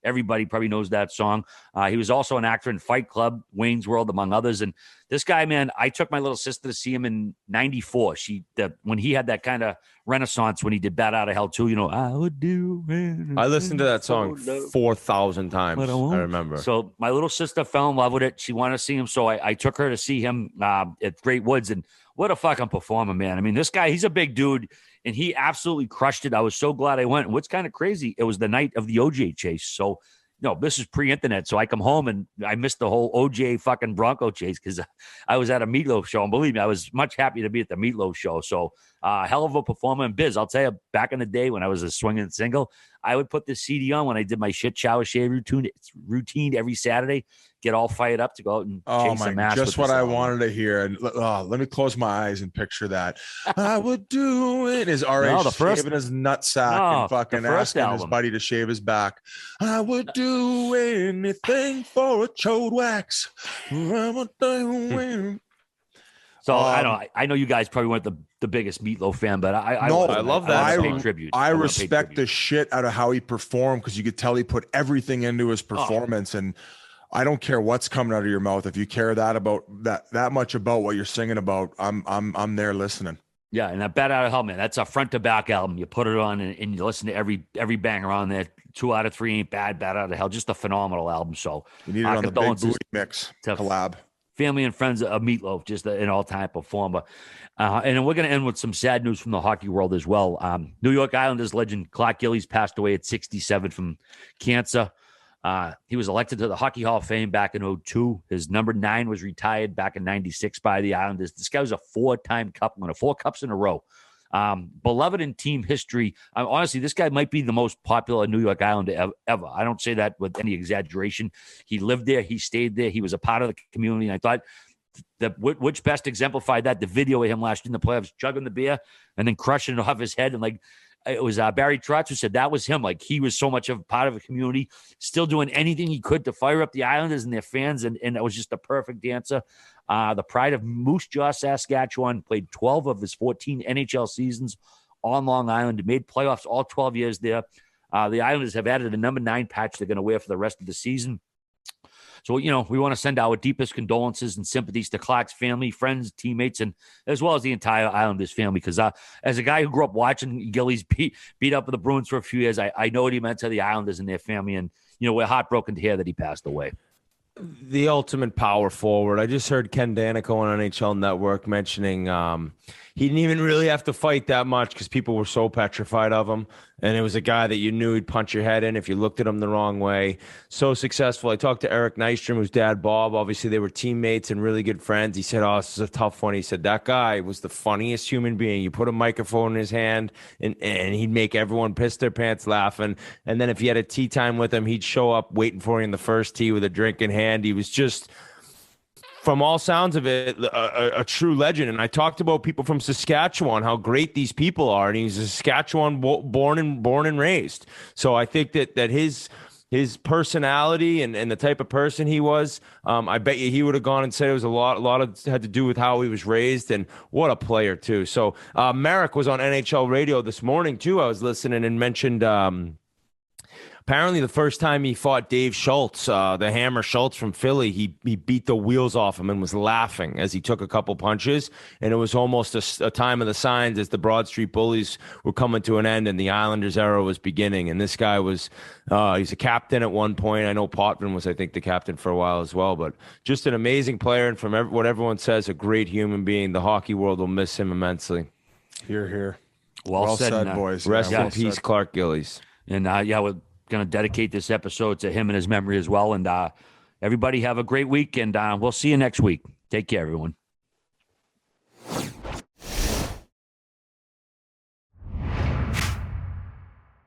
Everybody probably knows that song. He was also an actor in Fight Club, Wayne's World, among others. And This guy, man, I took my little sister to see him in '94. When he had that kind of renaissance when he did Bat Out of Hell too. I would do. I listened to that song 4,000 times. I remember. So my little sister fell in love with it. She wanted to see him, so I took her to see him at Great Woods, and what a fucking performer, man. I mean, this guy, he's a big dude, and he absolutely crushed it. I was so glad I went. And what's kind of crazy, it was the night of the OJ chase. So, this is pre-internet. So I come home and I missed the whole OJ fucking Bronco chase because I was at a Meatloaf show. And believe me, I was much happy to be at the Meatloaf show. So hell of a performer. And Biz, I'll tell you, back in the day when I was a swinging single, I would put this CD on when I did my shit shower shave routine every Saturday, get all fired up to go out and chase some ass. Just what I wanted to hear. And let me close my eyes and picture that. I would do it. Is R.A. shaving his nutsack and fucking asking his buddy to shave his back. I would do anything for a chode wax. So I know you guys probably weren't the biggest Meatloaf fan, but I love that. I respect the shit out of how he performed because you could tell he put everything into his performance. And I don't care what's coming out of your mouth. If you care that much about what you're singing about, I'm there listening. Yeah, and that Bat Out of Hell, man, that's a front to back album. You put it on and you listen to every banger on there. 2 out of 3 ain't bad. Bat Out of Hell, just a phenomenal album. So you need it on the Big Booty Mix collab. Family and friends of Meatloaf, just an all-time performer. And then we're going to end with some sad news from the hockey world as well. New York Islanders legend Clark Gillies passed away at 67 from cancer. He was elected to the Hockey Hall of Fame back in 2002. His number 9 was retired back in 96 by the Islanders. This guy was a 4-time cup winner, 4 cups in a row. Beloved in team history. Honestly, this guy might be the most popular New York Islander ever. I don't say that with any exaggeration. He lived there. He stayed there. He was a part of the community. And I thought which best exemplified that, the video of him last year in the playoffs, chugging the beer and then crushing it off his head. And it was Barry Trotz who said that was him. He was so much of a part of a community, still doing anything he could to fire up the Islanders and their fans. And that was just a perfect answer. The pride of Moose Jaw, Saskatchewan, played 12 of his 14 NHL seasons on Long Island, made playoffs all 12 years there. The Islanders have added a number 9 patch they're going to wear for the rest of the season. So, we want to send our deepest condolences and sympathies to Clark's family, friends, teammates, and as well as the entire Islanders family. Because as a guy who grew up watching Gillies beat up with the Bruins for a few years, I know what he meant to the Islanders and their family. And, we're heartbroken to hear that he passed away. The ultimate power forward. I just heard Ken Danico on NHL Network mentioning he didn't even really have to fight that much because people were so petrified of him. And it was a guy that you knew he'd punch your head in if you looked at him the wrong way. So successful. I talked to Eric Nystrom, whose dad, Bob. Obviously, they were teammates and really good friends. He said, this is a tough one. He said, that guy was the funniest human being. You put a microphone in his hand and he'd make everyone piss their pants laughing. And then if you had a tea time with him, he'd show up waiting for you in the first tee with a drink in hand. He was just, from all sounds of it, a true legend. And I talked about people from Saskatchewan, how great these people are. And he's a Saskatchewan born and raised. So I think that his personality and the type of person he was, I bet you he would have gone and said it was a lot of had to do with how he was raised, and what a player too. So Merrick was on NHL radio this morning too. I was listening and mentioned apparently the first time he fought Dave Schultz, the Hammer Schultz from Philly, he beat the wheels off him and was laughing as he took a couple punches. And it was almost a time of the signs as the Broad Street Bullies were coming to an end and the Islanders era was beginning. And this guy was, he's a captain at one point. I know Potvin was, I think, the captain for a while as well. But just an amazing player. And from what everyone says, a great human being. The hockey world will miss him immensely. Hear, hear. Well said, boys. Rest in peace, Clark Gillies. And we're going to dedicate this episode to him and his memory as well. And everybody have a great week, and we'll see you next week. Take care, everyone.